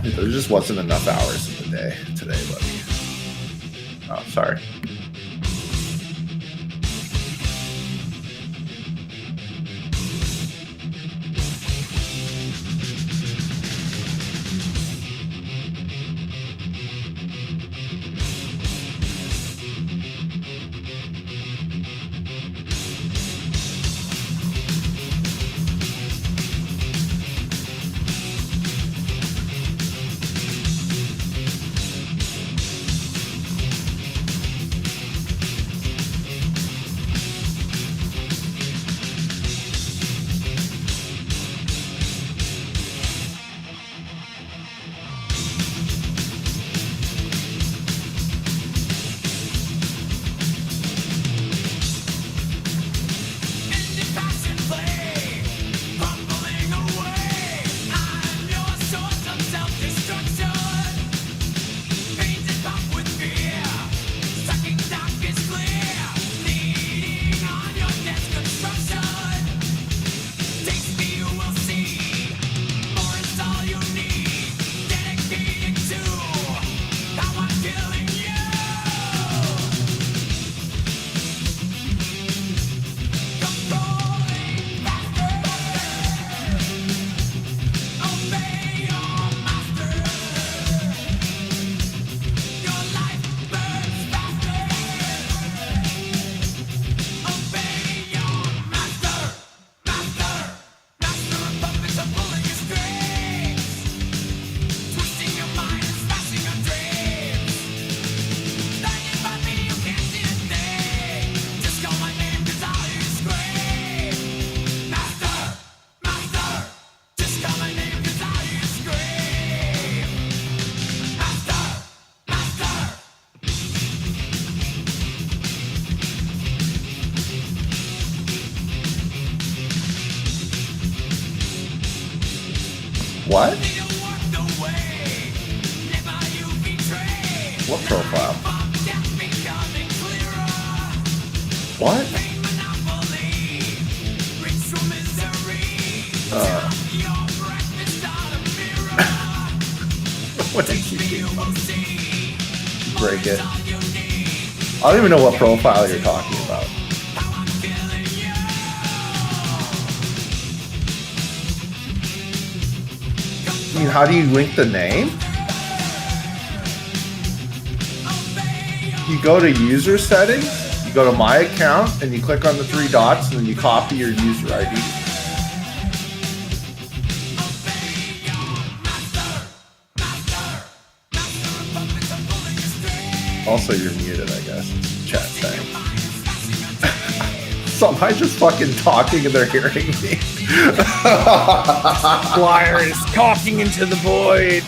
There just wasn't enough hours in the day today, buddy. Oh, sorry. What? What profile? What? What did you do? Break it. I don't even know what profile you're talking about. I mean, how do you link the name? You go to user settings, you go to my account, and you click on the three dots, and then you copy your user ID. Also, you're muted, I guess. Chat thing. So am I just fucking talking and they're hearing me? Squire is talking into the void.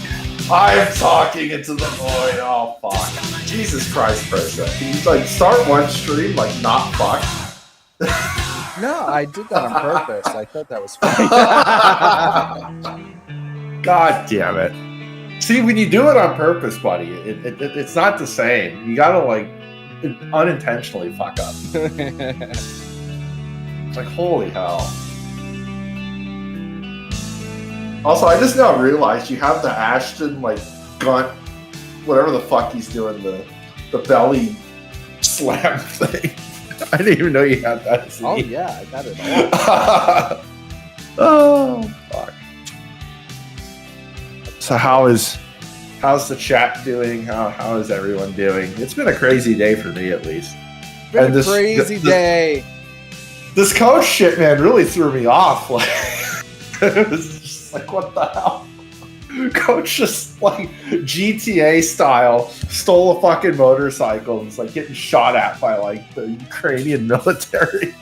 I'm talking into the void. Oh fuck! Jesus Christ, Persa. Can you like start one stream like not fuck? No, I did that on purpose. I thought that was funny. God damn it! See, when you do it on purpose, buddy, it's not the same. You gotta like unintentionally fuck up. It's like holy hell. Also, I just now realized you have the Ashton, like, gun, whatever the fuck he's doing, the belly slam thing. I didn't even know you had that. Oh, yeah, I got it all. Oh, fuck. So how's the chat doing? How is everyone doing? It's been a crazy day for me, at least. Been a crazy day. This coach shit, man, really threw me off. Like, it was just like, what the hell? Coach just like GTA style stole a fucking motorcycle and was like getting shot at by like the Ukrainian military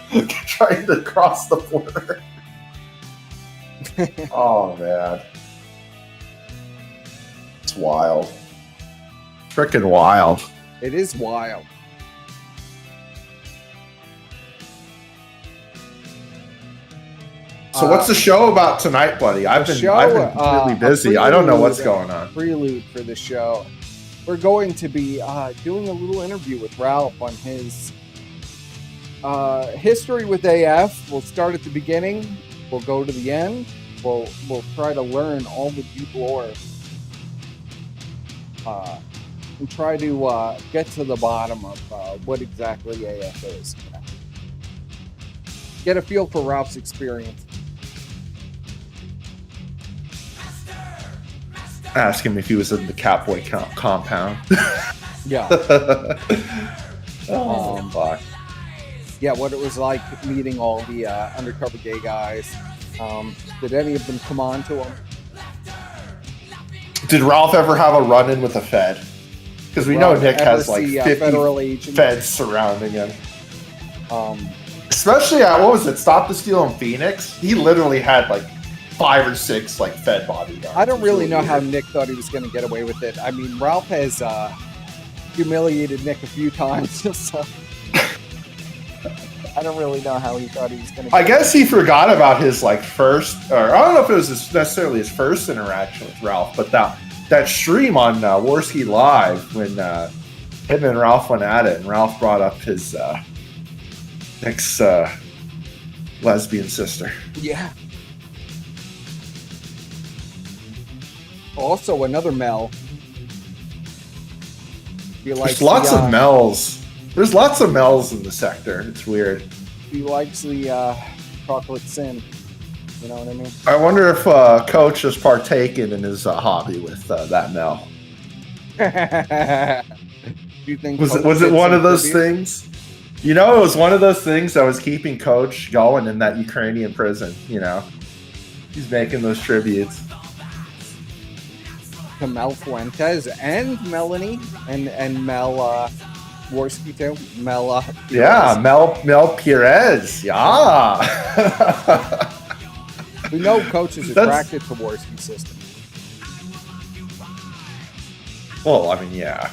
trying to cross the border. Oh man. It's wild. Freaking wild. It is wild. So what's the show about tonight, buddy? I've been really busy. I don't know what's going on. Prelude for the show. We're going to be doing a little interview with Ralph on his history with AF. We'll start at the beginning. We'll go to the end. We'll try to learn all the deep lore and try to get to the bottom of what exactly AF is. You know? Get a feel for Ralph's experience. Ask him if he was in the Catboy compound. Yeah. Fuck. Yeah, what it was like meeting all the undercover gay guys. Did any of them come on to him? Did Ralph ever have a run-in with a Fed? Because we know Nick has like 50 federal agents. Feds surrounding him. Especially at, what was it, Stop the Steal in Phoenix? He literally had like 5 or 6 like Fed bodyguards. I don't really know how Nick thought he was going to get away with it. I mean, Ralph has humiliated Nick a few times, so I don't really know how he thought he was going to. I guess he forgot about his like first, or I don't know if it was necessarily his first interaction with Ralph, but that stream on Warski Live when him and Ralph went at it, and Ralph brought up his ex lesbian sister. Yeah. Also, another Mel. There's lots of Mels. There's lots of Mels in the sector. It's weird. He likes the chocolate sin. You know what I mean? I wonder if Coach has partaken in his hobby with that Mel. Do you think was it one of those things? You know, it was one of those things that was keeping Coach going in that Ukrainian prison. You know, he's making those tributes. To Mel Fuentes and Melanie and Mel Warski too. Mel Perez. Yeah, Mel Perez. Yeah. We know Coach is attracted to Warski's system. Well, I mean, yeah.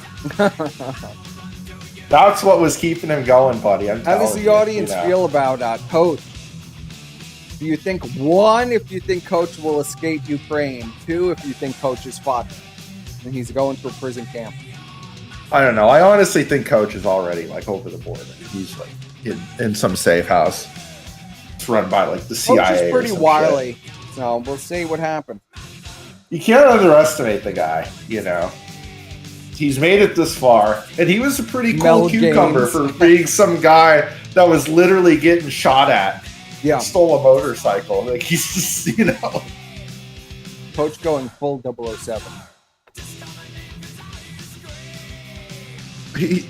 That's what was keeping him going, buddy. How does the audience feel about Coach? Do you think, 1, if you think Coach will escape Ukraine, 2, if you think Coach is fucked and he's going to a prison camp? I don't know. I honestly think Coach is already like over the border. He's like in some safe house. It's run by like the CIA. Coach is pretty wily, so we'll see what happens. You can't underestimate the guy, you know. He's made it this far, and he was a pretty cool cucumber for being some guy that was literally getting shot at. Yeah. Stole a motorcycle. Like, he's just, you know. Coach going full 007.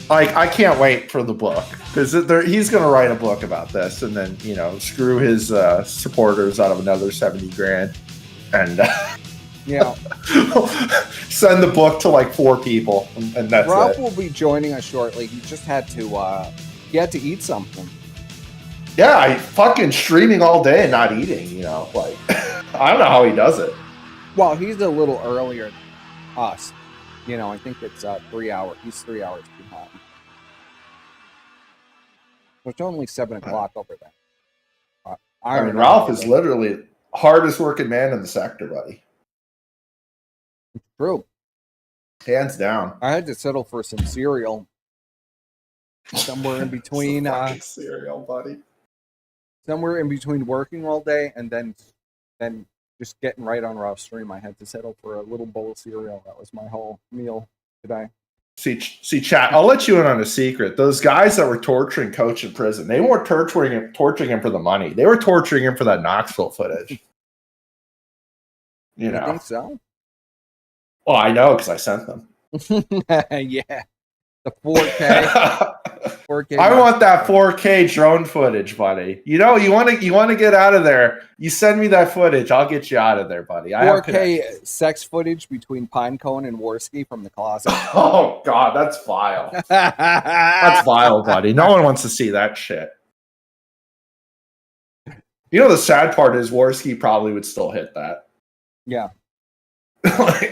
I can't wait for the book, because he's going to write a book about this, and then, you know, screw his supporters out of another $70,000, and yeah, send the book to like 4 people, and that's Ralph it. will be joining us shortly. He just had to eat something. Yeah, I fucking streaming all day and not eating, you know, like, I don't know how he does it. Well, he's a little earlier than us. You know, I think it's 3 hours. He's 3 hours behind. So it's only 7 o'clock over there. I mean, Ralph is literally hardest working man in the sector, buddy. It's true. Hands down. I had to settle for some cereal. Somewhere in between. Cereal, buddy. Somewhere in between working all day and then just getting right on Ralph's stream, I had to settle for a little bowl of cereal. That was my whole meal today. See, chat. I'll let you in on a secret. Those guys that were torturing Coach in prison, they weren't torturing him for the money. They were torturing him for that Knoxville footage. You know? Think so? Well, I know because I sent them. Yeah, the 4K. 4K. I want that 4K drone footage, buddy. You know, you want to get out of there. You send me that footage, I'll get you out of there, buddy. 4K sex footage between Pinecone and Warski from the closet. Oh God, that's vile. That's vile, buddy. No one wants to see that shit. You know, the sad part is Warski probably would still hit that. Yeah.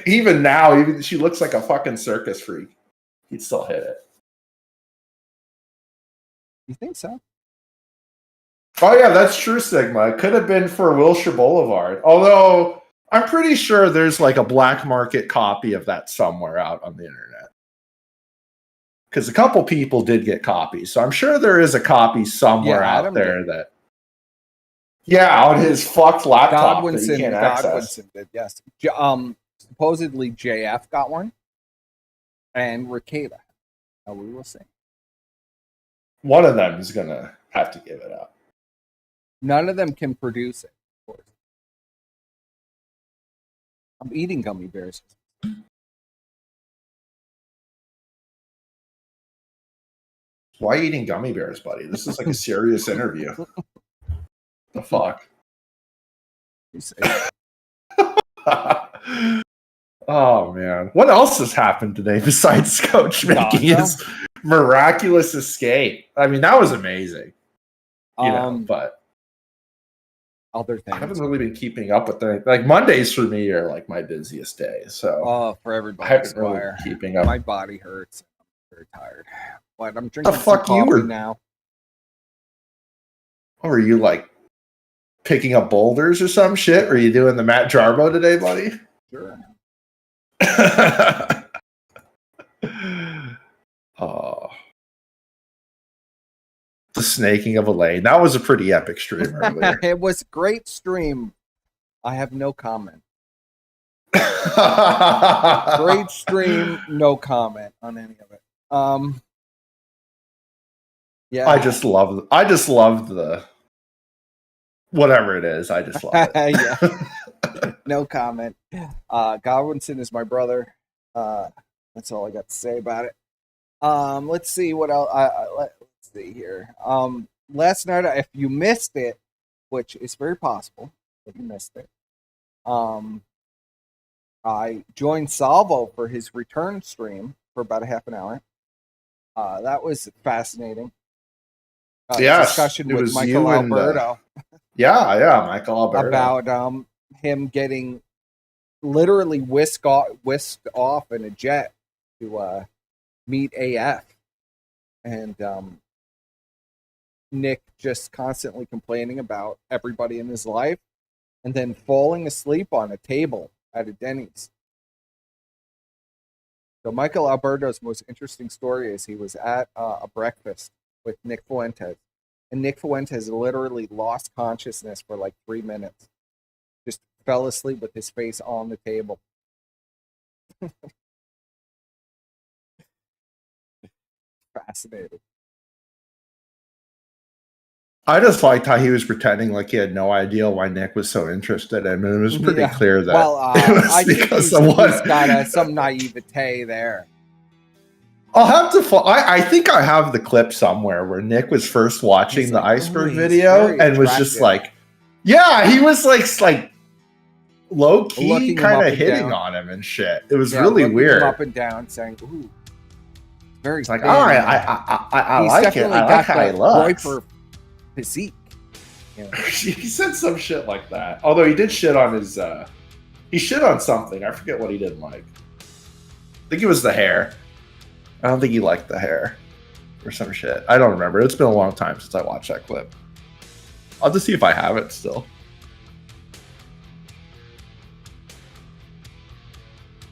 Even now, even she looks like a fucking circus freak. He'd still hit it. You think so? Oh yeah, that's true, Sigma. It could have been for Wilshire Boulevard. Although I'm pretty sure there's like a black market copy of that somewhere out on the internet. Because a couple people did get copies. So I'm sure there is a copy somewhere out there that. Yeah, on his fucked laptop. Godwinson did, yes. Supposedly JF got one. and Ricada. Now we will see. One of them is gonna have to give it up. None of them can produce it, of course. I'm eating gummy bears. Why are you eating gummy bears, buddy? This is like a serious interview. The fuck? You say. Oh man, what else has happened today besides Coach making his miraculous escape? I mean, that was amazing. You know, but other things. I haven't really been keeping up with things. Like Mondays for me are like my busiest days. So for everybody, I haven't really been keeping up. My body hurts. I'm very tired. But I'm drinking the fuck some you coffee were now. Or were you like picking up boulders or some shit? Were you doing the Matt Jarbo today, buddy? Sure. Oh, the snaking of Elaine. That was a pretty epic stream earlier. It was a great stream. I have no comment. Great stream, no comment on any of it. Yeah. I just loved the whatever it is. I just love it. Yeah. No comment. Godwinson is my brother. That's all I got to say about it. Let's see what else. Let's see here. Last night, if you missed it, which is very possible that you missed it, I joined Salvo for his return stream for about a half an hour. That was fascinating. Discussion with Michael Alberto. Michael Alberto. About him getting literally whisked off in a jet to meet AF. And Nick just constantly complaining about everybody in his life and then falling asleep on a table at a Denny's. So Michael Alberto's most interesting story is he was at a breakfast with Nick Fuentes. And Nick Fuentes literally lost consciousness for like 3 minutes. Just fell asleep with his face on the table. Fascinating. I just liked how he was pretending like he had no idea why Nick was so interested in him. And it was pretty clear that it was I because think of what he's got some naivete there. I'll have to. I think I have the clip somewhere where Nick was first watching the iceberg video and was just like, yeah, he was like low key kind of hitting on him and shit. It was really weird. Him up and down, saying, "Ooh, very." It's like, oh, I like it. I like how he looks. Physique. Yeah. He said some shit like that. Although he did shit on his. He shit on something. I forget what he didn't like. I think it was the hair. I don't think he liked the hair or some shit. I don't remember. It's been a long time since I watched that clip. I'll just see if I have it still.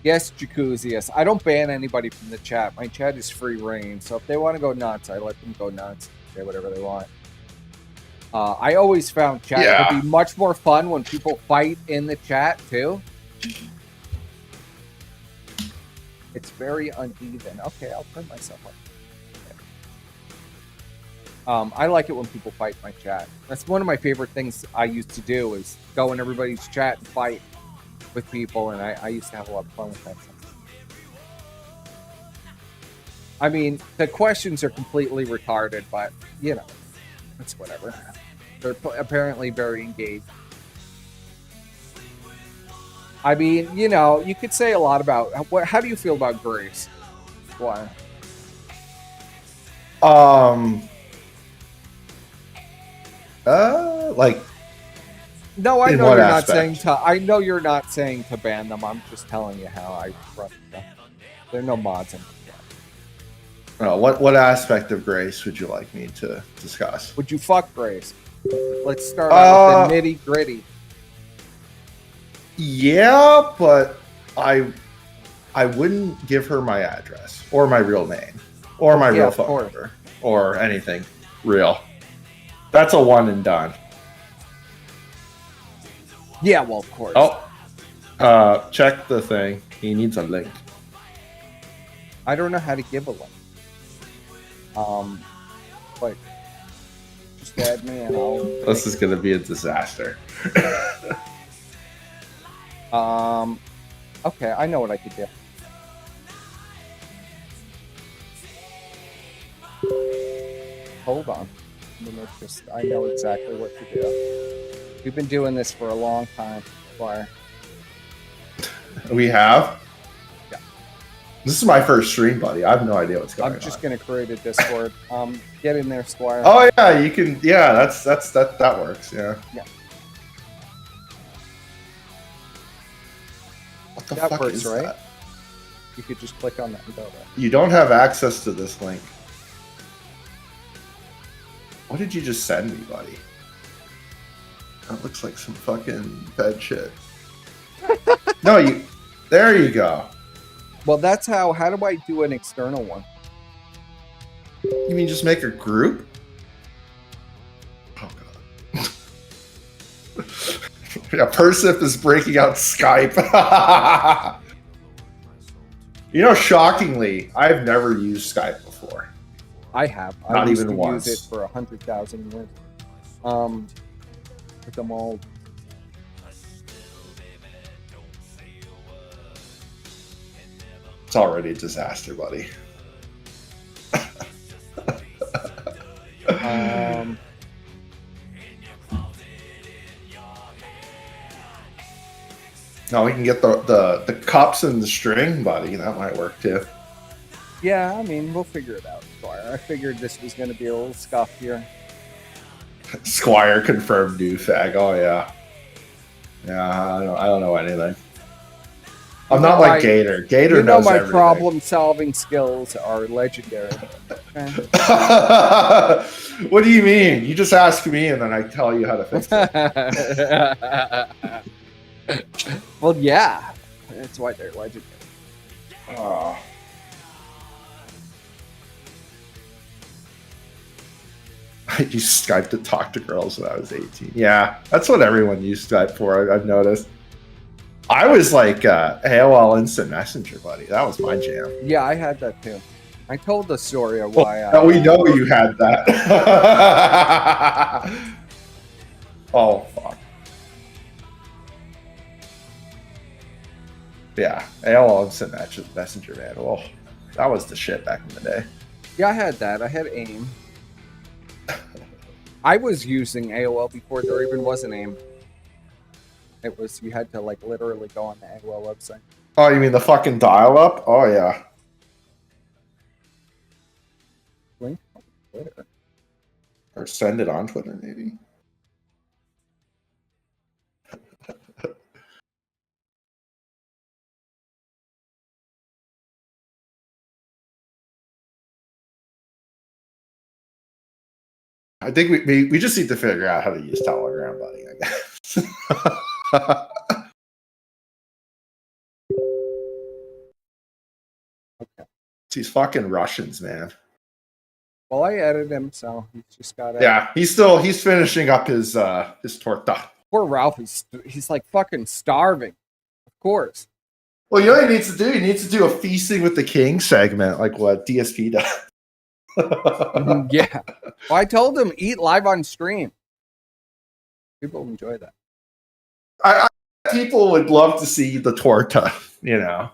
Yes, Jacuzzi, yes. I don't ban anybody from the chat. My chat is free reign. So if they want to go nuts, I let them go nuts. Say whatever they want. I always found chat to be much more fun when people fight in the chat, too. It's very uneven. Okay, I'll turn myself up. I like it when people fight my chat. That's one of my favorite things I used to do is go in everybody's chat and fight with people, and I used to have a lot of fun with that. I mean, the questions are completely retarded, but, you know, it's whatever. They're apparently very engaged. I mean, you know, you could say a lot about how do you feel about Grace? Why? Like. No, I know you're not saying to. I know you're not saying to ban them. I'm just telling you how I run them. There are no mods in the chat. What aspect of Grace would you like me to discuss? Would you fuck Grace? Let's start out with the nitty gritty. Yeah, but I wouldn't give her my address or my real name or my real phone number or anything real. That's a one and done. Yeah, well, of course. Oh, check the thing. He needs a link. I don't know how to give a link. But just add me and I'll. This is gonna be a disaster. Okay, I know what I could do. Hold on. I know exactly what to do. We've been doing this for a long time, Squire. We have? Yeah. This is my first stream, buddy. I have no idea what's going on. I'm just gonna create a Discord. Get in there, Squire. Oh yeah, you can. Yeah, that works. Yeah. Yeah. What the That fuck works, is right? that? You could just click on that and go there. You don't have access to this link. What did you just send me, buddy? That looks like some fucking bad shit. No, you. There you go. Well, that's how. How do I do an external one? You mean just make a group? Oh god. Yeah, Persif is breaking out Skype. You know, shockingly, I've never used Skype before. I have. Not I used even to once. use it for 100,000 years. But I'm all. It's already a disaster, buddy. Now we can get the cups and the string, buddy. That might work too. Yeah, I mean, we'll figure it out, Squire. I figured this was going to be a little scuffed here. Squire confirmed new fag. Oh yeah, yeah. I don't know anything. I'm not like Gator. Gator knows my everything. problem-solving skills are legendary. Okay. What do you mean? You just ask me, and then I tell you how to fix it. Well, yeah, that's why they're legendary. Oh. I used Skype to talk to girls when I was 18. Yeah, that's what everyone used Skype for. I've noticed. I was like AOL Instant Messenger, buddy. That was my jam. Yeah, I had that too. I told the story of why. We know you had that. Oh fuck. Yeah, AOL Instant Messenger, man. Oh, that was the shit back in the day. Yeah, I had that. I had AIM. I was using AOL before there even was an AIM. It was, you had to like literally go on the AOL website. Oh, you mean the fucking dial-up? Oh yeah. Link on Twitter. Or send it on Twitter, maybe. I think we just need to figure out how to use Telegram, buddy, I guess. Okay. It's these fucking Russians, man. Well, I added him, so he's just got to. Yeah, he's finishing up his torta. Poor Ralph, he's like fucking starving. Of course. Well, you know what he needs to do? He needs to do a feasting with the king segment, like what DSP does. Yeah. Well, I told him eat live on stream. People enjoy that. People would love to see the torta, you know.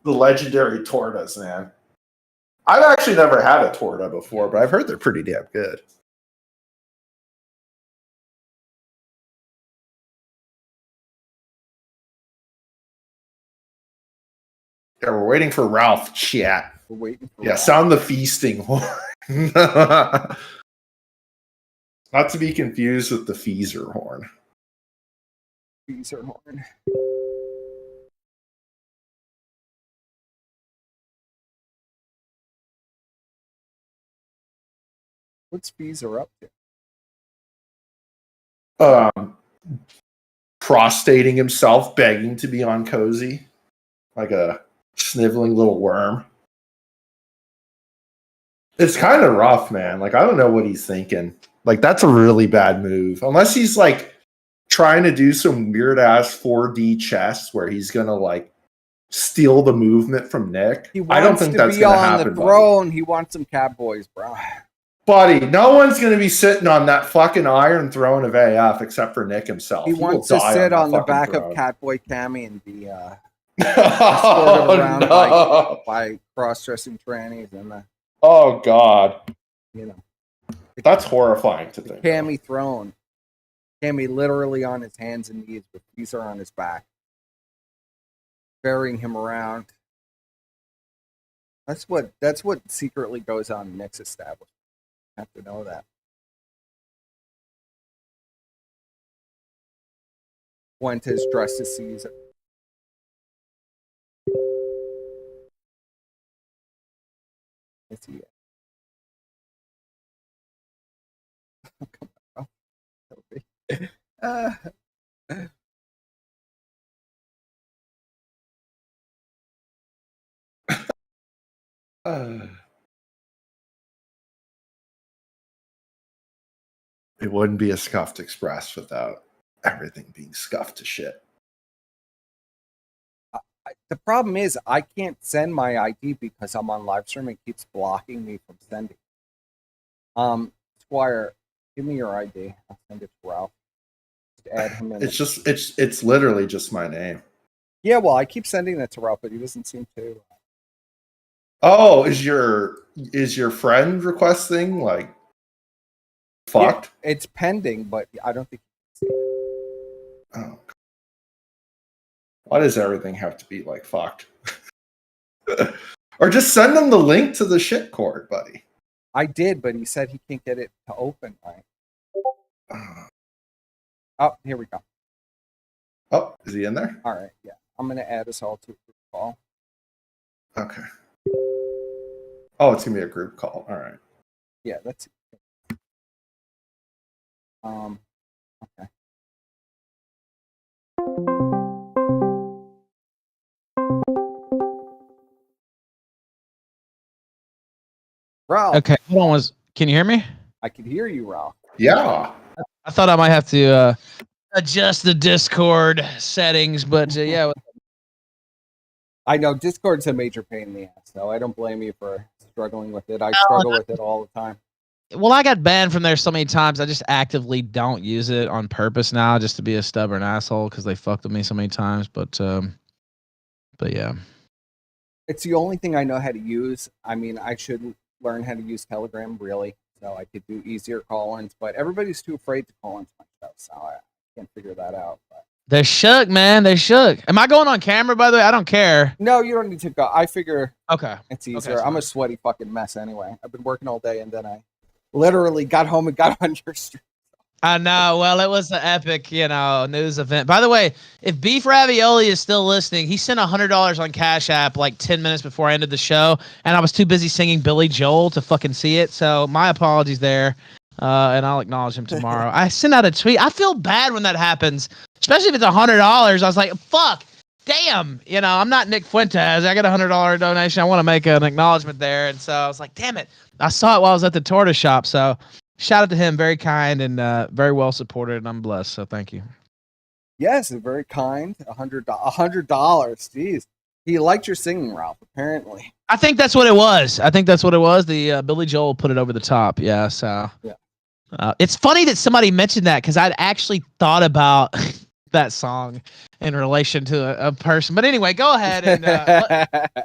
The legendary tortas, man. I've actually never had a torta before, but I've heard they're pretty damn good. Yeah, we're waiting for Ralph. Chat. We're waiting for Ralph. Sound the feasting horn. Not to be confused with the Feezer horn. Feezer horn. What's Feezer up to? Prostrating himself, begging to be on Cozy. Like a sniveling little worm. It's kind of rough, man. Like, I don't know what he's thinking. Like, that's a really bad move. Unless he's, like, trying to do some weird-ass 4D chess where he's gonna, like, steal the movement from Nick. He I don't wants think to that's be going to on happen, the throne. He wants some Cowboys, bro. buddy. No one's going to be sitting on that fucking iron throne of AF except for Nick himself. He will wants to die sit on the fucking back throne. of Catboy Cammy and be Oh, escorted around no. by cross-dressing trannies and Oh, God. you know, That's horrifying to think. Cammy throne. Cammy literally on his hands and knees with Caesar on his back, carrying him around. That's what secretly goes on in Nick's establishment. You have to know that. Fuentes dressed as Caesar. Is he? Come on, it wouldn't be a Scuffed Express without everything being scuffed to shit. The problem is I can't send my ID because I'm on live stream. It keeps blocking me from sending. Squire, give me your ID. I'll send it to Ralph. Just add him in. It's literally just my name. Yeah, well, I keep sending that to Ralph, but he doesn't seem to. Oh, is your friend requesting like fucked? Yeah, it's pending, but I don't think you can see it. Oh. Why does everything have to be like fucked? Or just send them the link to the shit cord, buddy. I did, but he said he can't get it to open. Right? Oh, here we go. Oh, is he in there? All right, yeah. I'm going to add us all to a group call. Okay. Oh, it's going to be a group call. All right. Yeah, that's it. Okay. Ralph. Okay, hold on. Can you hear me? I can hear you, Ralph. Yeah. I thought I might have to adjust the Discord settings, but yeah. I know Discord's a major pain in the ass, so I don't blame you for struggling with it. I struggle with it all the time. Well, I got banned from there so many times. I just actively don't use it on purpose now, just to be a stubborn asshole because they fucked with me so many times. But yeah, it's the only thing I know how to use. I mean, I should learn how to use Telegram, really, so I could do easier call-ins. But everybody's too afraid to call into my show, so I can't figure that out. But they're shook, man. They're shook. Am I going on camera, by the way? I don't care. no, you don't need to go. I figure Okay, it's easier. Okay, I'm a sweaty fucking mess anyway. I've been working all day, and then I literally got home and got on your stream. I know. Well, it was an epic, news event. By the way, if Beef Ravioli is still listening, he sent $100 on Cash App like 10 minutes before I ended the show, and I was too busy singing Billy Joel to fucking see it. So my apologies there, and I'll acknowledge him tomorrow. I sent out a tweet. I feel bad when that happens, especially if it's $100. I was like, fuck, damn. I'm not Nick Fuentes. I got a $100 donation. I want to make an acknowledgement there, and so I was like, damn it. I saw it while I was at the tortoise shop, so shout out to him. Very kind and very well supported, and I'm blessed. So thank you. Yes, very kind. $100. Jeez, he liked your singing, Ralph. Apparently, I think that's what it was. The Billy Joel put it over the top. Yeah. So yeah. It's funny that somebody mentioned that because I'd actually thought about that song in relation to a person. But anyway, go ahead and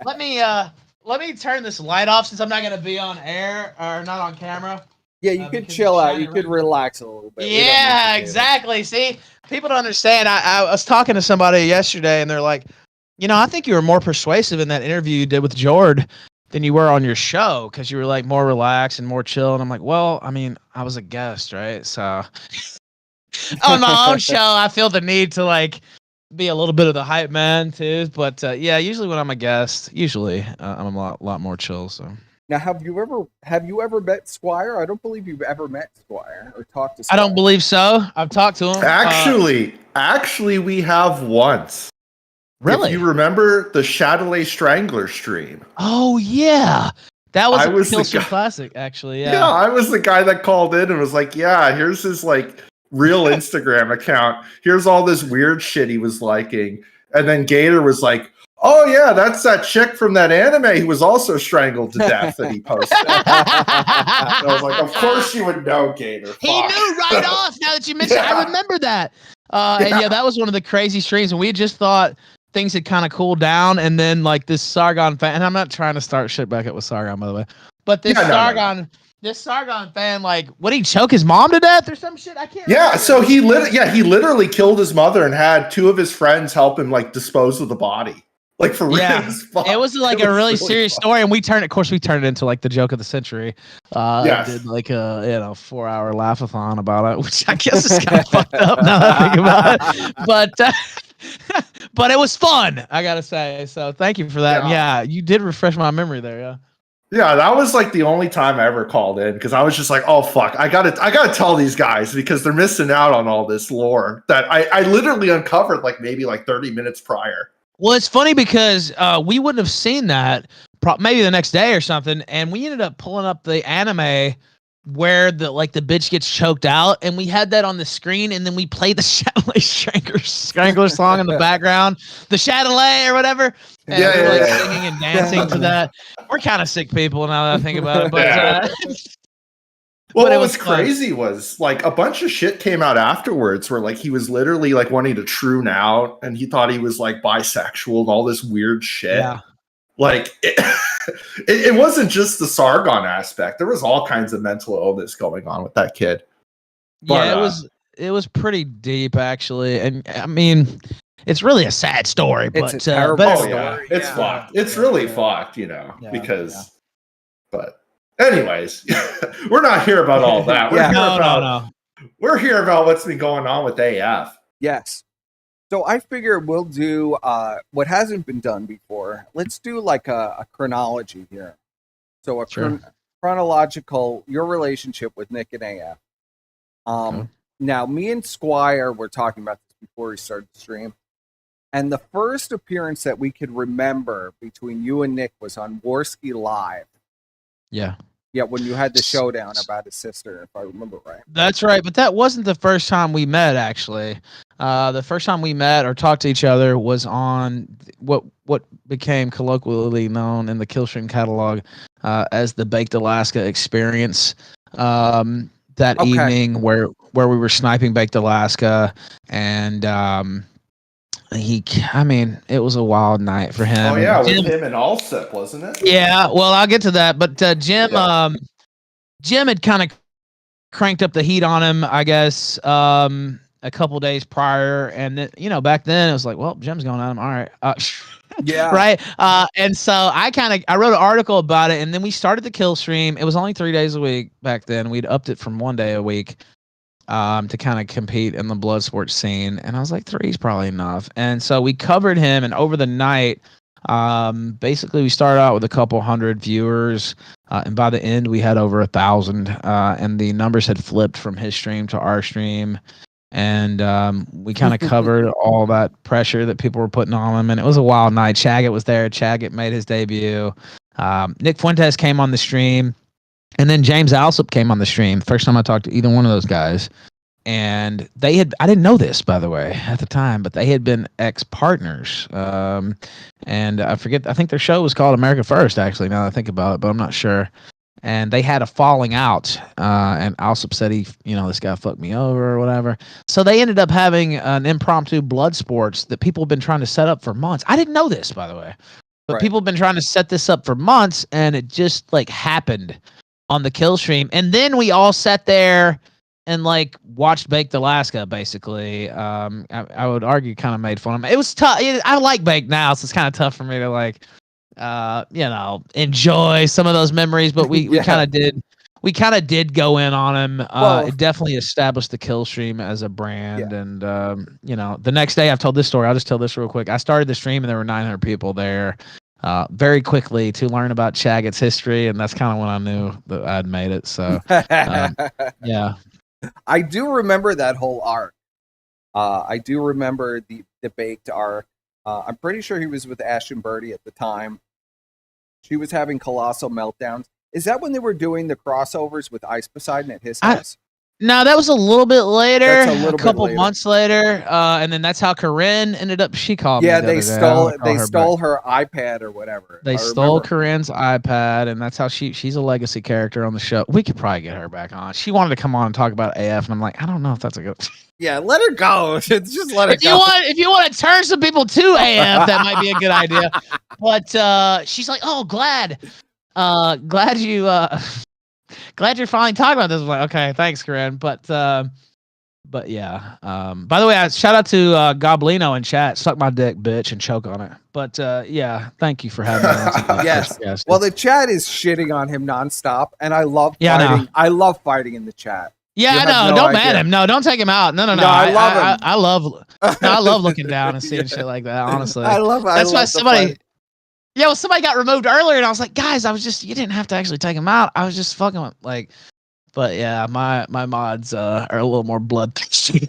let me turn this light off since I'm not going to be on air or not on camera. Yeah, you could chill out. You could relax a little bit. Yeah, exactly. See, people don't understand. I was talking to somebody yesterday, and they're like, I think you were more persuasive in that interview you did with Jord than you were on your show because you were like more relaxed and more chill. And I'm like, well, I mean, I was a guest, right? So on my own show, I feel the need to like be a little bit of the hype man too. But yeah, usually when I'm a guest, I'm a lot more chill. So. Now, have you ever met Squire? I don't believe you've ever met Squire or talked to Squire. I don't believe so. I've talked to him. Actually, we have once. Really? If you remember the Chatelet Strangler stream. Oh yeah, that was a the guy, classic. Actually, yeah. Yeah, I was the guy that called in and was like, "Yeah, here's his like real Instagram account. Here's all this weird shit he was liking." And then Gator was like, Oh yeah, that's that chick from that anime who was also strangled to death that he posted. I was like, of course you would know, Gator. Fuck. He knew right off. Now that you mentioned, Yeah. I remember that. And yeah, that was one of the crazy streams, and we had just thought things had kind of cooled down, and then like this Sargon fan, and I'm not trying to start shit back up with Sargon, by the way, but this this Sargon fan, like, would he choke his mom to death or some shit? I can't. Yeah, remember. so he literally killed his mother and had two of his friends help him like dispose of the body. Like for real. Yeah, it was like a really serious story, and we turned it into like the joke of the century. Yes. Did like a 4-hour laughathon about it, which I guess is kind of fucked up now that I think about it. But it was fun, I gotta say. So thank you for that. Yeah, you did refresh my memory there. Yeah. Yeah, that was like the only time I ever called in because I was just like, oh fuck, I gotta tell these guys because they're missing out on all this lore that I literally uncovered like maybe like 30 minutes prior. Well, it's funny because we wouldn't have seen that maybe the next day or something, and we ended up pulling up the anime where the bitch gets choked out, and we had that on the screen, and then we played the Chatelet Strangler song in the background, the Chatelet or whatever, and we were singing and dancing to that. We're kind of sick people now that I think about it, but well, what was crazy was like a bunch of shit came out afterwards where like he was literally like wanting to trune out, and he thought he was like bisexual and all this weird shit. Yeah. Like it wasn't just the Sargon aspect. There was all kinds of mental illness going on with that kid. But, yeah, it was pretty deep actually, and I mean, it's really a sad story. But it's a terrible story. Yeah, it's fucked. It's really fucked, because. But anyways, we're not here about all that. We're here about what's been going on with AF. Yes. So I figure we'll do what hasn't been done before. Let's do like a chronology here. So chronological, your relationship with Nick and AF. Now, me and Squire were talking about this before we started the stream. And the first appearance that we could remember between you and Nick was on Warski Live. Yeah. Yeah, when you had the showdown about his sister, if I remember right. That's right, but that wasn't the first time we met, actually. The first time we met or talked to each other was on what became colloquially known in the Killstream catalog as the Baked Alaska experience. That evening where we were sniping Baked Alaska, and it was a wild night for him. Oh yeah, with him and Allsip, wasn't it? Yeah, well, I'll get to that, but Jim had kind of cranked up the heat on him, I guess, a couple days prior, and then, back then it was like, well, Jim's going on him, all right, yeah, right, and so I wrote an article about it, and then we started the kill stream. It was only 3 days a week back then. We'd upped it from 1 day a week. To kind of compete in the blood sports scene. And I was like, 3 is probably enough. And so we covered him, and over the night, basically we started out with a couple hundred viewers, and by the end we had over 1,000, and the numbers had flipped from his stream to our stream. And we kind of covered all that pressure that people were putting on him, and it was a wild night. Chaggett was there. Chaggett made his debut. Nick Fuentes came on the stream. And then James Alsop came on the stream. First time I talked to either one of those guys. And I didn't know this, by the way, at the time, but they had been ex-partners. And I think their show was called America First, actually, now that I think about it, but I'm not sure. And they had a falling out. And Alsop said this guy fucked me over or whatever. So they ended up having an impromptu blood sports that people have been trying to set up for months. I didn't know this, by the way. But people have been trying to set this up for months, and it just happened on the kill stream. And then we all sat there and watched Baked Alaska, basically. I would argue kind of made fun of him. It was tough. I like Baked now, so it's kind of tough for me to enjoy some of those memories, but we kind of did go in on him. It definitely established the kill stream as a brand. And the next day, I've told this story. I'll just tell this real quick. I started the stream and there were 900 people there. Very quickly to learn about Chaggett's history, and that's kind of when I knew that I'd made it. So, yeah. I do remember that whole arc. I do remember the baked arc. I'm pretty sure he was with Ashton Birdie at the time. She was having colossal meltdowns. Is that when they were doing the crossovers with Ice Poseidon at his house? No, that was a little bit later, That's a little bit couple later. months later, and then that's how Corinne ended up. She called me Yeah, the they other day. I wanna stole call they her back. stole her iPad or whatever. They I stole remember. Corinne's iPad, and that's how she's a legacy character on the show. We could probably get her back on. She wanted to come on and talk about AF, and I'm like, I don't know if that's a good. Yeah, let her go. Just let her If you go. want to turn some people to AF, that might be a good idea. But she's like, oh, glad you glad you're finally talking about this. I'm like, okay, thanks, Corinne. But yeah. By the way, shout out to Goblino in chat. Suck my dick, bitch, and choke on it. But yeah, thank you for having me on tonight. Yes. Perspicacity. Well, the chat is shitting on him nonstop, and I love Yeah, I know. fighting. I love fighting in the chat. Yeah, You I have know. no Don't idea. ban him. No, don't take him out. No. No, I love him. I love looking down and seeing shit like that. Honestly, I love why the somebody. fight. Yeah, well, somebody got removed earlier, and I was like, guys, you didn't have to actually take him out. I was just fucking with, like. But yeah, my mods are a little more bloodthirsty.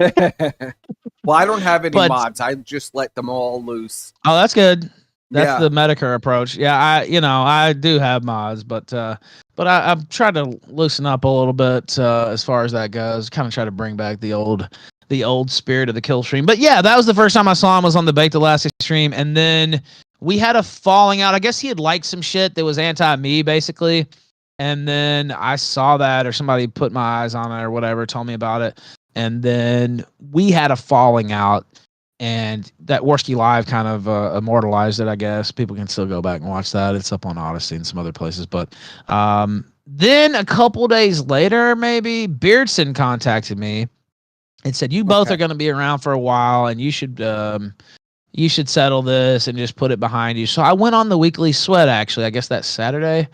Well, I don't have any But- mods. I just let them all loose. Oh, that's good. That's Yeah. the Medicare approach. Yeah, I do have mods, but I've tried to loosen up a little bit as far as that goes. Kind of try to bring back the old spirit of the kill stream. But yeah, that was the first time I saw him was on the Baked Elastic stream, and then we had a falling out. I guess he had liked some shit that was anti me, basically. And then I saw that, or somebody put my eyes on it, or whatever, told me about it, and then we had a falling out. And that Worski Live kind of immortalized it, I guess. People can still go back and watch that. It's up on Odyssey and some other places. But then a couple days later, maybe, Beardson contacted me and said, you both are going to be around for a while, and you should settle this and just put it behind you. So I went on the weekly sweat, actually. I guess that's Saturday.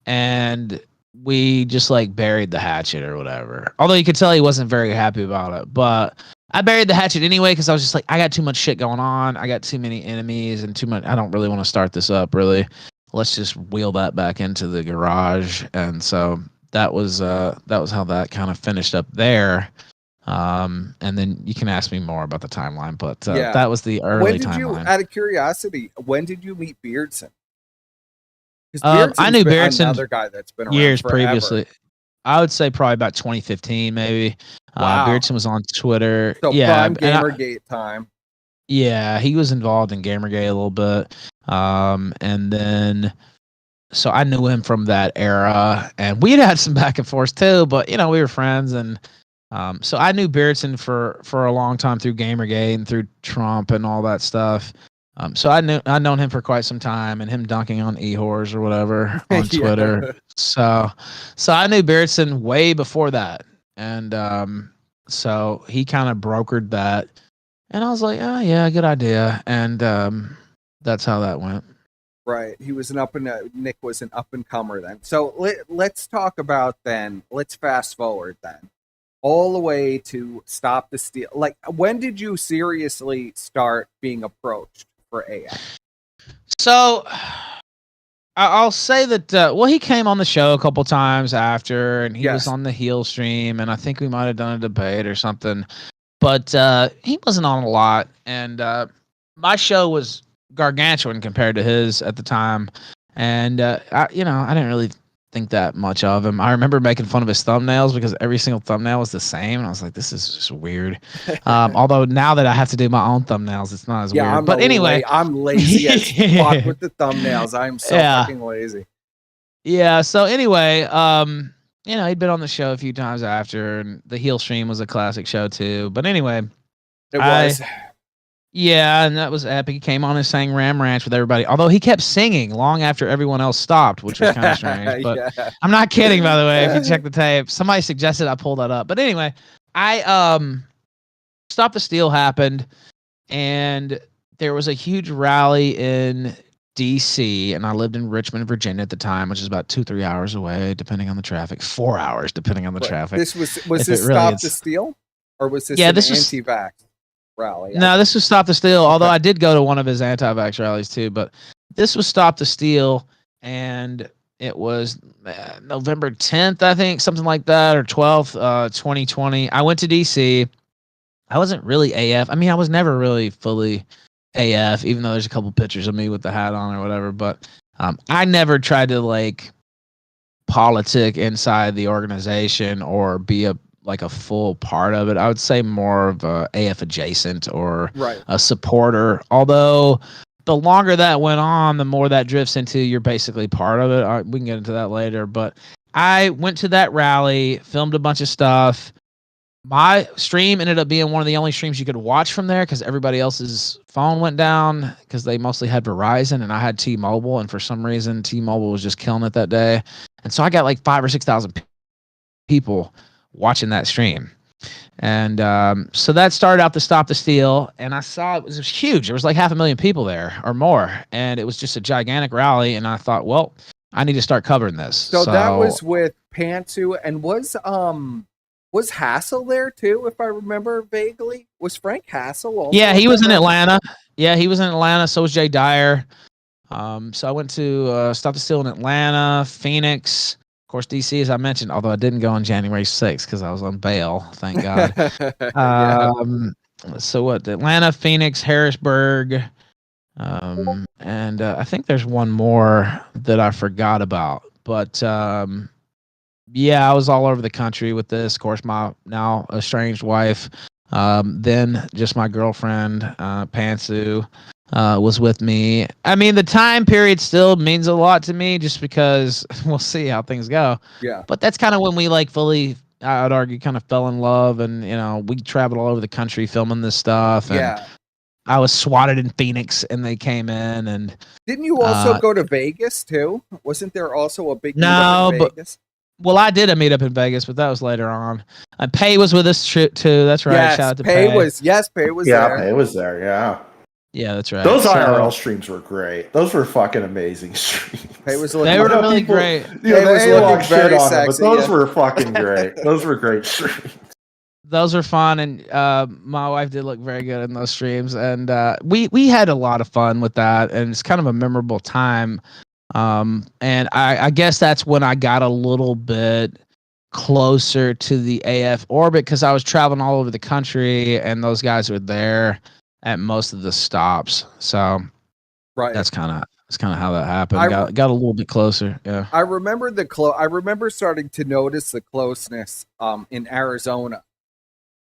And we just like buried the hatchet or whatever. Although you could tell he wasn't very happy about it. But I buried the hatchet anyway because I was just like, I got too much shit going on. I got too many enemies and too much. I don't really want to start this up, really. Let's just wheel that back into the garage. And so that was how that kind of finished up there. And then you can ask me more about the timeline. But that was the early timeline. Out of curiosity, when did you meet Beardson? I knew Beardson another guy that's been around years forever. previously. I would say probably about 2015, maybe. Wow. Beardson was on Twitter. So yeah, prime Gamergate time. Yeah, he was involved in Gamergate a little bit. And then, so I knew him from that era, and we'd had some back and forth too, but we were friends. And so I knew Beardson for a long time through Gamergate and through Trump and all that stuff. So I'd known him for quite some time, and him dunking on e-whores or whatever on Twitter. So I knew Beardson way before that. And so he kind of brokered that. And I was like, oh, yeah, good idea. And that's how that went. Right. He was Nick was an up-and-comer then. So let's talk about then. Let's fast forward then. All the way to Stop the Steal. Like, when did you seriously start being approached for AF? So I'll say that he came on the show a couple times after, and he was on the heel stream, and I think we might have done a debate or something, but he wasn't on a lot. And my show was gargantuan compared to his at the time, and I didn't really think that much of him. I remember making fun of his thumbnails because every single thumbnail was the same, and I was like, this is just weird. Although now that I have to do my own thumbnails, it's not as weird. But anyway, I'm lazy as fuck with the thumbnails. I'm so fucking lazy. Yeah. So anyway, he'd been on the show a few times after, and the heel stream was a classic show too. But anyway, it was. Yeah, and that was epic. He came on and sang Ram Ranch with everybody. Although he kept singing long after everyone else stopped, which was kind of strange. But I'm not kidding, by the way. If you check the tape, somebody suggested I pull that up. But anyway, I Stop the Steal happened, and there was a huge rally in DC, and I lived in Richmond, Virginia at the time, which is about 2-3 hours away, depending on the traffic. 4 hours, depending on the traffic. This was this Stop the Steal, or was this anti-vax rally? No, this was Stop the Steal, although I did go to one of his anti-vax rallies too, but this was Stop the Steal, and it was November 10th, I think, something like that, or 12th, 2020. I went to DC. I wasn't really AF. I mean, I was never really fully AF, even though there's a couple pictures of me with the hat on or whatever, but I never tried to like politic inside the organization or be a like a full part of it. I would say more of a AF adjacent or Right. a supporter. Although the longer that went on, the more that drifts into you're basically part of it. All right, we can get into that later. But I went to that rally, filmed a bunch of stuff. My stream ended up being one of the only streams you could watch from there because everybody else's phone went down because they mostly had Verizon and I had T-Mobile, and for some reason T-Mobile was just killing it that day, and so I got like 5,000 or 6,000 people watching that stream. And so that started out the Stop the Steal, and I saw it was huge. There was like 500,000 people there or more, and it was just a gigantic rally. And I thought, well, I need to start covering this. So that was with Pantsu, and was Hassel there too, if I remember vaguely? Was Frank Hassel also? Yeah, he was in Atlanta. Yeah, he was in Atlanta. So was Jay Dyer. So I went to Stop the Steal in Atlanta, Phoenix, of course, DC, as I mentioned, although I didn't go on January 6th because I was on bail, thank God. Yeah. So what? Atlanta, Phoenix, Harrisburg, and I think there's one more that I forgot about. But yeah, I was all over the country with this. Of course, my now estranged wife, then just my girlfriend, Pantsu, was with me. I mean, the time period still means a lot to me just because we'll see how things go. Yeah. But that's kind of when we like fully, I would argue, kind of fell in love. And, you know, we traveled all over the country filming this stuff. And Yeah. I was swatted in Phoenix and they came in. And Didn't you also go to Vegas too? Wasn't there also a big no, meetup in but Vegas? well, I did a meetup in Vegas, but that was later on. And Pay was with us too. That's right. Yes, Shout out to Pay Pay. was there. Pay was there. Yeah. Yeah, that's right. Those So, IRL streams were great. Those were fucking amazing streams. Pay was they looking were I know really people- great. You know, Pay was they looking looking very shit on them, but sexy, those yeah. were fucking great. Those were great streams. Those are fun, and my wife did look very good in those streams, and we had a lot of fun with that, and it's kind of a memorable time. And I guess that's when I got a little bit closer to the AF orbit because I was traveling all over the country, and those guys were there at most of the stops. So Right. that's kind of how that happened. Got a little bit closer. Yeah. I remember I remember starting to notice the closeness in Arizona.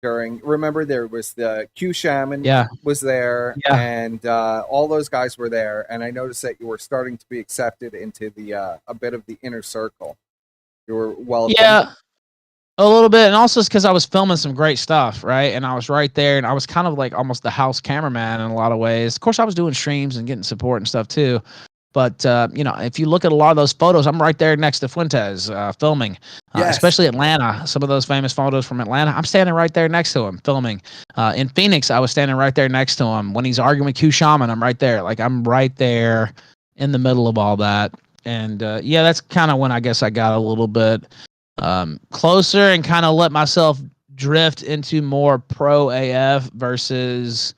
Remember there was the Q Shaman was there, and all those guys were there, and I noticed that you were starting to be accepted into the a bit of the inner circle. You were welcome. Yeah, a little bit, and also it's because I was filming some great stuff, right? And I was right there, and I was kind of like almost the house cameraman in a lot of ways. Of course, I was doing streams and getting support and stuff too. But you know, if you look at a lot of those photos, I'm right there next to Fuentes filming, especially Atlanta. Some of those famous photos from Atlanta, I'm standing right there next to him filming. In Phoenix, I was standing right there next to him when he's arguing with Q Shaman. I'm right there, like I'm right there in the middle of all that. And yeah, that's kind of when I guess I got a little bit closer and kind of let myself drift into more pro AF versus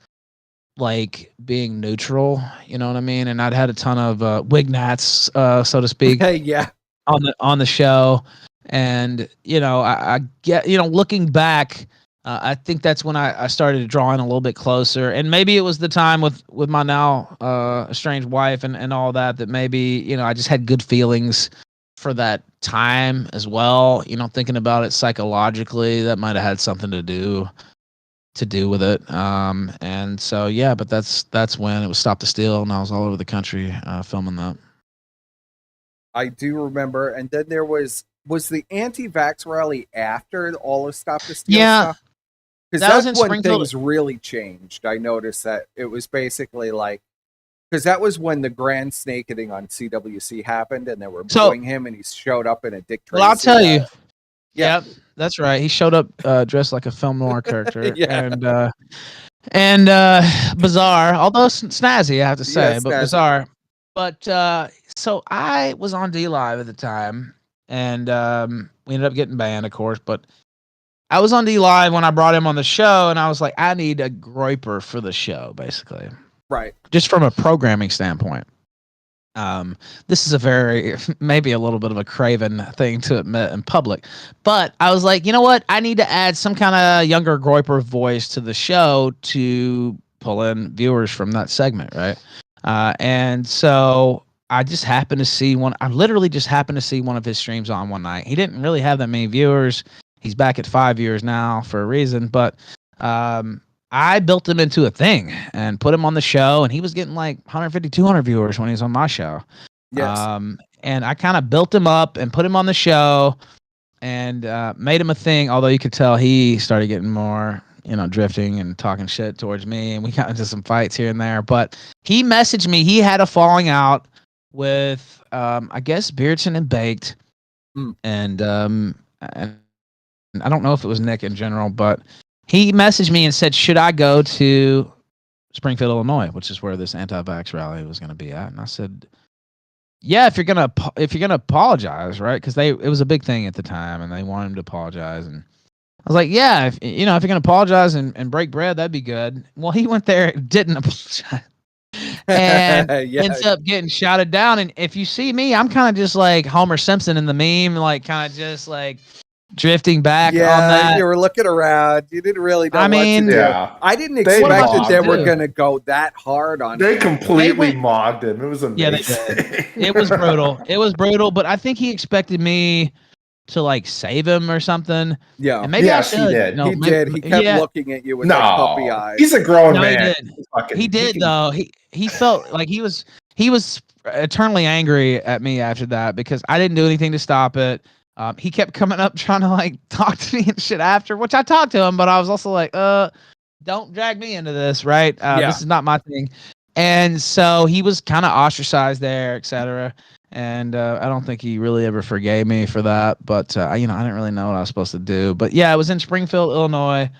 like being neutral, you know what I mean? And I'd had a ton of wignats, so to speak, Yeah. on the show. And you know, I get, you know, looking back, I think that's when I started to draw in a little bit closer. And maybe it was the time with my now estranged wife and all that maybe, you know, I just had good feelings for that time as well. You know, thinking about it psychologically, that might have had something to do with it. And so yeah, but that's when it was Stop the Steal, and I was all over the country filming that. I do remember, and then there was the anti-vax rally after all of Stop the Steal stuff? Because that that's was in when Springfield. things really changed. I noticed that it was basically like, because that was when the grand snake hitting on CWC happened, and they were booing him, and he showed up in a Dick Tracy. Well, I'll tell you. Yeah. Yep, that's right. He showed up dressed like a film noir character, Yeah. and bizarre, although snazzy, I have to say, Yeah, but snazzy. bizarre. But so I was on D Live at the time, and we ended up getting banned, of course. But I was on D Live when I brought him on the show, and I was like, I need a groiper for the show, basically, Right. just from a programming standpoint. This is a very, maybe a little bit of a craven thing to admit in public, but I was like, you know what? I need to add some kind of younger groiper voice to the show to pull in viewers from that segment, right? And so I just happened to see one. I literally just happened to see one of his streams on one night. He didn't really have that many viewers. He's back at 5 years now for a reason, but I built him into a thing and put him on the show, and he was getting like 150, 200 viewers when he was on my show. Yes. And I kind of built him up and put him on the show and made him a thing, although you could tell he started getting more, drifting and talking shit towards me, and we got into some fights here and there. But he messaged me. He had a falling out with, I guess, Beardson and Baked. And I don't know if it was Nick in general, but he messaged me and said, should I go to Springfield, Illinois, which is where this anti-vax rally was going to be at? And I said, yeah, if you're gonna apologize, right? Because it was a big thing at the time, and they wanted him to apologize. And I was like, yeah, if you're gonna apologize and break bread, that'd be good. Well, he went there, didn't apologize, and ends up getting shouted down. And if you see me, I'm kind of just like Homer Simpson in the meme, like kind of just like drifting back on that. You were looking around. You didn't really know what to do. Yeah. I didn't expect that they were going to go that hard on him. They completely mogged him. It was amazing. Yeah, they did. It was brutal. It was brutal, but I think he expected me to like save him or something. Yeah. And maybe I should. He did. He did. He kept looking at you with like puppy eyes. He's a grown man. He did though. He felt like he was eternally angry at me after that because I didn't do anything to stop it. He kept coming up trying to like talk to me and shit after, which I talked to him, but I was also like, don't drag me into this, right? This is not my thing. And so he was kind of ostracized there, etc. And I don't think he really ever forgave me for that. But I didn't really know what I was supposed to do. But yeah, it was in Springfield, Illinois,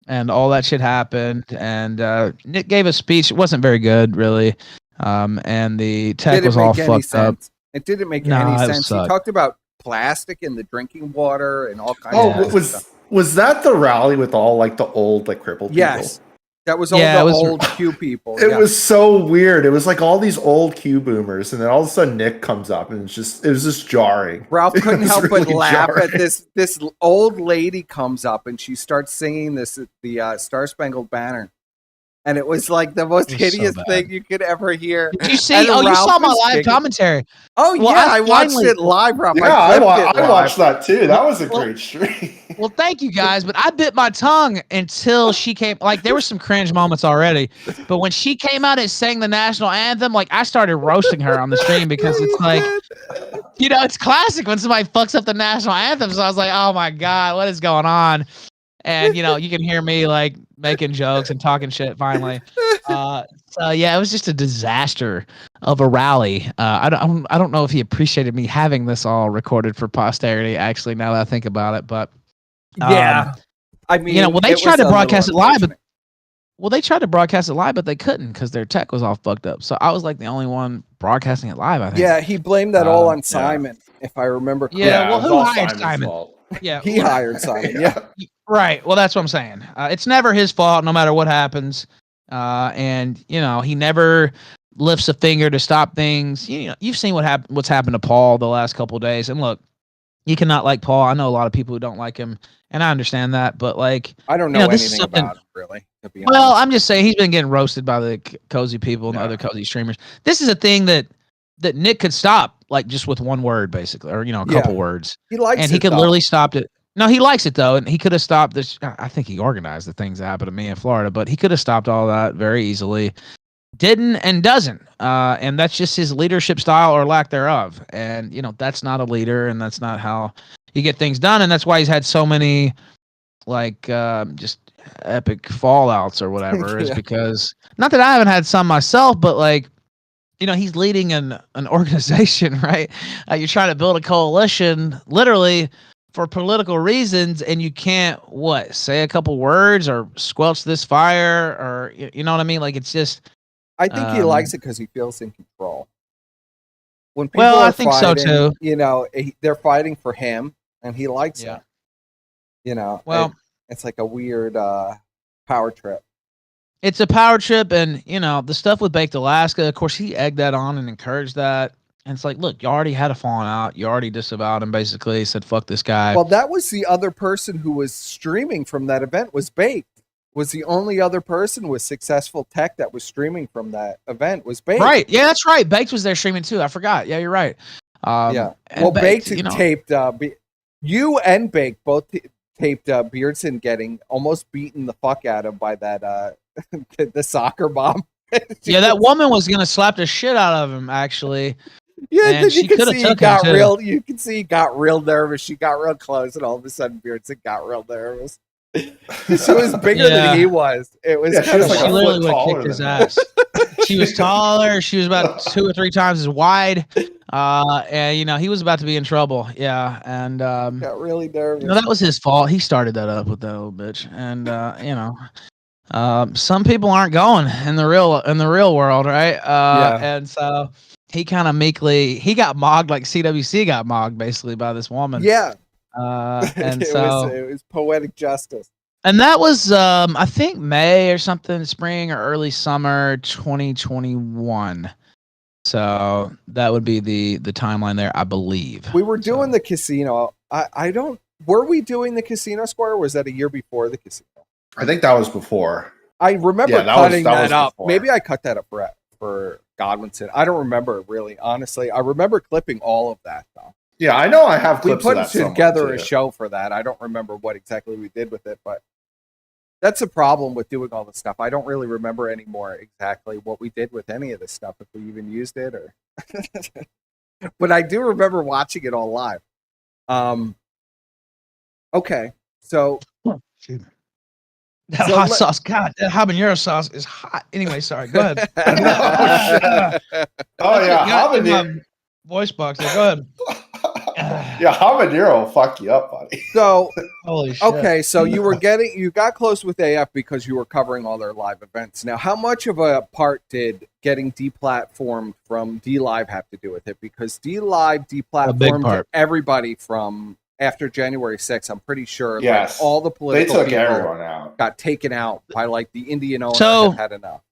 and all that shit happened. And Nick gave a speech. It wasn't very good, really. And the tech was all fucked up. It didn't make any sense. He talked about plastic in the drinking water and all kinds of stuff. Was that the rally with all like the old like crippled people? Yes. That was all the old Q people. It was so weird. It was like all these old Q boomers, and then all of a sudden Nick comes up, and it was just jarring. Ralph couldn't help but laugh at this. This old lady comes up, and she starts singing the Star Spangled Banner. And it was like the most hideous thing you could ever hear. Did you see? You saw my live commentary. Oh, well, yeah, I watched it live, Rob. Yeah, I watched that too. That was a great stream. Well, thank you guys, but I bit my tongue until she came. Like, there were some cringe moments already, but when she came out and sang the national anthem, like, I started roasting her on the stream because it's like, it's classic when somebody fucks up the national anthem. So I was like, oh my God, what is going on? And, you can hear me like making jokes and talking shit finally. So yeah, it was just a disaster of a rally. I don't know if he appreciated me having this all recorded for posterity, actually, now that I think about it. But I mean, they tried to broadcast it live, but they couldn't because their tech was all fucked up. So I was like the only one broadcasting it live, I think. Yeah, he blamed that all on Simon, if I remember correctly. Yeah, well, who hired Simon? Yeah, he hired Simon. Yeah. Right. Well, that's what I'm saying. It's never his fault, no matter what happens. And he never lifts a finger to stop things. You've seen what's happened to Paul the last couple of days. And look, you cannot like Paul. I know a lot of people who don't like him, and I understand that. But like, I don't know anything about him, really. To be honest. Well, I'm just saying he's been getting roasted by the cozy people and the other cozy streamers. This is a thing that Nick could stop, like just with one word, basically, or a couple words. He likes it, and he could literally stop it. No, he likes it though, and he could have stopped this. I think he organized the things that happened to me in Florida, but he could have stopped all that very easily. Didn't and doesn't, and that's just his leadership style or lack thereof. And that's not a leader, and that's not how you get things done. And that's why he's had so many, like, just epic fallouts or whatever. Is because not that I haven't had some myself, but like, he's leading an organization, right? You're trying to build a coalition, literally, for political reasons, and you can't say a couple words or squelch this fire, or you know what I mean? Like, it's just. I think he likes it because he feels in control. When people are I think fighting, so too. They're fighting for him, and he likes it. Well, it's like a weird power trip. It's a power trip, and the stuff with Baked Alaska. Of course, he egged that on and encouraged that. And it's like, look, you already had a falling out. You already disavowed him, basically. Said, fuck this guy. Well, that was the other person who was streaming from that event was Baked. Was the only other person with successful tech that was streaming from that event was Baked. Right. Yeah, that's right. Baked was there streaming too. I forgot. Yeah, you're right. Well, Baked taped you and Baked both taped Beardson getting almost beaten the fuck out of by that the soccer bomb. Yeah, that woman was gonna slap the shit out of him, actually. Yeah, and then she you can could have see he took him got too. real. You can see he got real nervous. She got real close, and all of a sudden, Beardson got real nervous. She was bigger than he was. It was she kind was of like she a literally foot would have taller kicked his than ass. She was taller. She was about 2 or 3 times as wide. And he was about to be in trouble. Yeah, and got really nervous. that was his fault. He started that up with that little bitch, and some people aren't going in the real world, right? And so he kind of meekly got mogged like CWC got mogged basically by this woman. Yeah. And it was poetic justice. And that was I think May or something, spring or early summer 2021. So that would be the timeline there, I believe. We were doing the casino. I don't. Were we doing the casino square? Or was that a year before the casino? I think that was before. I remember cutting that up. Before. Maybe I cut that up for Godwinson. I don't remember really, honestly. I remember clipping all of that though. Yeah, I know I have clips we put of that together a show for that. I don't remember what exactly we did with it, but that's a problem with doing all this stuff. I don't really remember anymore exactly what we did with any of this stuff, if we even used it or. But I do remember watching it all live. Okay, so. That hot sauce, God, that habanero sauce is hot. Anyway, sorry, go ahead. Oh yeah, habanero. Voice box there, go ahead. Yeah, habanero will fuck you up, buddy. So, holy shit. Okay, so you got close with AF because you were covering all their live events. Now, how much of a part did getting deplatformed from DLive have to do with it? Because DLive deplatformed everybody from after January 6th. I'm pretty sure. Yes, like, all the political they took people everyone out. Got taken out by like the Indian owner so, had enough.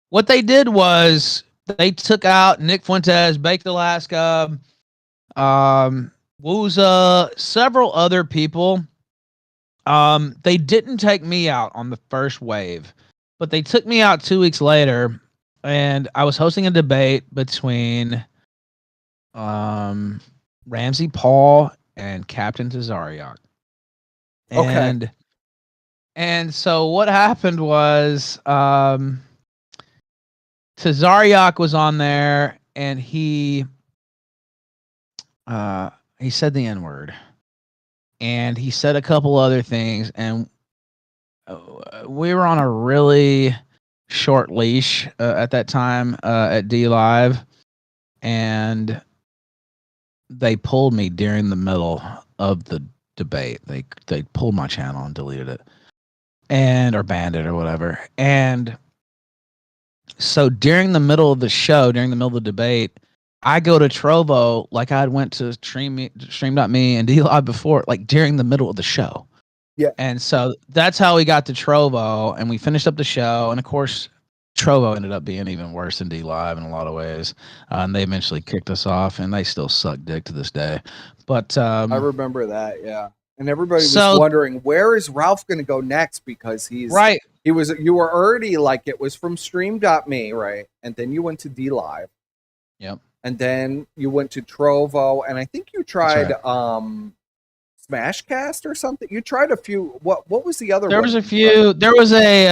What they did was they took out Nick Fuentes, Baked Alaska, Wooza, several other people. They didn't take me out on the first wave, but they took me out 2 weeks later, and I was hosting a debate between Ramsey Paul and Captain Tazariak. Okay. And so what happened was Tazariak was on there, and he said the N-word, and he said a couple other things, and we were on a really short leash at that time at DLive, and they pulled me during the middle of the debate. They pulled my channel and deleted it, or banned it or whatever. And so during the middle of the show, during the middle of the debate, I go to Trovo like I went to Stream.me and DLive before, like during the middle of the show. Yeah. And so that's how we got to Trovo, and we finished up the show. And of course, Trovo ended up being even worse than DLive in a lot of ways. And they eventually kicked us off, and they still suck dick to this day. But I remember that, yeah. And everybody was wondering, where is Ralph going to go next? Because he's right. You were already like, it was from Stream.me, right? And then you went to DLive. Yep. And then you went to Trovo, and I think you tried Smashcast or something. You tried a few. What was the other one? There was a few. There was a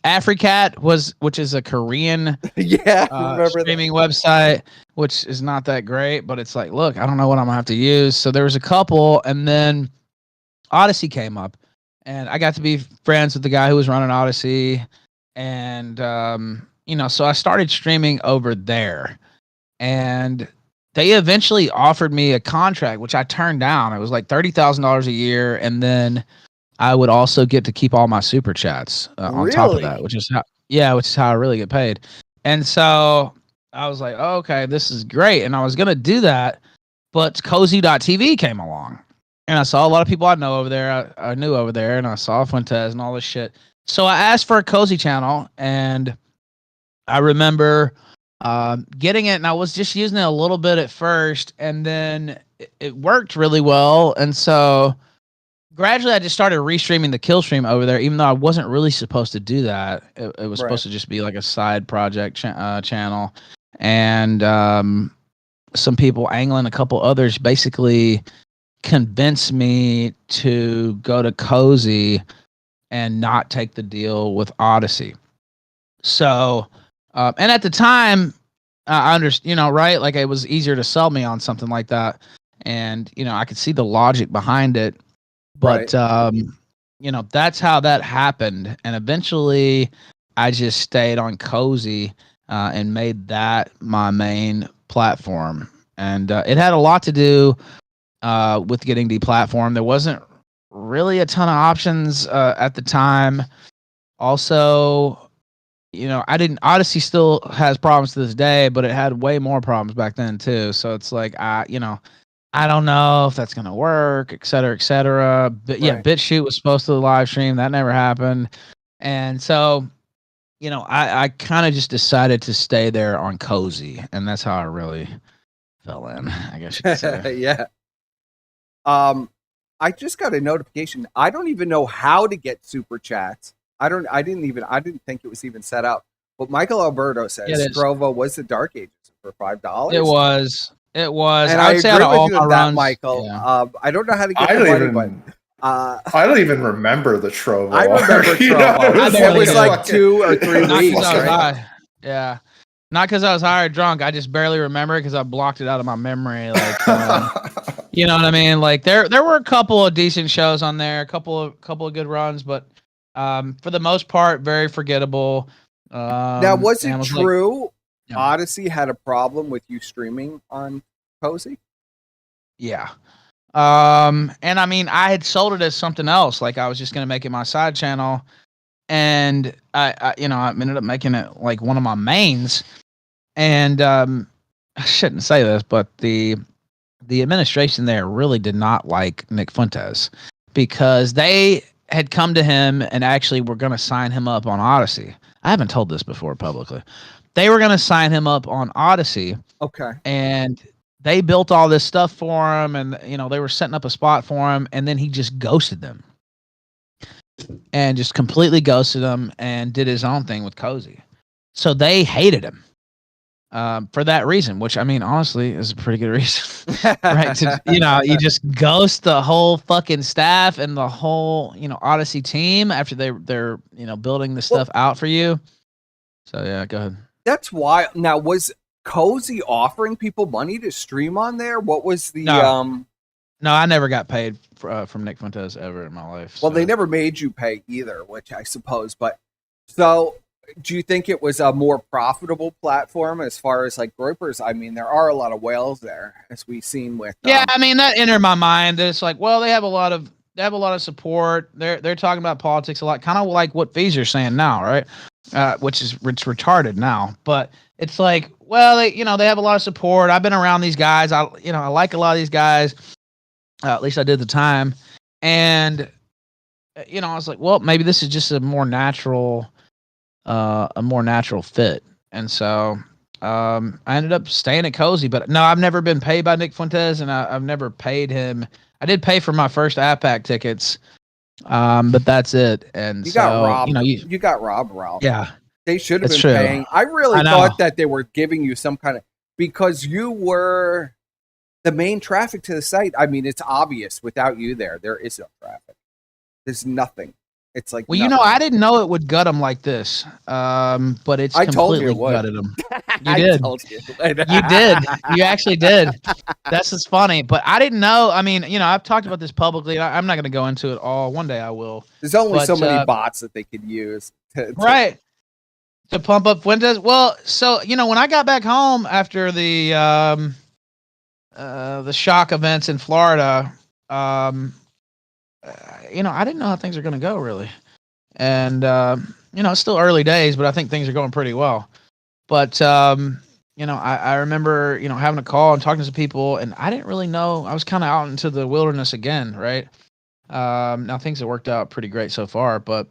Africat, which is a Korean streaming website, which is not that great, but it's like, look, I don't know what I'm gonna have to use. So there was a couple, and then Odyssey came up, and I got to be friends with the guy who was running Odyssey, and so I started streaming over there, and they eventually offered me a contract, which I turned down. It was like $30,000 a year, and then I would also get to keep all my super chats on top of that, which is how I really get paid. And so I was like, oh, okay, this is great, and I was gonna do that, but Cozy.tv came along, and I saw a lot of people I know over there. I knew over there, and I saw Fuentes and all this shit. So I asked for a Cozy channel, and I remember getting it, and I was just using it a little bit at first, and then it worked really well, and so gradually I just started restreaming the kill stream over there, even though I wasn't really supposed to do that. It was supposed to just be like a side project channel, and some people, Angling, a couple others, basically convince me to go to Cozy and not take the deal with Odyssey. So, and at the time, I understand, right? Like it was easier to sell me on something like that, and I could see the logic behind it. But that's how that happened, and eventually, I just stayed on Cozy and made that my main platform, and it had a lot to do with getting deplatformed. There wasn't really a ton of options at the time. Also, I didn't. Odyssey still has problems to this day, but it had way more problems back then too. So it's like, I don't know if that's gonna work, et cetera, et cetera. But yeah, Right. BitChute was supposed to live stream. That never happened. And so, I kind of just decided to stay there on Cozy, and that's how I really fell in, I guess you could say. Yeah. I just got a notification. I don't even know how to get super chats. I didn't think it was even set up. But Michael Alberto says Strovo was the Dark Ages for $5. It was. And I would say agree out of with all you my with that, runs, Michael. yeah. I don't know how to get I the don't money, even. but I don't even remember the Trovo. I remember Trovo. It was like 2 or 3 Not weeks. because I was Right? high. Yeah. Not because I was high or drunk. I just barely remember it because I blocked it out of my memory. Like, you know what I mean? Like there were a couple of decent shows on there, a couple of good runs, but for the most part, very forgettable. Now, was it true yeah. Odyssey had a problem with you streaming on Cozy? Yeah. And I mean, I had sold it as something else. Like I was just going to make it my side channel. And I ended up making it like one of my mains. And I shouldn't say this, but the administration there really did not like Nick Fuentes because they had come to him and actually were going to sign him up on Odyssey. I haven't told this before publicly. They were going to sign him up on Odyssey. Okay. And they built all this stuff for him, and they were setting up a spot for him, and then he just ghosted them. And just completely ghosted them and did his own thing with Cozy. So they hated him for that reason, which I mean, honestly, is a pretty good reason, right? You just ghost the whole fucking staff and the whole, Odyssey team after they're building the stuff out for you. So yeah, go ahead. That's why. Now, was Cozy offering people money to stream on there? What was the No, I never got paid from Nick Fuentes ever in my life. Well, they never made you pay either, which I suppose. But so, do you think it was a more profitable platform as far as like groupers? I mean, there are a lot of whales there, as we've seen with. Yeah, I mean that entered my mind. It's like, well, they have a lot of support. They're talking about politics a lot, kind of like what Feezer's saying now, right? Which is it's retarded now, but it's like, well, they have a lot of support. I've been around these guys. I like a lot of these guys. At least I did at the time. And, I was like, well, maybe this is just a more natural fit. And so I ended up staying at Cozy. But no, I've never been paid by Nick Fuentes, and I've never paid him. I did pay for my first APAC tickets, but that's it. And you got robbed. You got robbed, Ralph. Yeah. They should have been paying. I really thought that they were giving you some kind of, because you were the main traffic to the site. I mean, it's obvious without you there is no traffic. There's nothing. It's like, well, nothing. I didn't know it would gut them like this. But it's completely gutted them. You did. Told you. You did. You actually did. That's just funny. But I didn't know. I mean, I've talked about this publicly. I'm not going to go into it all. One day I will. There's only so many bots that they could use. Right. To pump up Fuentes. Well, so, when I got back home after the shock events in Florida, I didn't know how things are going to go really. And, it's still early days, but I think things are going pretty well. But, I remember, having a call and talking to some people, and I didn't really know. I was kind of out into the wilderness again, right? Now things have worked out pretty great so far, but,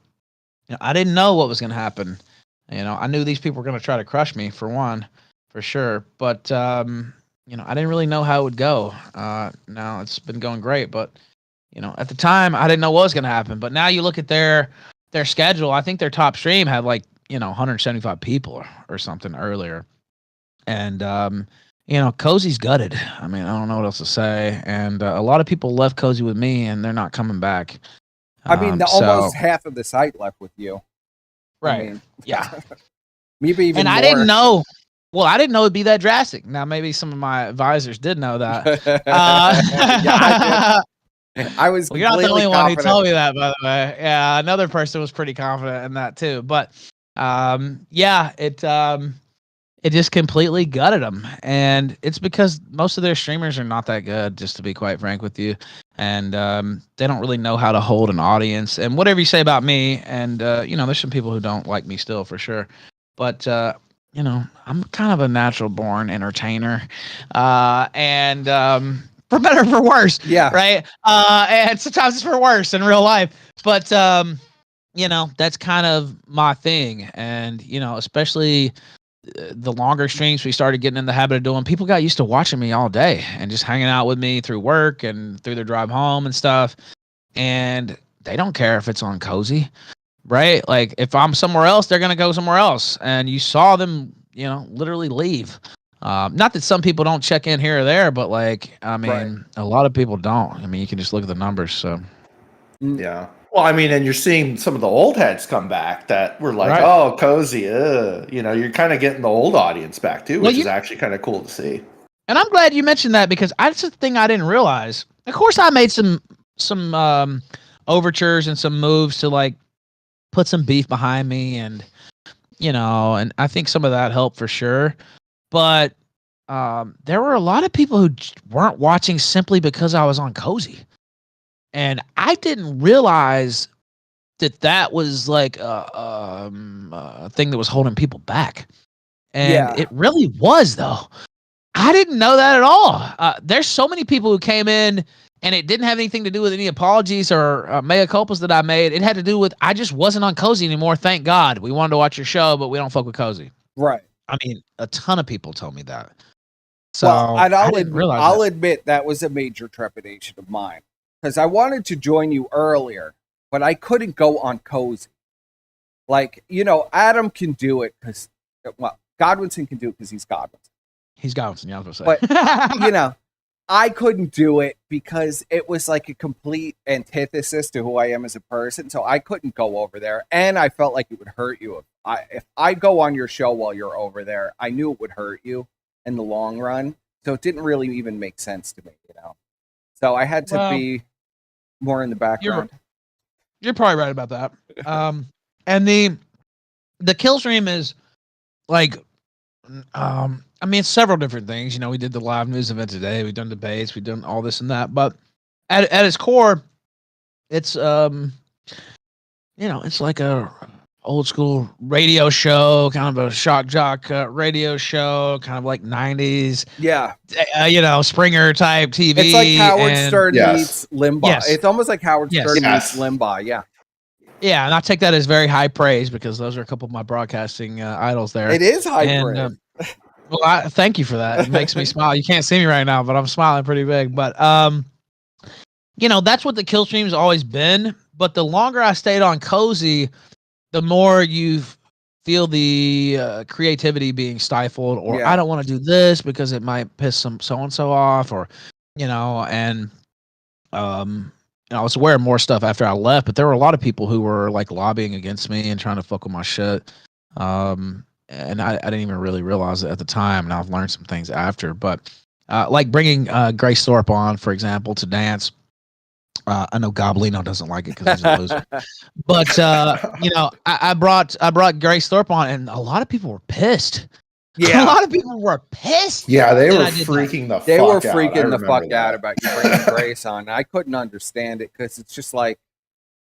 I didn't know what was going to happen. I knew these people were going to try to crush me for sure. But, I didn't really know how it would go. Now it's been going great, but at the time I didn't know what was going to happen. But now you look at their schedule. I think their top stream had 175 people or something earlier, and Cozy's gutted. I mean, I don't know what else to say. And a lot of people left Cozy with me, and they're not coming back. I mean, almost half of the site left with you. Right. I mean, yeah. Maybe even and I more. didn't know. Well, I didn't know it'd be that drastic. Now, maybe some of my advisors did know that. Yeah, I was. Well, you're not the only confident. one who told me that, by the way. Yeah, another person was pretty confident in that too. But yeah, it just completely gutted them, and it's because most of their streamers are not that good, just to be quite frank with you, and they don't really know how to hold an audience. And whatever you say about me, and there's some people who don't like me still for sure, but I'm kind of a natural born entertainer, and for better or for worse, Yeah, right. And sometimes it's for worse in real life, but that's kind of my thing, and especially the longer streams we started getting in the habit of doing, people got used to watching me all day and just hanging out with me through work and through their drive home and stuff. And they don't care if it's on Cozy, right? Like if I'm somewhere else, they're going to go somewhere else. And you saw them, literally leave. Not that some people don't check in here or there, but a lot of people don't. I mean, you can just look at the numbers. So, yeah. Well, I mean, and you're seeing some of the old heads come back that were like, right. "Oh, Cozy," you're kind of getting the old audience back too, which is actually kind of cool to see. And I'm glad you mentioned that because that's the thing I didn't realize. Of course, I made some overtures and some moves to put some beef behind me, and and I think some of that helped for sure. But there were a lot of people who weren't watching simply because I was on Cozy. And I didn't realize that was like a thing that was holding people back. And it really was, though. I didn't know that at all. There's so many people who came in and it didn't have anything to do with any apologies or mea culpas that I made. It had to do with I just wasn't on Cozy anymore. Thank God. We wanted to watch your show, but we don't fuck with Cozy. Right. I mean, a ton of people told me that. So I'll admit that was a major trepidation of mine. Because I wanted to join you earlier, but I couldn't go on Cozy. Adam can do it because, Godwinson can do it because he's Godwinson. He's Godwinson, yeah, I was going to say. But, I couldn't do it because it was like a complete antithesis to who I am as a person. So I couldn't go over there. And I felt like it would hurt you. If I go on your show while you're over there, I knew it would hurt you in the long run. So it didn't really even make sense to me, So I had to be more in the background. You're probably right about that. And the kill stream is it's several different things. We did the live news event today. We've done debates. We've done all this and that. But at its core, it's it's like a old school radio show, kind of a shock jock radio show, kind of like 90s. Yeah. Springer type TV. It's like Howard Stern meets Limbaugh. Yes. It's almost like Howard Stern meets Limbaugh. Yeah. Yeah, and I take that as very high praise because those are a couple of my broadcasting idols there. It is high praise. Well, I thank you for that. It makes me smile. You can't see me right now, but I'm smiling pretty big. But that's what the kill stream's always been. But the longer I stayed on Cozy, the more you feel the creativity being stifled, or I don't want to do this because it might piss some so and so off, or and I was aware of more stuff after I left, but there were a lot of people who were lobbying against me and trying to fuck with my shit. And I didn't even really realize it at the time, and I've learned some things after. But bringing Grace Thorpe on, for example, to dance. I know Goblino doesn't like it because he's a loser. But I brought Grace Thorpe on, and a lot of people were pissed. Yeah, a lot of people were pissed. Yeah, they were freaking the fuck out. They were freaking the fuck out about you bringing Grace on. I couldn't understand it because it's just like,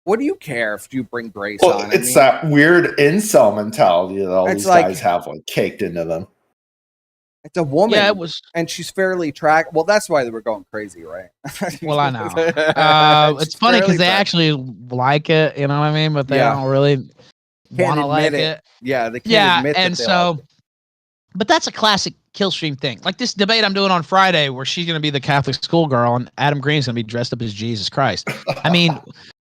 what do you care if you bring Grace on? It's that weird incel mentality that all these guys have caked into them. It's a woman. Yeah, it was, and she's fairly Well, that's why they were going crazy, right? Well, I know. It's funny because they actually like it, you know what I mean? But they don't really want to like it. Yeah, they can't admit it. And so, but that's a classic kill stream thing. Like this debate I'm doing on Friday where she's going to be the Catholic schoolgirl and Adam Green's going to be dressed up as Jesus Christ. I mean,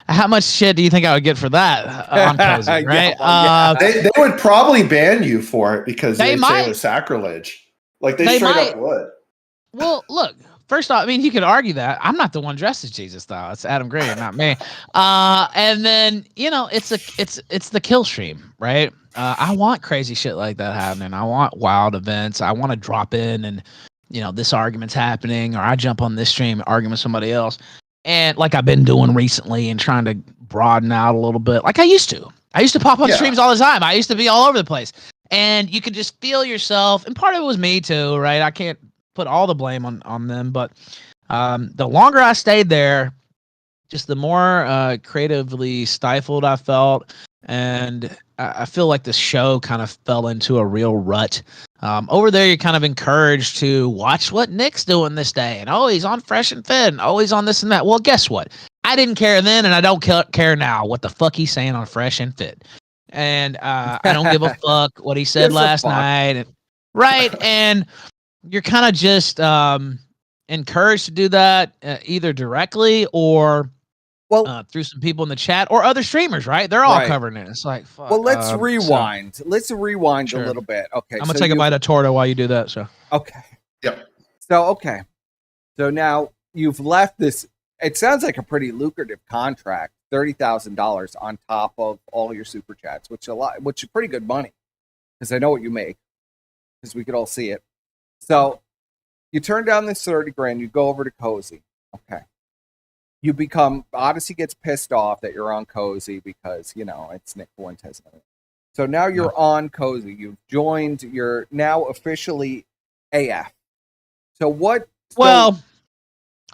how much shit do you think I would get for that on Cozy, right? They would probably ban you for it because they say it was sacrilege. Like they They straight might. up would. Well, look. First off, I mean, you could argue that I'm not the one dressed as Jesus, though. It's Adam Green, not me. And then it's the kill stream, right? I want crazy shit like that happening. I want wild events. I want to drop in and this argument's happening, or I jump on this stream arguing with somebody else, and like I've been doing recently and trying to broaden out a little bit, like I used to. I used to pop on streams all the time. I used to be all over the place, and you could just feel yourself. And part of it was me too, right? I can't put all the blame on them, but the longer I stayed there, just the more creatively stifled I felt, and I feel like the show kind of fell into a real rut. Over there, you're kind of encouraged to watch what Nick's doing this day, and he's on Fresh and Fit, and he's on this and that. Well, guess what? I didn't care then, and I don't care now what the fuck he's saying on Fresh and Fit, and I don't give a fuck what he said last night, right? And you're kind of just encouraged to do that either directly or through some people in the chat or other streamers, right? They're all covering it. It's like, fuck. Well, let's rewind. Let's rewind sure. a little bit. Okay. I'm going to take a bite of torta while you do that. So, okay. Yep. So now you've left this. It sounds like a pretty lucrative contract, $30,000 on top of all your super chats, which is pretty good money because I know what you make because we could all see it. So you turn down this 30 grand, you go over to Cozy. Okay. You become, Odyssey gets pissed off that you're on Cozy because, it's Nick Fuentes. So now you're on Cozy. You've joined, you're now officially AF. So what? Well,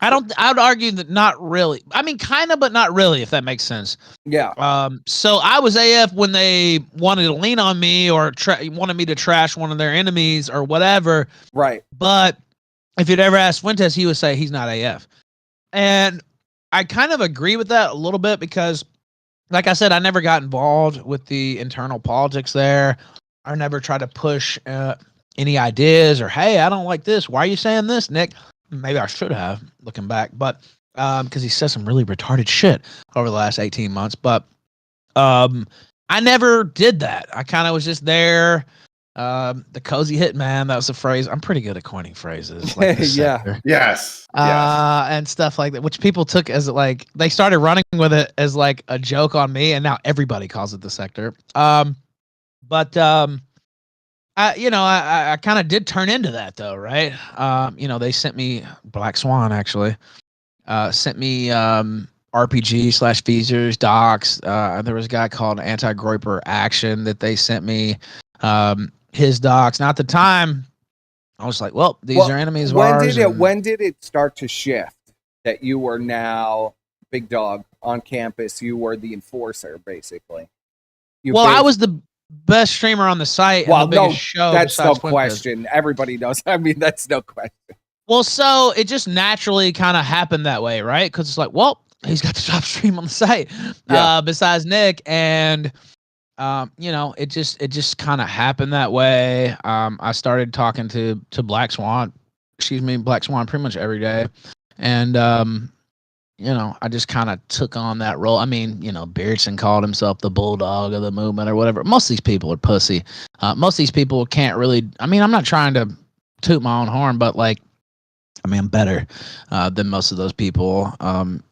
I would argue that not really. I mean, kind of, but not really, if that makes sense. Yeah. So I was AF when they wanted to lean on me or wanted me to trash one of their enemies or whatever. Right. But if you'd ever asked Fuentes, he would say he's not AF. And I kind of agree with that a little bit because, like I said, I never got involved with the internal politics there. I never tried to push any ideas or, hey, I don't like this. Why are you saying this, Nick? Maybe I should have, looking back, but because he said some really retarded shit over the last 18 months. But I never did that. I kind of was just there. The cozy hitman, that was a phrase. I'm pretty good at coining phrases. Like Yes. And stuff like that, which people took as like, they started running with it as like a joke on me, and now everybody calls it the sector. I kind of did turn into that though, right? They sent me Black Swan actually. Sent me RPG/Feasers docs. There was a guy called Anti-Groiper Action that they sent me his docs. Now at the time, I was like, well, these are enemies of ours. When did it start to shift that you were now big dog on campus? You were the enforcer, basically. I was the best streamer on the site. Well, and the biggest show. That's no question. Everybody knows. I mean, that's no question. Well, so it just naturally kind of happened that way, right? Because it's like, well, he's got the top stream on the site, besides Nick, and it just kind of happened that way. I started talking to Black Swan pretty much every day, and I just kind of took on that role. I mean, Beardson called himself the bulldog of the movement or whatever. Most of these people are pussy. Most of these people can't really. I mean, I'm not trying to toot my own horn, but I'm better than most of those people.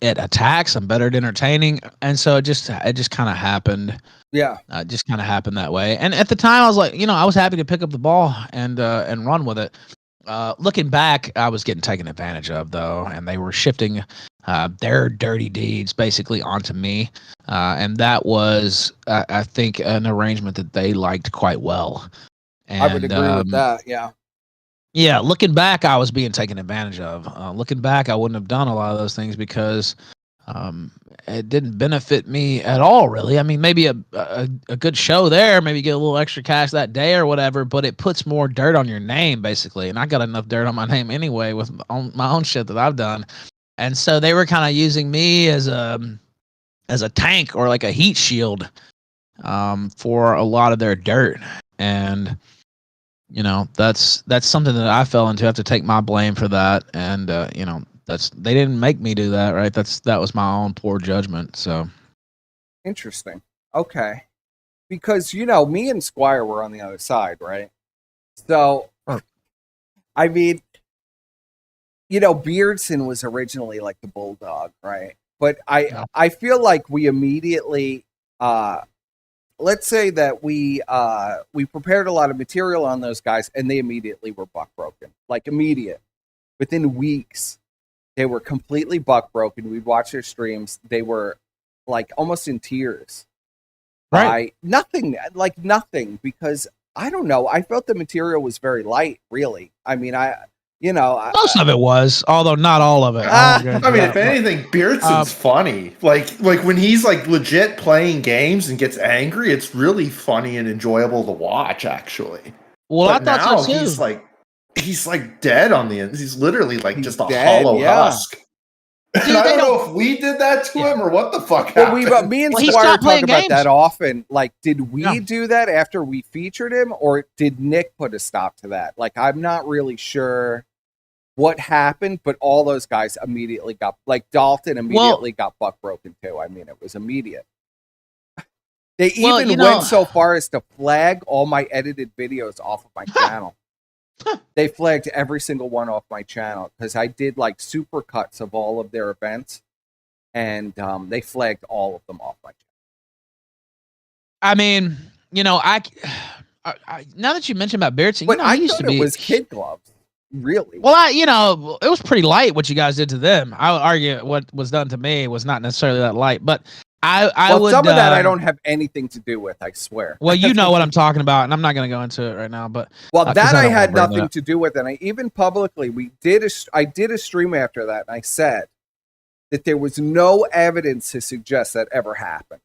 At attacks, I'm better at entertaining, and so it just kind of happened. Yeah, just kind of happened that way. And at the time, I was like, I was happy to pick up the ball and run with it. Looking back, I was getting taken advantage of though, and they were shifting their dirty deeds basically onto me, and that was, I think, an arrangement that they liked quite well. And, I would agree with that. Yeah. Yeah, looking back, I was being taken advantage of. Looking back, I wouldn't have done a lot of those things because it didn't benefit me at all, really. I mean, maybe a good show there, maybe get a little extra cash that day or whatever, but it puts more dirt on your name, basically. And I got enough dirt on my name anyway with my own shit that I've done. And so they were kind of using me as a tank or like a heat shield for a lot of their dirt. And that's something that I fell into. I have to take my blame for that. And they didn't make me do that, right? That was my own poor judgment. So interesting. Okay. Because me and Squire were on the other side, right? So I mean, you know, Beardson was originally like the bulldog, right? But I feel like we immediately, let's say that we prepared a lot of material on those guys, and they immediately were buck broken, like immediate, within weeks. They were completely buck broken. We'd watch their streams. They were like almost in tears. Right. Nothing, because I don't know. I felt the material was very light, really. I mean, most of it was, although not all of it. I mean, if anything, Beardson's funny. Like when he's like legit playing games and gets angry, it's really funny and enjoyable to watch, actually. Well, but I thought now so too. He's like dead on the end. He's literally like just a dead, hollow husk. Dude, I don't know if we did that to him or what the fuck happened. Me and he Squire stopped talk playing about games. that often. Like, did we do that after we featured him, or did Nick put a stop to that? Like, I'm not really sure what happened, but all those guys immediately got, like, Dalton immediately got buck broken too. I mean, it was immediate. They even went so far as to flag all my edited videos off of my channel. They flagged every single one off my channel because I did like super cuts of all of their events, and they flagged all of them off my channel. I mean, you know, I now that you mentioned about Beardson, but I used thought to be it was kid gloves. Really? Well, it was pretty light what you guys did to them. I would argue what was done to me was not necessarily that light, but I would. Some of that I don't have anything to do with. I swear. Well, you know what I'm talking about, and I'm not going to go into it right now. But that I had nothing to do with, and I even publicly I did a stream after that, and I said that there was no evidence to suggest that ever happened.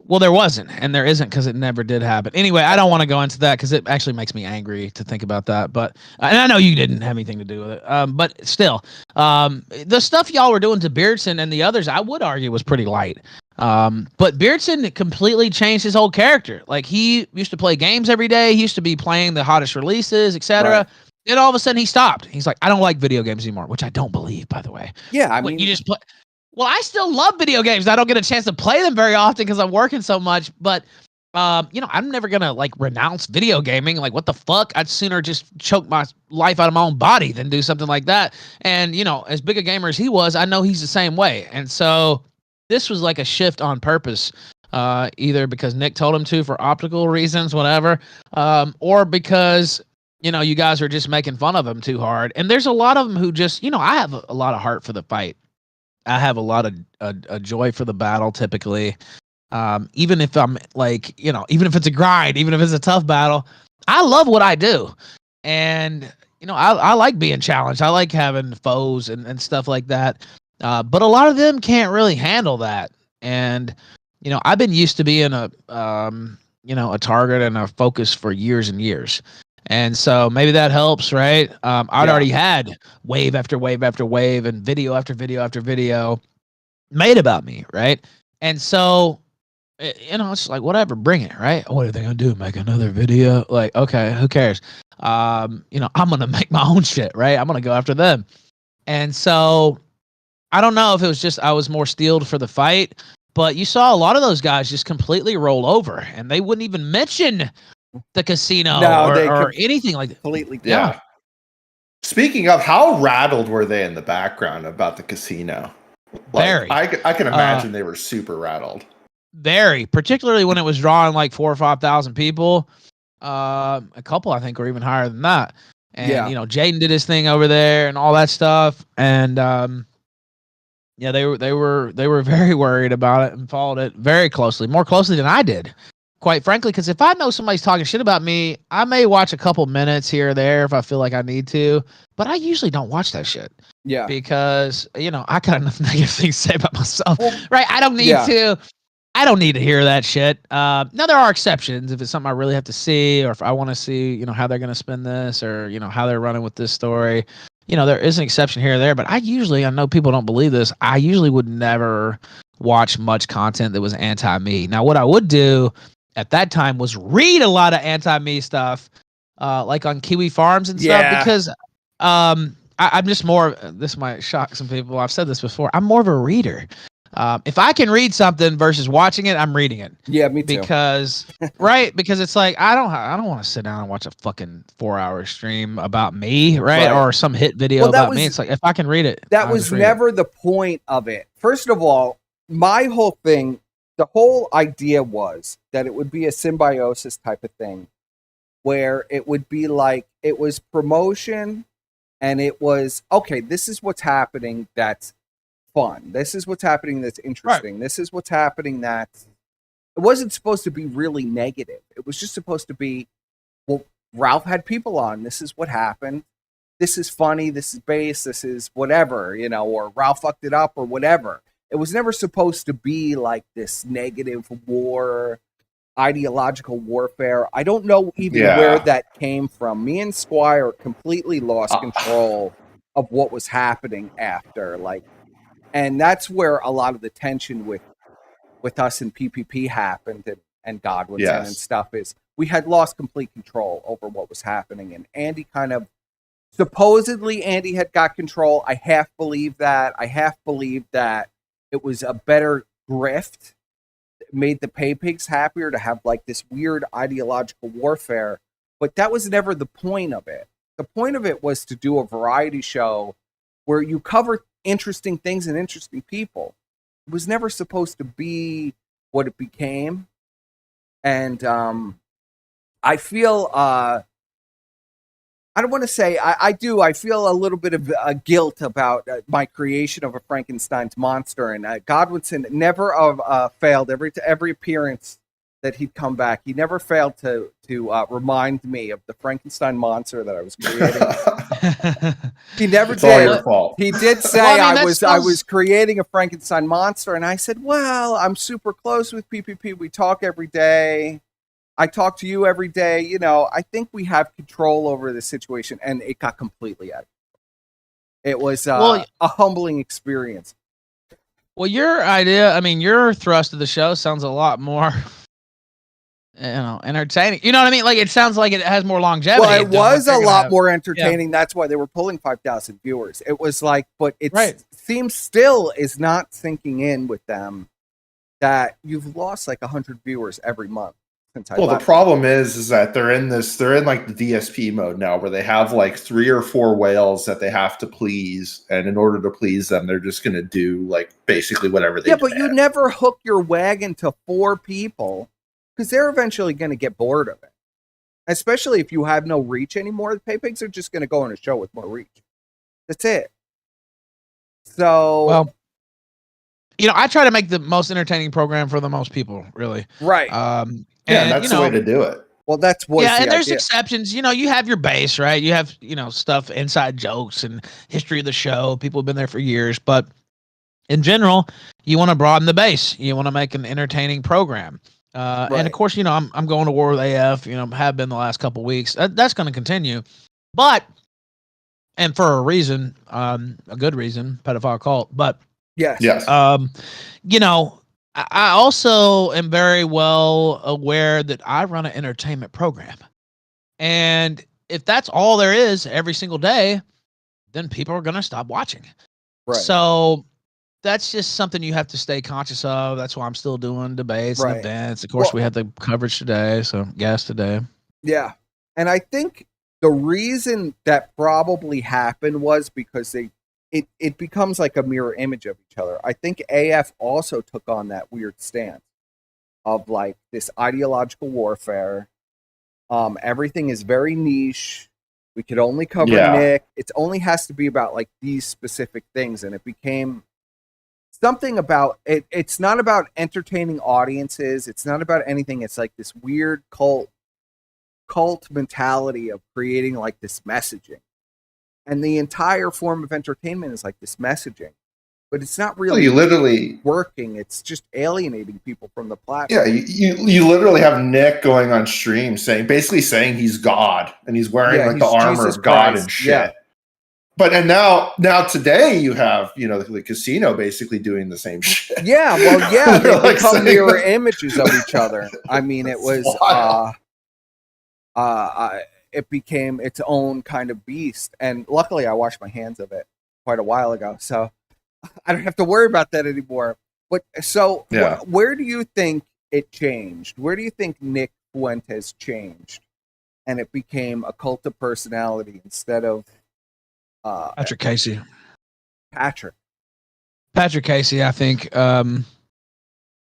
Well, there wasn't, and there isn't because it never did happen. Anyway, I don't want to go into that because it actually makes me angry to think about that. But and I know you didn't have anything to do with it. But still, the stuff y'all were doing to Beardson and the others, I would argue was pretty light. But Beardson completely changed his whole character. Like, he used to play games every day. He used to be playing the hottest releases, etc. Right. Then all of a sudden he stopped. He's like, I don't like video games anymore, which I don't believe, by the way. Yeah, I mean, you just play. Well, I still love video games. I don't get a chance to play them very often because I'm working so much. But, I'm never going to, like, renounce video gaming. Like, what the fuck? I'd sooner just choke my life out of my own body than do something like that. And, as big a gamer as he was, I know he's the same way. And so this was like a shift on purpose, either because Nick told him to for optical reasons, whatever, or because, you guys are just making fun of him too hard. And there's a lot of them who just, I have a lot of heart for the fight. I have a lot of a joy for the battle typically. Even if I'm like, even if it's a grind, even if it's a tough battle, I love what I do. And, I like being challenged. I like having foes and stuff like that. But a lot of them can't really handle that. And, I've been used to being a target and a focus for years and years. And so maybe that helps, right? I'd already had wave after wave after wave and video after video after video made about me, right? And so, it's like, whatever, bring it, right? What are they going to do? Make another video? Like, okay, who cares? I'm going to make my own shit, right? I'm going to go after them. And so I don't know if it was just I was more steeled for the fight, but you saw a lot of those guys just completely roll over and they wouldn't even mention the casino or anything like that. Completely. Yeah. Speaking of, how rattled were they in the background about the casino? Very. I can imagine they were super rattled. Very, particularly when it was drawing like 4,000 or 5,000 people. A couple, I think, were even higher than that. And Jaden did his thing over there and all that stuff. And they were very worried about it and followed it very closely, more closely than I did. Quite frankly, because if I know somebody's talking shit about me, I may watch a couple minutes here or there if I feel like I need to, but I usually don't watch that shit. Yeah. Because, I got enough negative things to say about myself, right? I don't need to hear that shit. Now, there are exceptions if it's something I really have to see or if I want to see, how they're going to spin this or, how they're running with this story. There is an exception here or there, but I know people don't believe this. I usually would never watch much content that was anti-me. Now, what I would do at that time was read a lot of anti-me stuff, like on Kiwi Farms and stuff, because I'm just more, this might shock some people. I've said this before. I'm more of a reader. If I can read something versus watching it, I'm reading it. Yeah, me too. Because because it's like I don't want to sit down and watch a fucking 4-hour stream about me, right? Or some hit video about me. It's like if I can read it, that was never the point of it. First of all, my whole thing, the whole idea was that it would be a symbiosis type of thing, where it would be like it was promotion, and it was okay. This is what's happening. That's fun. This is what's happening. That's interesting. Right. This is what's happening. That's it wasn't supposed to be really negative. It was just supposed to be, well, Ralph had people on. This is what happened. This is funny. This is base. This is whatever, or Ralph fucked it up or whatever. It was never supposed to be like this negative war, ideological warfare. I don't know even where that came from. Me and Squire completely lost control of what was happening after. And that's where a lot of the tension with us and PPP happened and Godwinson and stuff is we had lost complete control over what was happening. And Andy supposedly Andy had got control. I half believe that. I half believe that it was a better grift. It made the pay pigs happier to have like this weird ideological warfare. But that was never the point of it. The point of it was to do a variety show where you cover interesting things and interesting people. It was never supposed to be what it became. And I feel, I don't want to say, I do. I feel a little bit of guilt about my creation of a Frankenstein's monster. And Godwinson never failed every appearance that he'd come back. He never failed to remind me of the Frankenstein monster that I was creating. He never did. All your fault. He did say I was creating a Frankenstein monster, and I said, "Well, I'm super close with PPP. We talk every day. I talk to you every day. I think we have control over the situation." And it got completely out of control. It was a humbling experience. Well, your idea, your thrust of the show sounds a lot more entertaining. You know what I mean? Like it sounds like it has more longevity. Well, it was a lot more entertaining. That's why they were pulling 5,000 viewers. It was like, but it seems still is not sinking in with them that you've lost like 100 viewers every month since I left. The problem is that they're in like the DSP mode now where they have like 3 or 4 whales that they have to please. And in order to please them, they're just going to do like basically whatever they demand. But you never hook your wagon to 4 people. Because they're eventually going to get bored of it. Especially if you have no reach anymore. The pay pigs are just going to go on a show with more reach. That's it. So... Well, I try to make the most entertaining program for the most people, really. Right. And that's the way to do it. Well, that's what. Yeah, and there's exceptions. You have your base, right? You have, stuff, inside jokes and history of the show. People have been there for years. But in general, you want to broaden the base. You want to make an entertaining program. And of course, I'm going to war with AF, have been the last couple weeks. That's going to continue. But, and for a reason, a good reason, pedophile cult. But, yes. I also am very well aware that I run an entertainment program. And if that's all there is every single day, then people are going to stop watching. Right. So that's just something you have to stay conscious of. That's why I'm still doing debates and events. Of course, we had the coverage today, so guests today. Yeah. And I think the reason that probably happened was because it becomes like a mirror image of each other. I think AF also took on that weird stance of like this ideological warfare. Everything is very niche. We could only cover Nick. It only has to be about like these specific things. And it became something about it. It's not about entertaining audiences. It's not about anything. It's like this weird cult mentality of creating like this messaging. And the entire form of entertainment is like this messaging. But it's not really working. It's just alienating people from the platform. Yeah, you literally have Nick going on stream basically saying he's God and he's wearing like the armor Jesus of God Christ. And shit. Yeah. But now today you have the casino basically doing the same shit. Yeah, well, they like become mirror images of each other. I mean, it was it became its own kind of beast. And luckily, I washed my hands of it quite a while ago, so I don't have to worry about that anymore. But so, Yeah. where do you think it changed? Where do you think Nick Fuentes changed, and it became a cult of personality instead of Patrick Casey. Patrick? Patrick Casey, I think. And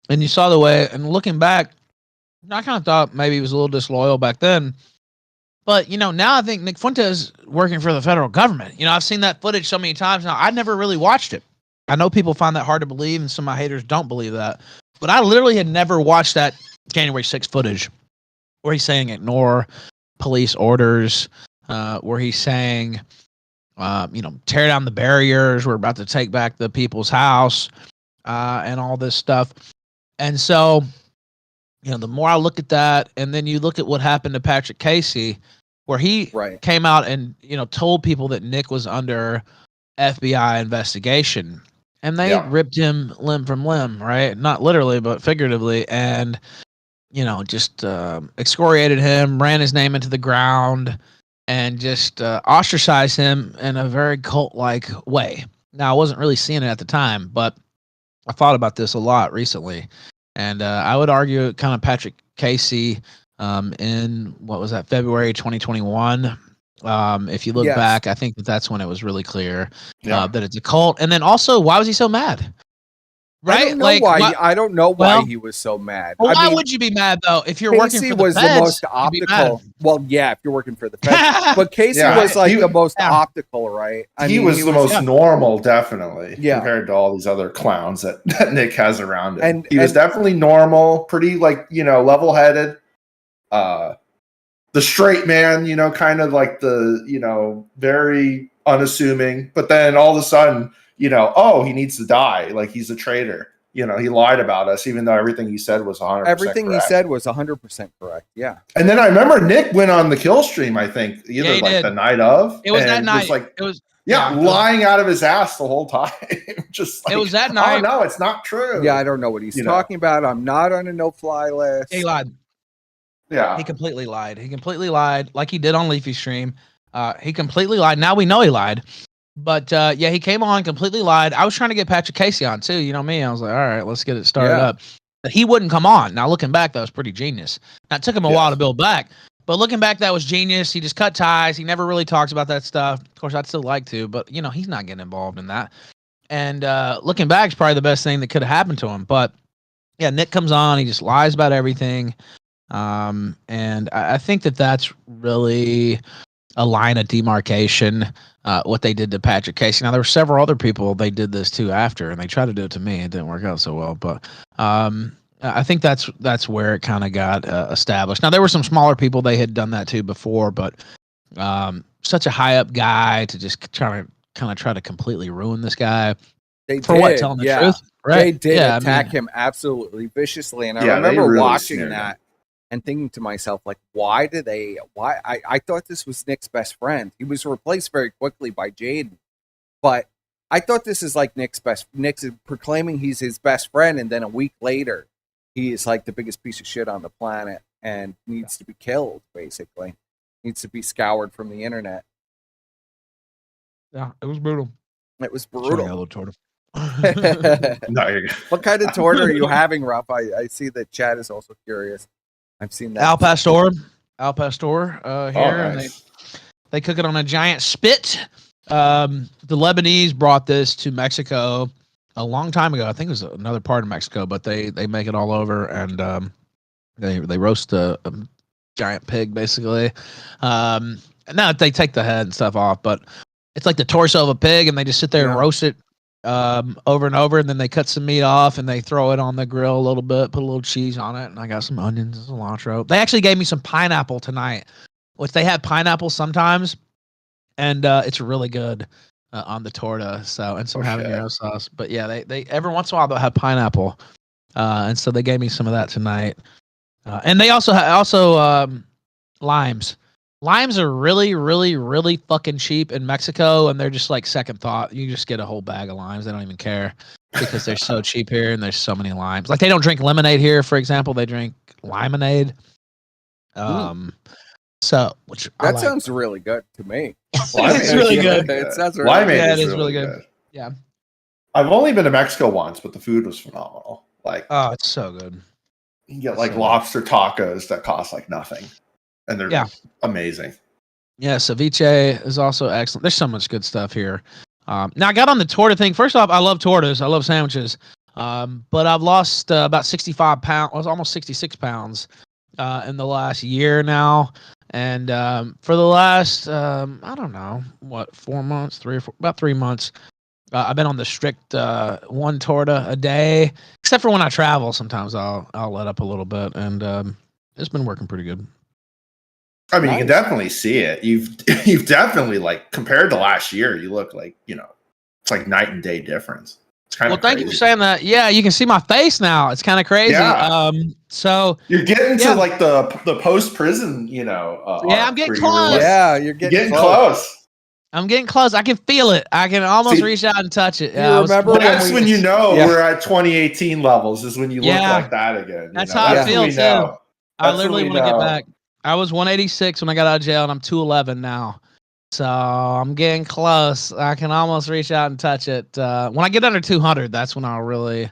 you saw the way, and looking back, I kind of thought maybe he was a little disloyal back then. But, now I think Nick Fuentes working for the federal government. I've seen that footage so many times now. I never really watched it. I know people find that hard to believe, and some of my haters don't believe that. But I literally had never watched that January 6th footage where he's saying ignore police orders, where he's saying, tear down the barriers. We're about to take back the people's house, and all this stuff. And so, the more I look at that, and then you look at what happened to Patrick Casey, where he came out and, told people that Nick was under FBI investigation, and they ripped him limb from limb, right? Not literally, but figuratively. And, just excoriated him, ran his name into the ground, and just ostracized him in a very cult-like way. Now, I wasn't really seeing it at the time, but I thought about this a lot recently. And I would argue kind of Patrick Casey in, what was that, February 2021. If you look back, I think that's when it was really clear that it's a cult. And then also, why was he so mad? Right? I don't know why. I don't know why he was so mad. Well, why would you be mad though if you're working for the was feds? The most optical. Well, yeah, if you're working for the feds, but Casey was like the most optical, right? He was the most normal, definitely, compared to all these other clowns that Nick has around him. And he was definitely normal, pretty level-headed. The straight man, kind of like the very unassuming, but then all of a sudden, he needs to die. Like he's a traitor. He lied about us, even though everything he said was 100% Everything correct. he said was 100% correct. Yeah. And then I remember Nick went on the kill stream, I think, either the night of. It was that night. It was lying out of his ass the whole time. Just it was that night. Oh no, it's not true. Yeah, I don't know what he's talking about. I'm not on a no-fly list. He lied. Yeah. He completely lied. He completely lied, like he did on Leafy Stream. He completely lied. Now we know he lied. But he came on, completely lied. I was trying to get Patrick Casey on too. You know me. I was like, all right, let's get it started up. But he wouldn't come on. Now looking back, that was pretty genius. Now it took him a while to build back, but looking back, that was genius. He just cut ties. He never really talks about that stuff. Of course, I'd still like to, but he's not getting involved in that. And looking back is probably the best thing that could have happened to him. But yeah, Nick comes on. He just lies about everything. And I think that's really a line of demarcation, what they did to Patrick Casey. Now, there were several other people they did this to after, and they tried to do it to me. It didn't work out so well, but I think that's where it kind of got established. Now, there were some smaller people they had done that to before, but such a high-up guy to just try to completely ruin this guy. Telling the truth, right? They did attack him absolutely viciously, and I remember really watching that and thinking to myself, like, why? I thought this was Nick's best friend. He was replaced very quickly by Jaden, but I thought this is like Nick's proclaiming he's his best friend, and then a week later, he is like the biggest piece of shit on the planet and needs to be killed, basically. Needs to be scoured from the internet. Yeah, it was brutal. It was brutal. No, you're good. What kind of torta are you having, Ruff? I see that Chad is also curious. I've seen that. Al Pastor here, nice. And they cook it on a giant spit. The Lebanese brought this to Mexico a long time ago. I think it was another part of Mexico, but they make it all over, and they roast a giant pig, basically. And now they take the head and stuff off, but it's like the torso of a pig, and they just sit there and roast it over and over, and then they cut some meat off and they throw it on the grill a little bit, put a little cheese on it, and I got some onions and cilantro. They actually gave me some pineapple tonight, which they have pineapple sometimes, and it's really good on the torta. So, and some habanero sauce. But yeah, they every once in a while they'll have pineapple, and so they gave me some of that tonight. And they also limes. Limes are really, really, really fucking cheap in Mexico, and they're just like second thought. You just get a whole bag of limes. They don't even care because they're so cheap here, and there's so many limes. Like they don't drink lemonade here, for example. They drink limonade. So which that sounds really good to me. It's really good. It sounds really it is really good. Yeah. I've only been to Mexico once, but the food was phenomenal. Like, Oh, it's so good. you can get It's like so lobster tacos that cost like nothing, and they're amazing. Yeah, ceviche is also excellent. There's so much good stuff here. Now I got on the torta thing. First off, I love tortas. I love sandwiches. But I've lost about 65 pounds. I was almost 66 pounds in the last year now. And for the last, I don't know, 4 months, about 3 months, I've been on the strict one torta a day. Except for when I travel, sometimes I'll let up a little bit, and it's been working pretty good. I mean, you can definitely see it. You've definitely, like, compared to last year, you look like, it's like night and day difference. It's kind of thank you for saying that. Yeah, you can see my face now. It's kind of crazy. Yeah. So you're getting to like the post prison, I'm getting close. You're getting close. I'm getting close. I can feel it. I can almost reach out and touch it. You remember that's when we're at 2018 levels, is when you look like that again. That's how I feel too. I literally want to get back. I was 186 when I got out of jail, and I'm 211 now. So I'm getting close. I can almost reach out and touch it. When I get under 200, that's when I'll really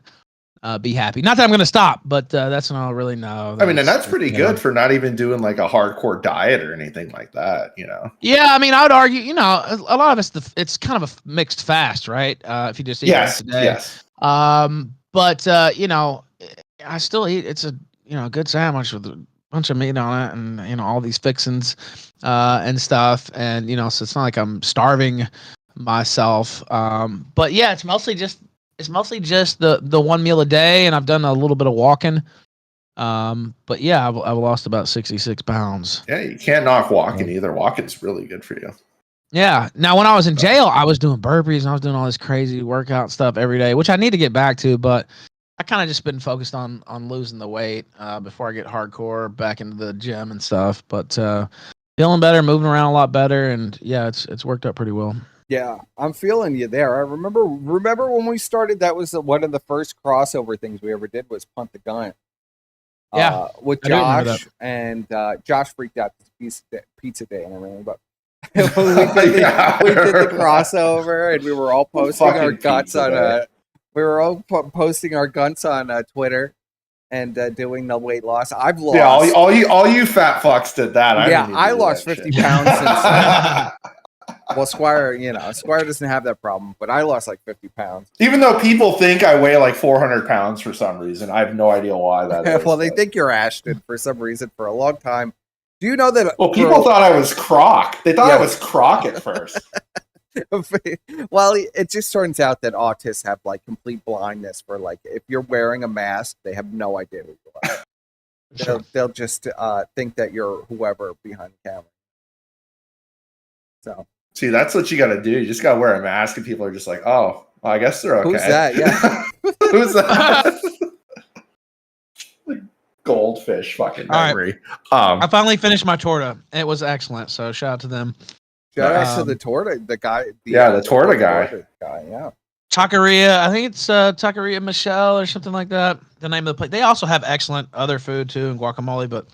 be happy. Not that I'm going to stop, but that's when I'll really know. I mean, and that's pretty good for not even doing like a hardcore diet or anything like that, Yeah, I mean, I would argue, a lot of it's kind of a mixed fast, right? If you just eat once a day. Yes. But I still eat. It's a good sandwich with a bunch of meat on it, and all these fixings and stuff, and so it's not like I'm starving myself. But yeah, it's mostly just the one meal a day, and I've done a little bit of walking. But yeah, I've lost about 66 pounds. Yeah, you can't knock walking either. Walking's really good for you. Yeah. Now, when I was in jail, I was doing burpees and I was doing all this crazy workout stuff every day, which I need to get back to, but I kind of just been focused on losing the weight before I get hardcore back into the gym and stuff. But feeling better, moving around a lot better, and yeah, it's worked out pretty well. Yeah, I'm feeling you there. I remember when we started. That was one of the first crossover things we ever did was punt the gun. Yeah, with Josh, and Josh freaked out this pizza day and everything, but we did the crossover, and we were all posting our guts on. We were all posting our guns on Twitter and doing the weight loss. I've lost. Yeah, all you fat fucks did that. I lost 50 pounds since. Well, Squire doesn't have that problem, but I lost like 50 pounds. Even though people think I weigh like 400 pounds for some reason, I have no idea why that is. Well, they think you're Ashton for some reason for a long time. Do you know that? Well, people thought I was Croc. They thought I was Croc at first. Well, it just turns out that autists have like complete blindness for like if you're wearing a mask, they have no idea who you are. Sure. They'll just think that you're whoever behind the camera. So. See, that's what you got to do. You just got to wear a mask, and people are just like, "Oh, well, I guess they're okay." Who's that? Yeah. Who's that? Goldfish fucking memory. Right. I finally finished my torta. It was excellent. So shout out to them. Shout out to the torta, the guy. The torta guy. Yeah. Taqueria. I think it's Taqueria Michelle or something like that. The name of the place. They also have excellent other food too and guacamole, but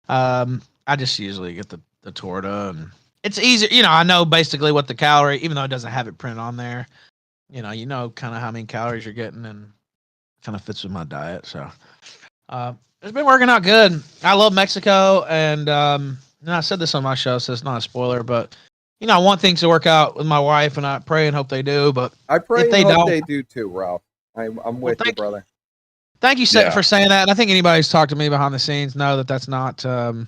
I just usually get the torta, and it's easier. I know basically what the calorie, even though it doesn't have it printed on there. You know kind of how many calories you're getting, and kind of fits with my diet. So it's been working out good. I love Mexico, and I said this on my show, so it's not a spoiler, but I want things to work out with my wife, and I pray and hope they do. But I pray if they and hope don't, they do too, Ralph. I'm with you, brother. Thank you for saying that. And I think anybody who's talked to me behind the scenes know that that's not a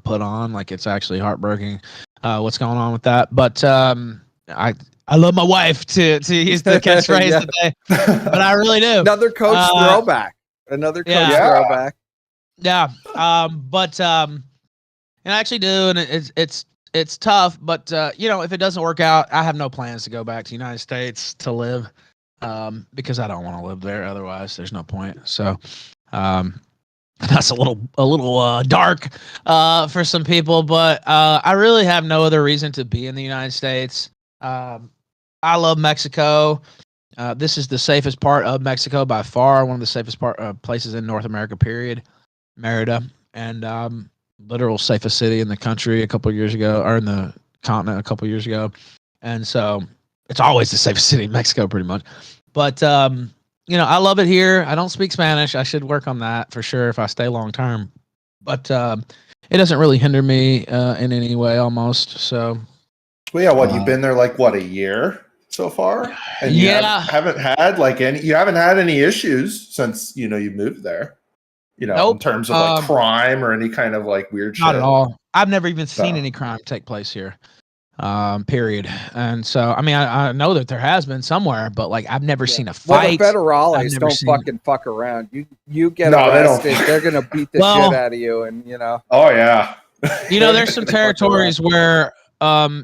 put on. Like, it's actually heartbreaking what's going on with that. But I love my wife to use the catchphrase today, but I really do. Another coach throwback. Another coach throwback. Yeah. And I actually do, and it's tough, but if it doesn't work out, I have no plans to go back to the United States to live, because I don't want to live there. Otherwise, there's no point. So, that's a little dark for some people, but I really have no other reason to be in the United States. I love Mexico. This is the safest part of Mexico by far. One of the safest places in North America, period. Merida, and literal safest city in the country a couple of years ago, or in the continent a couple of years ago. And so it's always the safest city in Mexico, pretty much. But I love it here. I don't speak Spanish. I should work on that for sure if I stay long term. But it doesn't really hinder me in any way, almost. So. Well, yeah. What, you've been there like what, a year so far, and you Yeah. haven't had like any. You haven't had any issues since you moved there. In Nope. terms of like crime or any kind of like weird shit. Not at all. I've never even seen So. any crime take place here. Period. And so, I mean, I know that there has been somewhere, but like I've never seen a fight. Well, the federales don't fucking fuck around. You get No, arrested, they're gonna beat the shit out of you, and Oh yeah. There's some territories where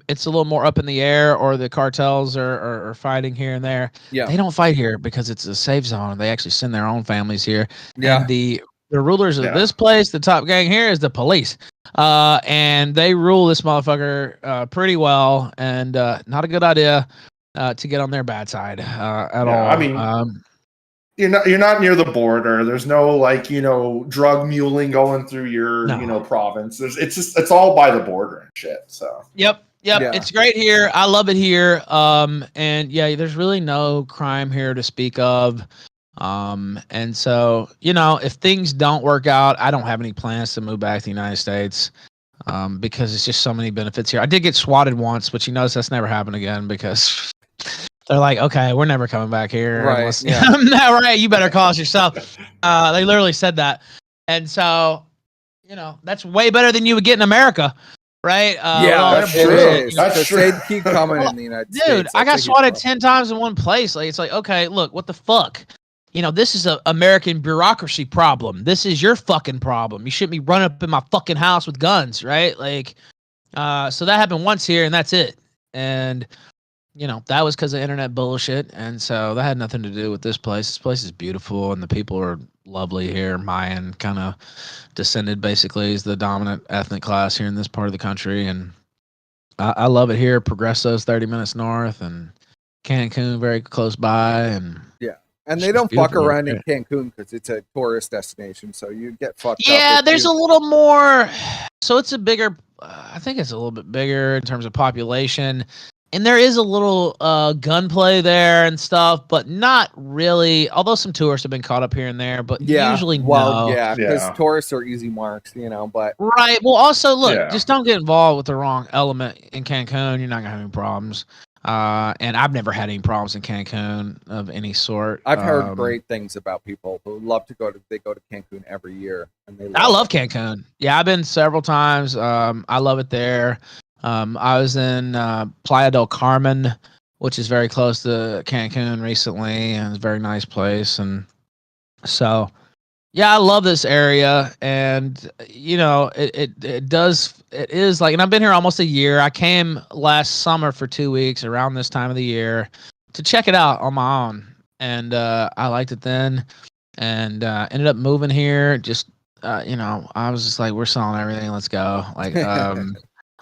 it's a little more up in the air, or the cartels are fighting here and there. Yeah. They don't fight here because it's a safe zone. They actually send their own families here. Yeah. And the rulers of this place, the top gang here, is the police. And they rule this motherfucker pretty well, and not a good idea to get on their bad side at all. I mean, you're not near the border. There's no like drug muling going through your province. It's all by the border and shit. So yep, it's great here. I love it here. And yeah, there's really no crime here to speak of. And so, if things don't work out, I don't have any plans to move back to the United States, because it's just so many benefits here. I did get swatted once, but that's never happened again because they're like, okay, we're never coming back here. Right. Yeah. No, right. You better call us yourself. They literally said that. And so, that's way better than you would get in America. Right? That's true. That's true. They keep coming in the United States. Dude, I got swatted 10 times in one place. Like, it's like, okay, look, what the fuck? This is an American bureaucracy problem. This is your fucking problem. You shouldn't be running up in my fucking house with guns, right? Like, so that happened once here, and that's it. And, that was because of internet bullshit. And so that had nothing to do with this place. This place is beautiful, and the people are lovely here. Mayan kind of descended, basically, is the dominant ethnic class here in this part of the country. And I love it here. Progreso's 30 minutes north, and Cancun very close by. And and they don't fuck around in Cancun because it's a tourist destination, so you get fucked up. Yeah, there's a little more. So it's a bigger. I think it's a little bit bigger in terms of population, and there is a little gunplay there and stuff, but not really. Although some tourists have been caught up here and there, but usually no. Yeah, because tourists are easy marks, But right. Well, also look, just don't get involved with the wrong element in Cancun. You're not gonna have any problems. And I've never had any problems in Cancun of any sort. I've heard great things about people who love to go to. They go to Cancun every year, and I love Cancun. Yeah, I've been several times. I love it there. I was in Playa del Carmen, which is very close to Cancun recently, and it's a very nice place. And so, yeah, I love this area, and it is like, and I've been here almost a year. I came last summer for 2 weeks around this time of the year to check it out on my own, and I liked it then, and ended up moving here. Just I was just like, we're selling everything, let's go. Like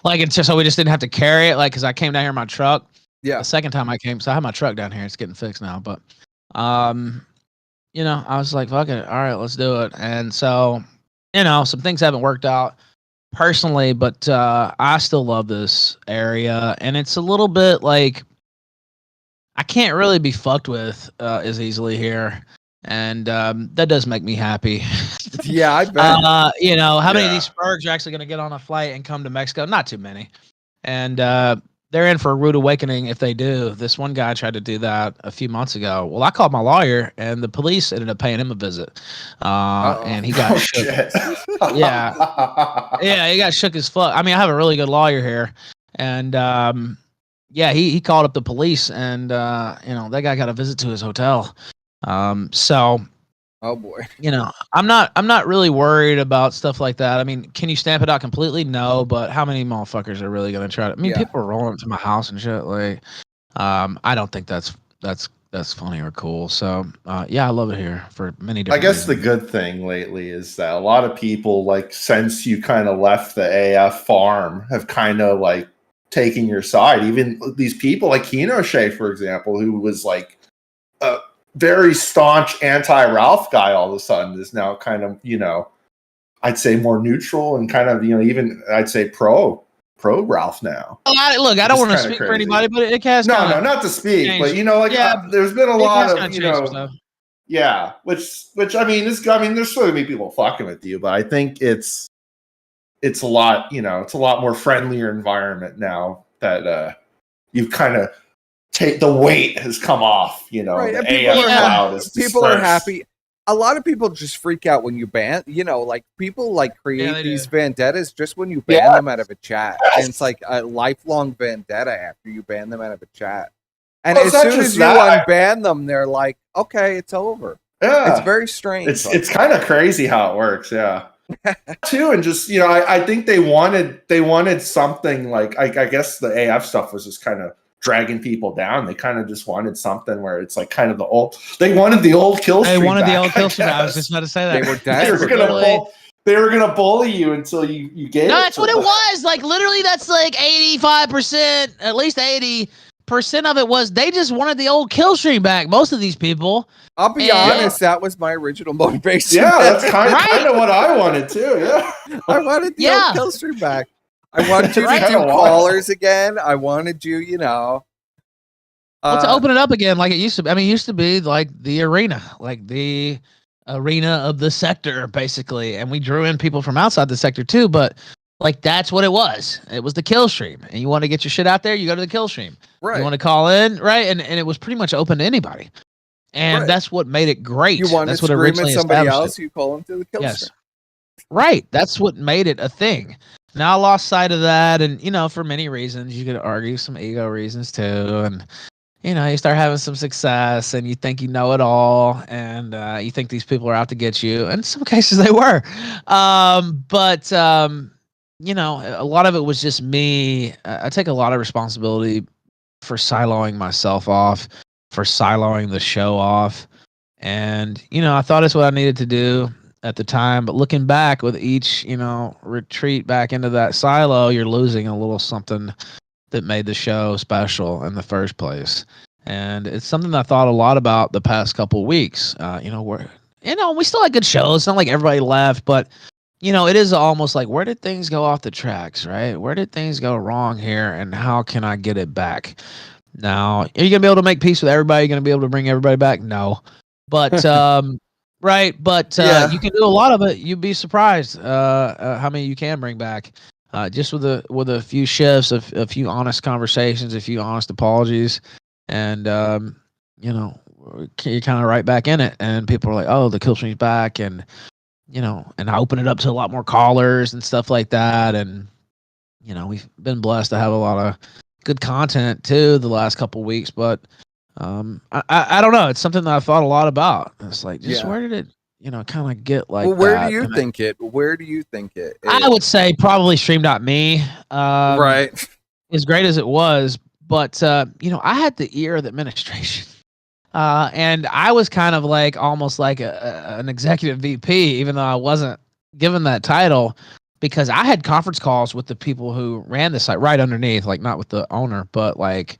like it's just so we just didn't have to carry it, like, because I came down here in my truck. The second time I came, so I have my truck down here. It's getting fixed now, but I was like, fuck it. All right, let's do it. And so, some things haven't worked out personally, but I still love this area. And it's a little bit like I can't really be fucked with as easily here. And that does make me happy. Yeah, I bet. How many of these Spurgs are actually going to get on a flight and come to Mexico? Not too many. And they're in for a rude awakening if they do. This one guy tried to do that a few months ago. Well, I called my lawyer, and the police ended up paying him a visit. And he got shook. Yeah, he got shook as fuck. I mean, I have a really good lawyer here. And he called up the police, and that guy got a visit to his hotel. So, oh boy, I'm not really worried about stuff like that. I mean, can you stamp it out completely? No, but how many motherfuckers are really going to try to? I mean, people are rolling up to my house and shit. Like, I don't think that's funny or cool. So, I love it here for many different reasons. The good thing lately is that a lot of people, like, since you kind of left the AF farm, have kind of like taking your side. Even these people like Kinoshé, for example, who was like a very staunch anti-Ralph guy, all of a sudden is now kind of, I'd say more neutral and kind of, even I'd say pro pro Ralph now. Look, I don't want to speak for anybody, but it has no, not to speak, changed. But you know, like there's been a lot of which I mean, there's still gonna be people fucking with you, but I think it's a lot, it's a lot more friendlier environment now that you've kind of the weight has come off, Right. The people are happy. A lot of people just freak out when you ban, like people like create these vendettas just when you ban them out of a chat. And it's like a lifelong vendetta after you ban them out of a chat. And as soon as you unban them, they're like, okay, it's over. Yeah. It's very strange. It's kind of crazy how it works. Yeah. Too. And just, I think they wanted something like, I guess the AF stuff was just kind of dragging people down. They kind of just wanted something where it's like kind of they wanted the old kill streak. They wanted the old kill streak. I was just about to say that. They were desperate. They were gonna bully you until you gave. No, that's what it was. Like literally, that's like 85%, at least 80% of it was they just wanted the old kill streak back. Most of these people. I'll be honest, that was my original motivation. Yeah, that's kind of what I wanted too. Yeah, I wanted the old kill streak back. I wanted you to do callers again. I wanted you, to open it up again like it used to be. I mean, it used to be like the arena of the sector, basically. And we drew in people from outside the sector too, but like that's what it was. It was the kill stream. And you want to get your shit out there, you go to the kill stream. Right. You want to call in, right? And it was pretty much open to anybody. And that's what made it great. You want that's to scream at somebody else, you call them to the kill stream. Right. That's what made it a thing. Now I lost sight of that, and for many reasons, you could argue some ego reasons too, and you start having some success, and you think you know it all, and you think these people are out to get you. And in some cases, they were, but a lot of it was just me. I take a lot of responsibility for siloing myself off, for siloing the show off, and I thought it's what I needed to do at the time, but looking back with each, retreat back into that silo, you're losing a little something that made the show special in the first place. And it's something that I thought a lot about the past couple of weeks. We still had good shows. It's not like everybody left, but it is almost like, where did things go off the tracks, right? Where did things go wrong here, and how can I get it back? Now, are you gonna be able to make peace with everybody? Are you gonna be able to bring everybody back? No, but right, but you can do a lot of it. You'd be surprised how many you can bring back, just with a few shifts, a few honest conversations, a few honest apologies, and you're kind of right back in it. And people are like, "Oh, the kill stream's back," and and I open it up to a lot more callers and stuff like that. And we've been blessed to have a lot of good content too the last couple of weeks, but. I don't know. It's something that I've thought a lot about. It's like, where did it, kind of get like where that? do you think it? Where do you think it is? I would say probably Stream.me. Right. As great as it was, but I had the ear of the administration. And I was kind of like almost like an executive VP, even though I wasn't given that title, because I had conference calls with the people who ran the site right underneath, like not with the owner, but like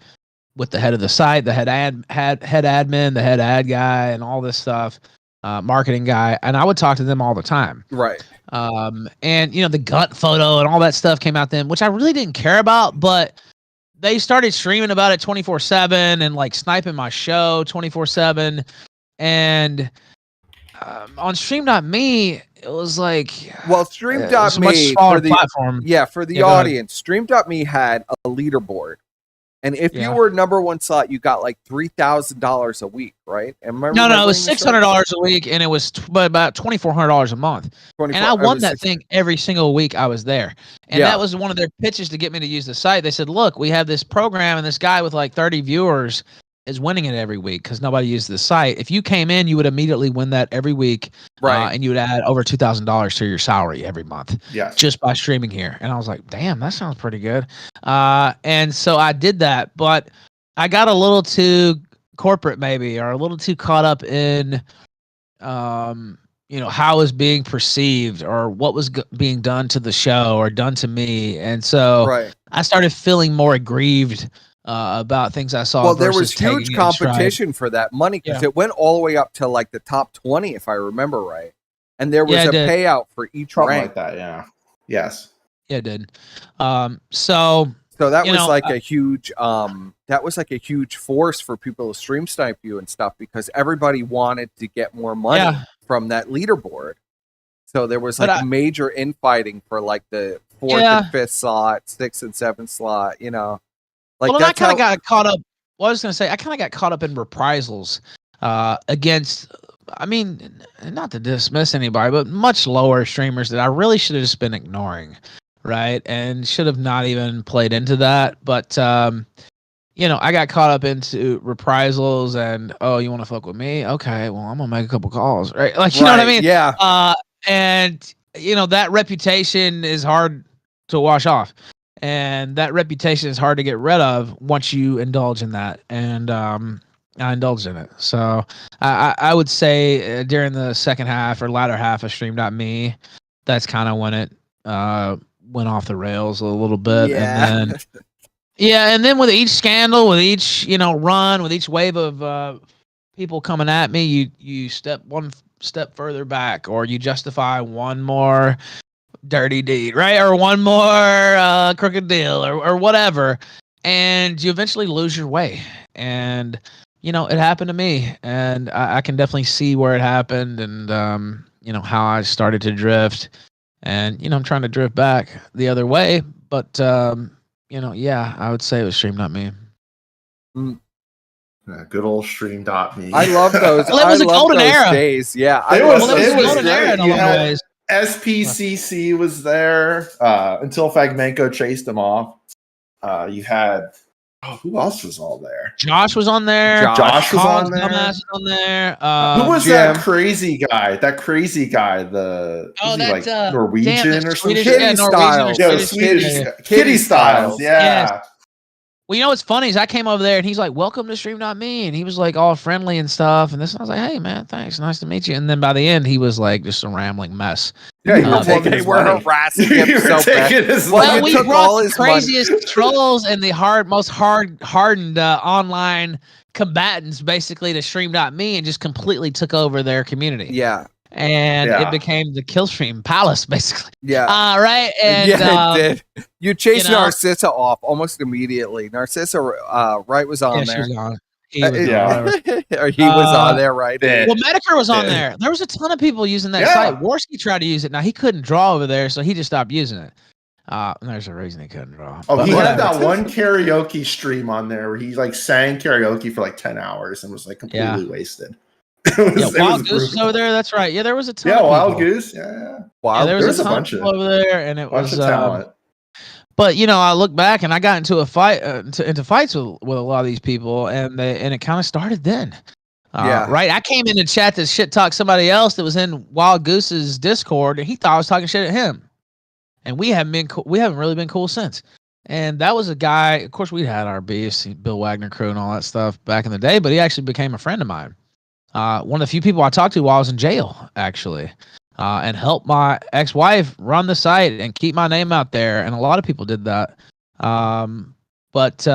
with the head of the site, the head admin, the head ad guy, and all this stuff, marketing guy. And I would talk to them all the time. Right. And the gut photo and all that stuff came out then, which I really didn't care about, but they started streaming about it 24/7 and like sniping my show 24/7. And on Stream.me, it was like, well, Stream.me for the platform. Yeah, for the audience, Stream.me had a leaderboard. And if you were number one slot, you got like $3,000 a week, right? No, it was $600 a week, and it was about $2,400 a month. And I won that thing every single week I was there. And that was one of their pitches to get me to use the site. They said, "Look, we have this program, and this guy with like 30 viewers is winning it every week because nobody uses the site. If you came in, you would immediately win that every week, right? And you would add over $2,000 to your salary every month, just by streaming here." And I was like, "Damn, that sounds pretty good." And so I did that, but I got a little too corporate, maybe, or a little too caught up in, how it was being perceived or what was being done to the show or done to me, and so I started feeling more aggrieved about things I saw. Well, there was huge competition for that money because it went all the way up to like the top 20, if I remember right. And there was a payout for each rank. Like that, yeah. Yes. Yeah, it did. So that you was know, like a huge force for people to stream snipe you and stuff because everybody wanted to get more money from that leaderboard. So there was like major infighting for like the 4th and 5th slot, 6th and 7th slot, you know. Like well, and I kind of got caught up. Well, I was going to say, I kind of got caught up in reprisals against, I mean, not to dismiss anybody, but much lower streamers that I really should have just been ignoring, right? And should have not even played into that. But, you know, I got caught up into reprisals and, oh, you want to fuck with me? Okay, well, I'm going to make a couple calls, right? Like, you know what I mean? Yeah. And, you know, that reputation is hard to wash off. And that reputation is hard to get rid of once you indulge in that. And I indulged in it. So I would say during the second half or latter half of Stream.me, that's kind of when it went off the rails a little bit. Yeah. And then, and then with each scandal, with each, you know, run, with each wave of people coming at me, you step one step further back, or you justify one more dirty deed, right? Or one more crooked deal or whatever. And you eventually lose your way. And, you know, it happened to me. And I can definitely see where it happened and, you know, how I started to drift. And, you know, I'm trying to drift back the other way. But, you know, yeah, I would say it was Stream.me. Good old Stream.me. I love those. Well, it was a golden era. Days. Yeah. It was a golden era in a lot of ways. SPCC was there until Fragmenko chased him off. You had who else was all there? Josh was on there. Josh was on there. Dumbass was on there. Who was that crazy guy? That crazy guy. Like Norwegian or something? Kitty Styles. Yeah, Swedish. Kitty Styles. Yeah. Yes. Well, you know what's funny is I came over there and he's like, "Welcome to Stream.me," and he was like all friendly and stuff. And I was like, "Hey man, thanks, nice to meet you." And then by the end, he was like just a rambling mess. Yeah, they were harassing him so bad. Well, we brought the craziest trolls and the most hardened online combatants basically to Stream.me and just completely took over their community. Yeah. And it became the Killstream Palace, basically. Yeah. Right. And it did. You chased Narcissa off almost immediately. Narcissa, right, was on there. She was on. He was on there, right? Well, Medicare was on there. There was a ton of people using that site. Worski tried to use it. Now he couldn't draw over there, so he just stopped using it. There's a reason he couldn't draw. Oh, he had that one karaoke stream on there where he like sang karaoke for like 10 hours and was like completely wasted. Wild Goose was over there. That's right. Yeah, there was a ton. Yeah, of Wild Goose. Yeah. Wow. There was a bunch of over there, and it was talent. But you know, I look back and I got into a fight, into fights with a lot of these people, and it kind of started then. Right. I came in to chat to shit talk somebody else that was in Wild Goose's Discord, and he thought I was talking shit at him. And we haven't really been cool since. And that was a guy. Of course, we had our beefs, Bill Wagner crew, and all that stuff back in the day. But he actually became a friend of mine. One of the few people I talked to while I was in jail, actually. And help my ex-wife run the site and keep my name out there. And a lot of people did that. But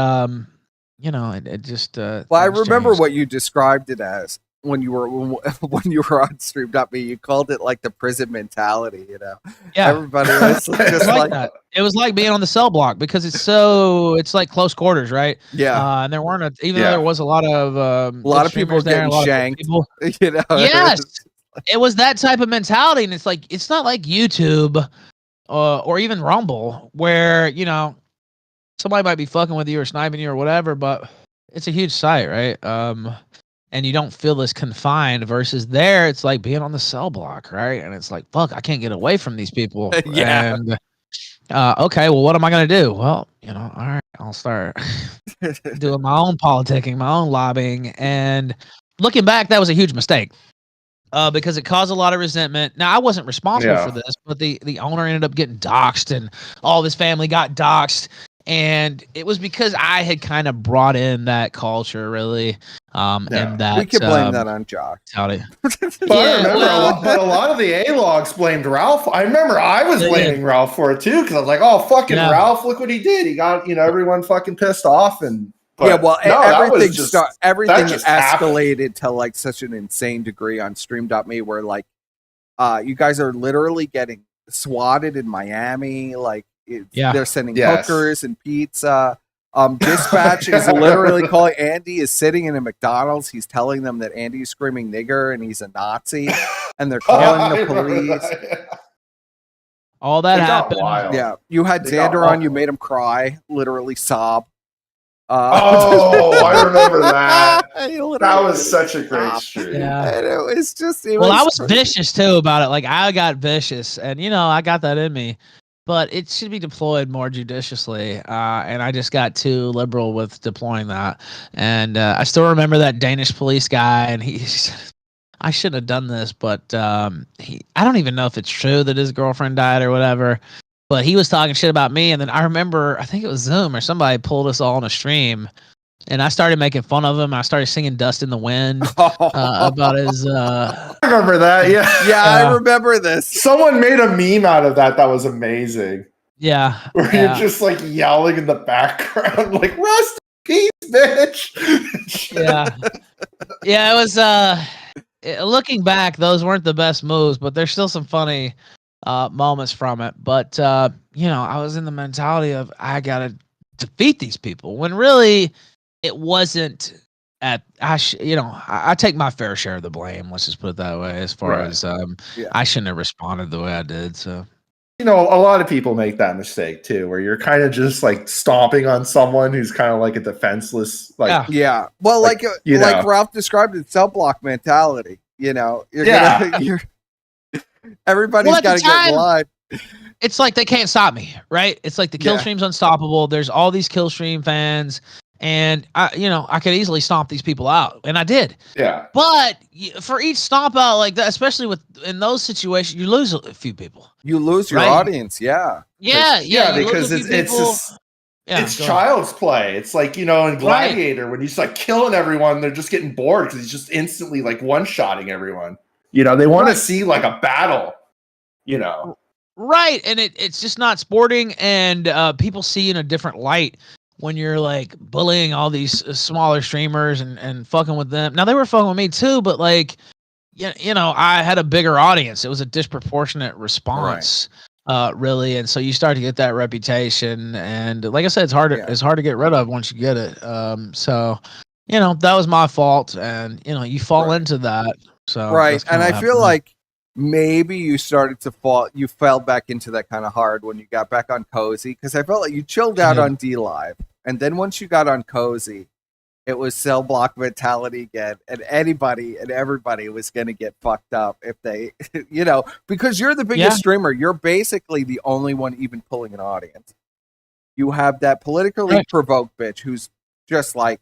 you know, it just well, I remember what you described it as when you were on Stream.me. You called it like the prison mentality, you know. Yeah. Everybody was just like that. It was like being on the cell block because it's like close quarters, right? Yeah. And there weren't though there was a lot of people there, getting shanked. You know. Yes. It was that type of mentality, and it's not like YouTube or even Rumble where, you know, somebody might be fucking with you or sniping you or whatever, but it's a huge site, right? And you don't feel as confined versus there, it's like being on the cell block, right? And it's like, fuck, I can't get away from these people. Yeah. And okay, well, what am I gonna do? Well, you know, all right, I'll start doing my own politicking, my own lobbying, and looking back, that was a huge mistake. Because it caused a lot of resentment. Now, I wasn't responsible for this, but the owner ended up getting doxxed, and all of his family got doxxed. And it was because I had kind of brought in that culture, really. And that we could blame that on Jock. But I remember a lot of the A-logs blamed Ralph. I remember I was blaming Ralph for it too, because I was like, "Oh, fucking Ralph! Look what he did. He got everyone fucking pissed off." And everything escalated to like such an insane degree on Stream.me, where like you guys are literally getting swatted in Miami, like They're sending Yes. hookers and pizza. Dispatch is literally calling Andy is sitting in a McDonald's. He's telling them that Andy's screaming nigger and he's a Nazi, and they're calling the police. All that It got happened. wild. Yeah, you had They got Xander on. wild. You made him cry, literally sob. Oh, I remember that. He literally That was such a great sobbed. stream. Yeah. And it was just. I was vicious too about it. Like I got vicious, and I got that in me, but it should be deployed more judiciously. And I just got too liberal with deploying that. And I still remember that Danish police guy, and I shouldn't have done this, but I don't even know if it's true that his girlfriend died or whatever. But he was talking shit about me, and then I remember, I think it was Zoom or somebody pulled us all on a stream, and I started making fun of him. I started singing "Dust in the Wind" about his. I remember that. Yeah. Yeah, I remember this. Someone made a meme out of that. That was amazing. Yeah, Where you're just like yelling in the background, like "Rest in peace, bitch." yeah. It was. Looking back, those weren't the best moves, but there's still some funny moments from it. But I was in the mentality of I gotta defeat these people when really it wasn't. I take my fair share of the blame. Let's just put it that way. As far as I shouldn't have responded the way I did. So a lot of people make that mistake too, where you're kind of just like stomping on someone who's kind of like a defenseless, like Well, like Ralph described it, cell block mentality. Everybody's got to get in line. It's like they can't stop me, right? It's like the kill stream's unstoppable. There's all these kill stream fans, and I could easily stomp these people out, and I did. Yeah. But for each stomp out like that, especially in those situations, you lose a few people. You lose your audience. Yeah. Yeah, because it's child's play. It's like, in Gladiator when he's like killing everyone, they're just getting bored because he's just instantly like one-shotting everyone. They want to see like a battle, Right, and it's just not sporting, and people see you in a different light when you're like bullying all these smaller streamers and fucking with them. Now they were fucking with me too, but like, I had a bigger audience. It was a disproportionate response. Really, and so you start to get that reputation, and like I said, it's hard to get rid of once you get it. So that was my fault, and you fall into that. So and I feel like maybe you started to you fell back into that kind of hard when you got back on Cozy, because I felt like you chilled out on D Live, and then once you got on Cozy, it was cell block mentality again, and anybody and everybody was going to get fucked up if they, because you're the biggest streamer. You're basically the only one even pulling an audience. You have that politically provoked bitch who's just like,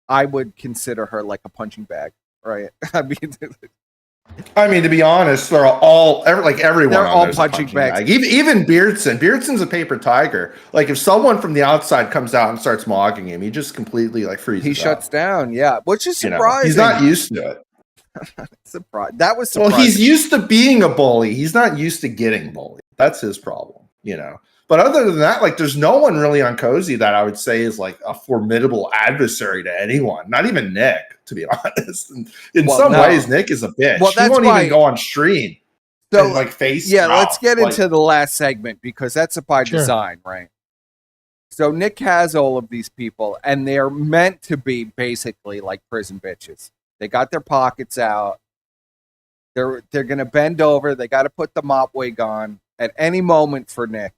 I would consider her like a punching bag, right? I mean, to be honest, they're all everyone. They're all punching bags. Bag. Even Beardson. Beardson's a paper tiger. Like if someone from the outside comes out and starts mogging him, he just completely freezes. He shuts down. Yeah, which is surprising. He's not used to it. That was surprising. Well, he's used to being a bully. He's not used to getting bullied. That's his problem. But other than that, there's no one really on Cozy that I would say is like a formidable adversary to anyone. Not even Nick, to be honest. In some ways, Nick is a bitch. Well, he won't even go on stream. So, and face. Yeah, let's get into the last segment because that's by design, right? So Nick has all of these people, and they're meant to be basically like prison bitches. They got their pockets out. They're gonna bend over. They got to put the mop wig on at any moment for Nick.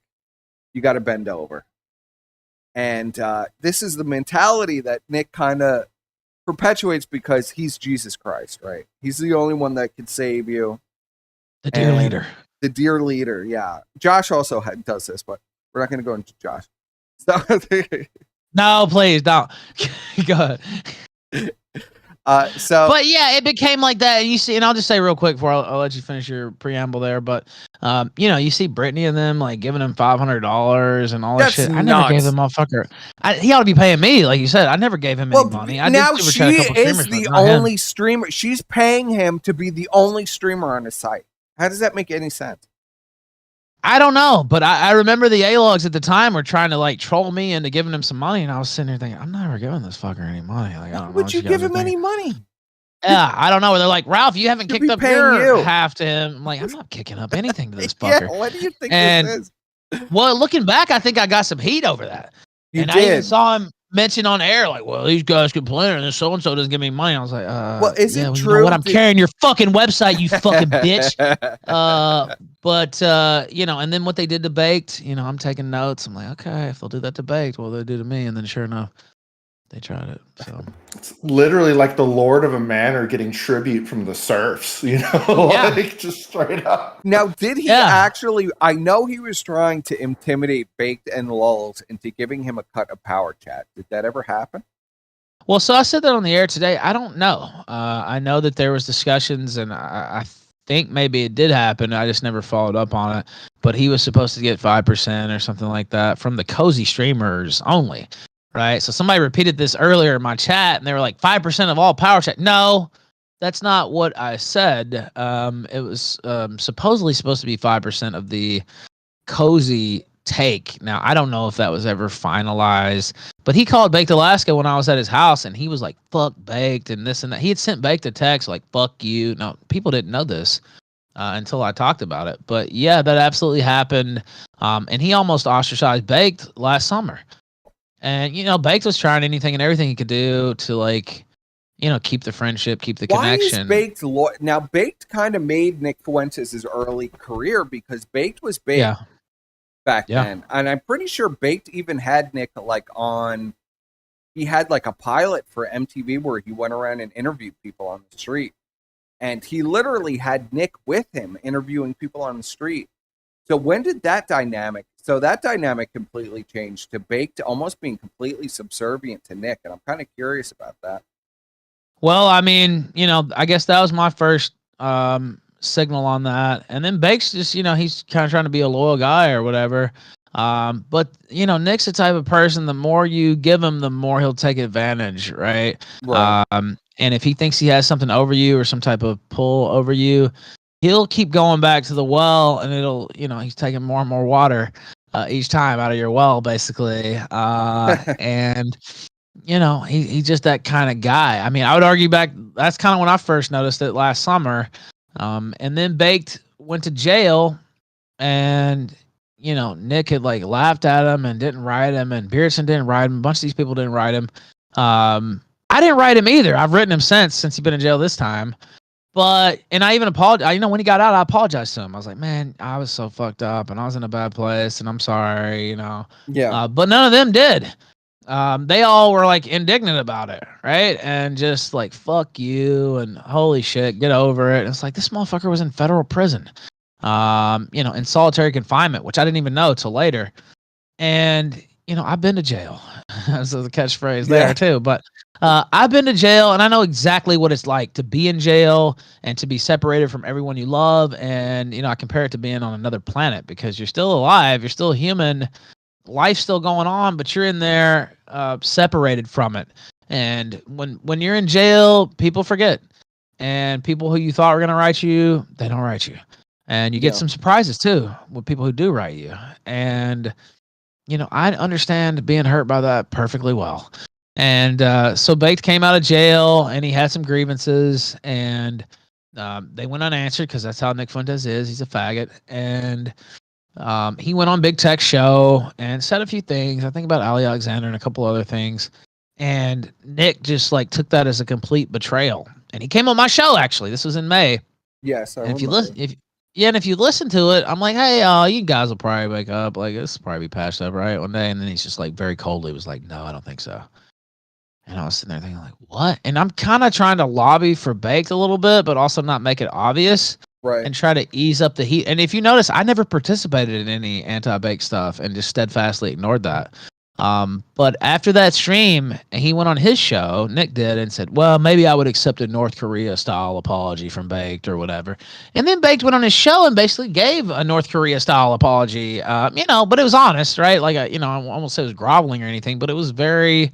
You got to bend over. And this is the mentality that Nick kind of perpetuates because he's Jesus Christ, right? He's the only one that can save you. The dear leader. The dear leader, yeah. Josh also does this, but we're not going to go into Josh. So, no, please don't. Go ahead. But yeah, it became like that. And you see, and I'll just say real quick before I'll let you finish your preamble there. But you see Brittany and them giving him $500 and all that shit. I never gave the motherfucker. He ought to be paying me, like you said. I never gave him any money. Now she is the only streamer. She's paying him to be the only streamer on his site. How does that make any sense? I don't know, but I remember the A-logs at the time were trying to troll me into giving him some money, and I was sitting there thinking, I'm never giving this fucker any money. Would you give him any money? Yeah, I don't know. They're like, Ralph, you haven't kicked up your half to him. I'm like, I'm not kicking up anything to this fucker. Yeah, what do you think this is? Well, looking back, I think I got some heat over that. You and did. I even saw him mention on air, like, well, these guys complaining and so and so doesn't give me money. I was like, Well, is it you know true? what? I'm carrying your fucking website, you fucking bitch. But you know, and then what they did to Baked, you know, I'm taking notes. I'm like, okay, if they'll do that to Baked, well, they'll do to me. And then sure enough, they tried it. So It's literally like the Lord of a Manor getting tribute from the serfs, you know, Yeah. like just straight up. Now, did he actually? I know he was trying to intimidate Baked and Lulz into giving him a cut of Power Chat. Did that ever happen? Well, so I said that on the air today. I don't know. I know that there was discussions, and I think maybe it did happen. I just never followed up on it. But he was supposed to get 5% or something like that from the cozy streamers only, right? So somebody repeated this earlier in my chat, and they were like, 5% of all Power Chat. No, that's not what I said. It was supposedly supposed to be 5% of the cozy take. Now, I don't know if that was ever finalized, but he called Baked Alaska when I was at his house, and he was like, fuck Baked and this and that. He had sent Baked a text like, fuck you. Now, people didn't know this until I talked about it. But yeah, that absolutely happened. And he almost ostracized Baked last summer. And, you know, Baked was trying anything and everything he could do to, like, you know, keep the friendship, keep the connection. Why is Baked now? Baked kind of made Nick Fuentes' early career because Baked was big back then, and I'm pretty sure Baked even had Nick like on. He had like a pilot for MTV where he went around and interviewed people on the street, and he literally had Nick with him interviewing people on the street. So when did that dynamic? So that dynamic completely changed to Baked almost being completely subservient to Nick, and I'm kind of curious about that. Well, I mean, you know, I guess that was my first signal on that. And then Bake's just, you know, he's kind of trying to be a loyal guy or whatever. But, you know, Nick's the type of person, the more you give him, the more he'll take advantage, right? And if he thinks he has something over you or some type of pull over you, he'll keep going back to the well, and it'll, you know, he's taking more and more water each time out of your well, basically. And you know, he's just that kind of guy. I mean, I would argue back, that's kind of when I first noticed it last summer. And then Baked went to jail, and, you know, Nick had like laughed at him and didn't write him, and Beardson didn't write him. A bunch of these people didn't write him. I didn't write him either. I've written him since he's been in jail this time. But, and I even apologized, you know, when he got out, I apologized to him. I was like, man, I was so fucked up and I was in a bad place and I'm sorry, you know. Yeah. But none of them did. They all were like indignant about it, right? And just like, fuck you and holy shit, get over it. And it's like, this motherfucker was in federal prison, you know, in solitary confinement, which I didn't even know till later. And, you know, I've been to jail. So the catchphrase there too. But I've been to jail, and I know exactly what it's like to be in jail and to be separated from everyone you love. And, you know, I compare it to being on another planet because you're still alive, you're still human, life's still going on, but you're in there separated from it. And when you're in jail, people forget. And people who you thought were going to write you, they don't write you. And you get some surprises too with people who do write you. And, you know, I understand being hurt by that perfectly well. And so Baked came out of jail, and he had some grievances, and they went unanswered because that's how Nick Fuentes is. He's a faggot. And he went on Big Tech's show and said a few things. I think about Ali Alexander and a couple other things. And Nick just like took that as a complete betrayal. And he came on my show, actually. This was in May. Yes. And if you listen to it, I'm like, hey, you guys will probably wake up. Like, this will probably be patched up, right? One day. And then he's just like very coldly was like, no, I don't think so. And I was sitting there thinking, like, what? And I'm kind of trying to lobby for Baked a little bit, but also not make it obvious. Right. And try to ease up the heat. And if you notice, I never participated in any anti-Baked stuff and just steadfastly ignored that. But after that stream, he went on his show, Nick did, and said, well, maybe I would accept a North Korea style apology from Baked or whatever. And then Baked went on his show and basically gave a North Korea style apology, you know, but it was honest, right? Like, you know, I won't say it was groveling or anything, but it was very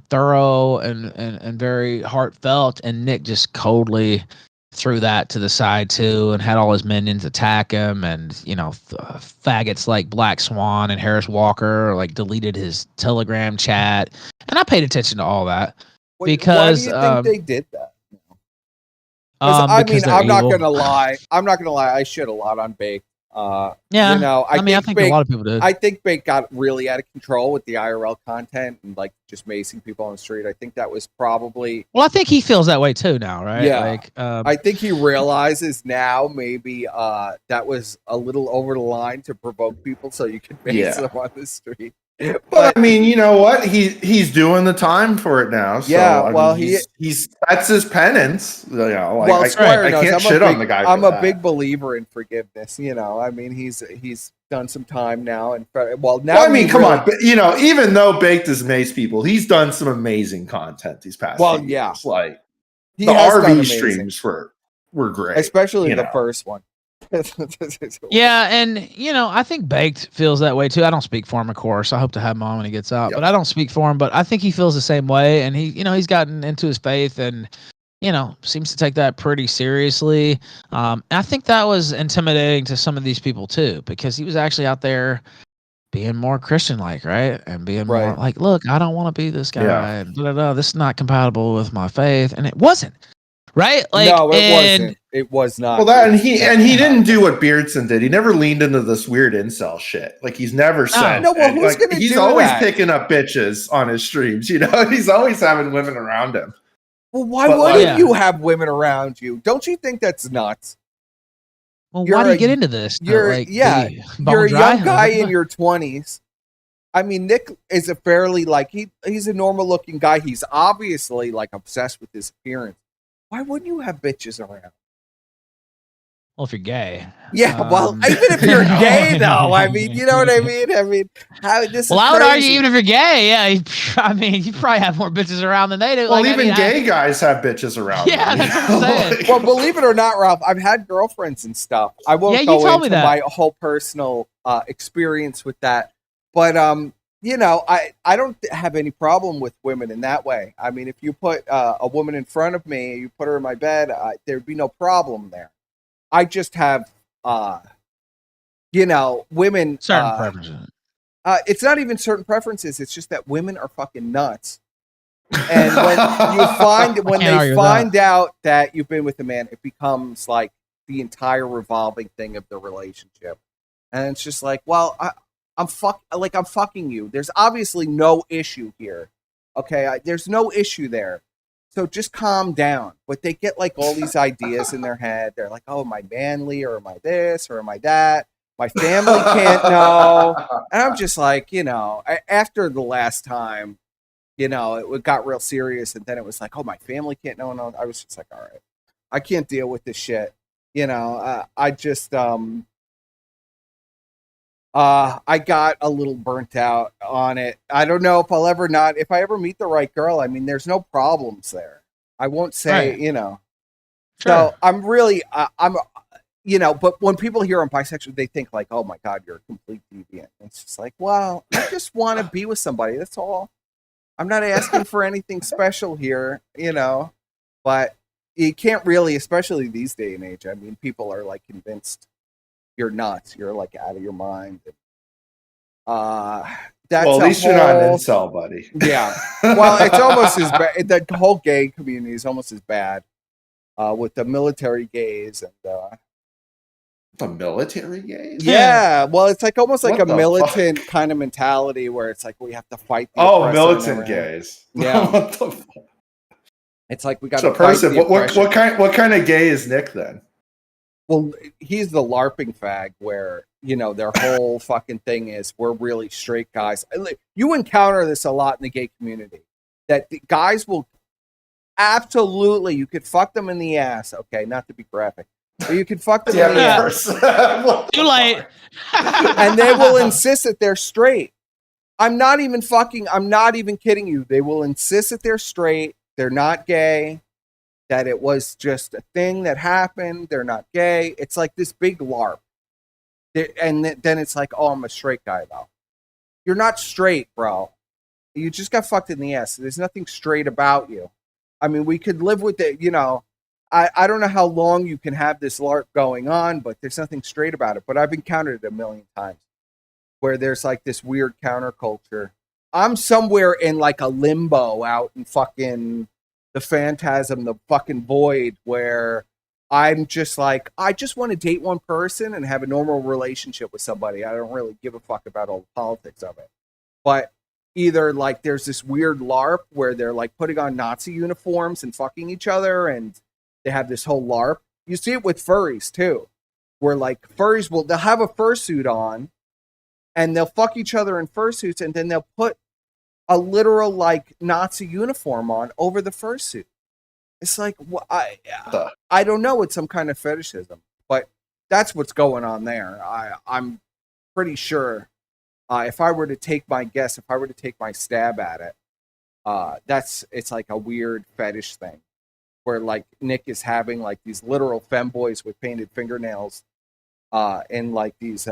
thorough and very heartfelt. And Nick just coldly threw that to the side too, and had all his minions attack him, and, you know, faggots like Black Swan and Harris Walker like deleted his Telegram chat. And I paid attention to all that because why do you think they did that? I mean, I'm not gonna lie. I shit a lot on Baked. Yeah, You know, I think Bake, a lot of people did. I think Bake got really out of control with the IRL content and like just macing people on the street. I think that was probably. Well, I think he feels that way too now, right? Yeah. Like, I think he realizes now maybe that was a little over the line to provoke people, so you could mace them on the street. But I mean, you know what? He's doing the time for it now. So, yeah, I well, mean, he's that's his penance. You know, like, well, Squire I knows can't shit on the guy. I'm a big believer in forgiveness. You know, I mean, he's done some time now, and now. Well, I mean, come on, but you know, even though Baked has maced people, he's done some amazing content these past. few years. Like the RV streams were great, especially the first one. Yeah, and you know, I think Baked feels that way too. I don't speak for him, of course. I hope to have him on when he gets out, but I don't speak for him. But I think he feels the same way, and he, you know, he's gotten into his faith, and you know, seems to take that pretty seriously. And I think that was intimidating to some of these people too, because he was actually out there being more Christian-like, right, and being more like, "Look, I don't want to be this guy. And this is not compatible with my faith," and it wasn't. Right? Like, no, it wasn't. It was not. Well, that and he didn't do what Beardson did. He never leaned into this weird incel shit. Like he's never said. No, well, who's gonna he's do always that? picking up bitches on his streams. You know, he's always having women around him. Well, why wouldn't you have women around you? Don't you think that's nuts? Well, why do you get into this? You're like, you're a young guy in your 20s. I mean, Nick is a fairly like he's a normal looking guy. He's obviously like obsessed with his appearance. Why wouldn't you have bitches around? Well, if you're gay. Yeah, well, even if you're gay, though, I mean, you know what I mean? I mean, how this well, is I would crazy. argue even if you're gay, yeah, I mean, you probably have more bitches around than they do. Well, like, even gay guys have bitches around. Yeah, that's what I'm saying. Well, believe it or not, Ralph, I've had girlfriends and stuff. I won't go into my whole personal experience with that. But, you know, I don't have any problem with women in that way. I mean, if you put a woman in front of me, you put her in my bed, there'd be no problem there. I just have, you know, women. Certain preferences. It's not even certain preferences. It's just that women are fucking nuts. And when they find out that you've been with a man, it becomes like the entire revolving thing of the relationship. And it's just like, well, I'm fucking you. There's obviously no issue here. Okay. There's no issue there. So just calm down. But they get like all these ideas in their head. They're like, oh, am I manly or am I this or am I that? My family can't know. And I'm just like, you know, after the last time, you know, it got real serious. And then it was like, oh, my family can't know. No, I was just like, all right, I can't deal with this shit. You know, I just, I got a little burnt out on it. I don't know if if I ever meet the right girl, I mean, there's no problems there. I won't say, you know. Sure. So I'm really, you know, but when people hear I'm bisexual, they think like, oh my God, you're a complete deviant. It's just like, well, I just want to be with somebody. That's all. I'm not asking for anything special here, you know, but you can't really, especially these day and age. I mean, people are like convinced you're nuts. You're like out of your mind. That's well, at least you're not an incel, buddy. Yeah. Well, it's almost as bad. The whole gay community is almost as bad with the military gays and the military gays. Yeah. Well, it's like almost like a militant kind of mentality where it's like we have to fight. Militant gays. Yeah. What the fuck? It's like we got to fight the what kind of gay is Nick then? Well, he's the LARPing fag where, you know, their whole fucking thing is we're really straight guys. You encounter this a lot in the gay community that the guys will absolutely, you could fuck them in the ass. Okay, not to be graphic, but you could fuck them in the ass. Too late. And they will insist that they're straight. I'm not even kidding you. They will insist that they're straight. They're not gay. That it was just a thing that happened. They're not gay. It's like this big LARP. And then it's like, oh, I'm a straight guy, though. You're not straight, bro. You just got fucked in the ass. There's nothing straight about you. I mean, we could live with it, you know. I don't know how long you can have this LARP going on, but there's nothing straight about it. But I've encountered it a million times where there's like this weird counterculture. I'm somewhere in like a limbo out in fucking the phantasm, the fucking void where I'm just like, I just want to date one person and have a normal relationship with somebody. I don't really give a fuck about all the politics of it. But either like there's this weird LARP where they're like putting on Nazi uniforms and fucking each other, and they have this whole LARP. You see it with furries too, where like furries they'll have a fursuit on and they'll fuck each other in fursuits, and then they'll put a literal like Nazi uniform on over the fursuit. It's like, I don't know. It's some kind of fetishism, but that's what's going on there. I'm pretty sure if I were to take my guess, if I were to take my stab at it, it's like a weird fetish thing where like Nick is having like these literal femboys with painted fingernails in like these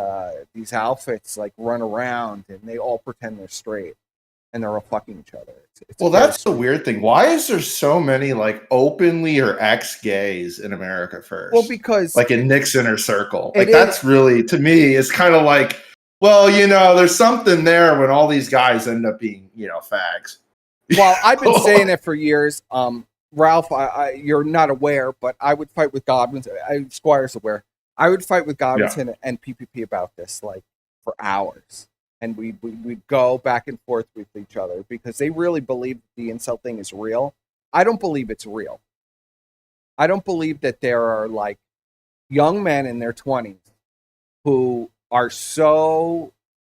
outfits like run around, and they all pretend they're straight. And they're all fucking each other. Well, that's the weird thing. Why is there so many like openly or ex-gays in America first? Well, because like in Nick's inner circle, like that's really, to me, it's kind of like, well, you know, there's something there when all these guys end up being, you know, fags. Well, I've been saying it for years. Ralph, you're not aware, but I would fight with Godwinson. Squire's aware. I would fight with Godwinson and PPP about this like for hours. And we'd go back and forth with each other because they really believe the incel thing is real. I don't believe it's real. I don't believe that there are like young men in their 20s who are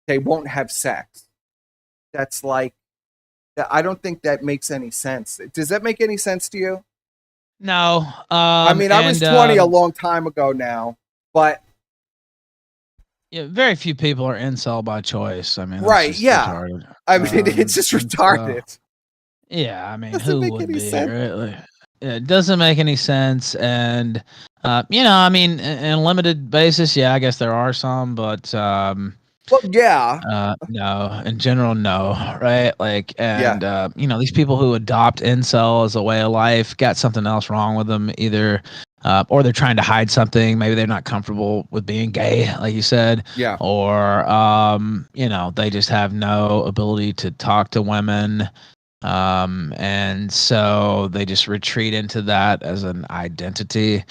they won't have sex. That's like, I don't think that makes any sense. Does that make any sense to you? No. I mean, I was 20 a long time ago now, but yeah, very few people are incel by choice. I mean, right? Yeah, retarded. I mean, it's just retarded. Yeah, I mean, doesn't who would be really? It doesn't make any sense, and you know, I mean, in a limited basis, yeah, I guess there are some, but well, yeah, no, in general, no, right? Like, and you know, these people who adopt incel as a way of life got something else wrong with them, either. Or they're trying to hide something. Maybe they're not comfortable with being gay, like you said. Yeah. Or, you know, they just have no ability to talk to women. And so they just retreat into that as an identity,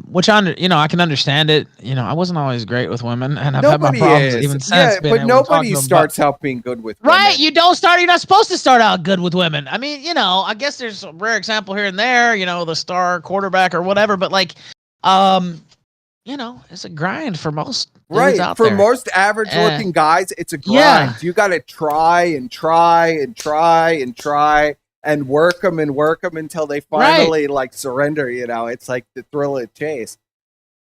which I can understand it. You know, I wasn't always great with women, and I've had my problems even since. Yeah, but nobody starts out being good with women. Right, you don't start. You're not supposed to start out good with women. I mean, you know, I guess there's a rare example here and there. You know, the star quarterback or whatever, but like, you know, it's a grind for most dudes out for there. most average looking guys, it's a grind. Yeah. You got to try and try and try and try and work them until they finally like surrender. You know, it's like the thrill of the chase.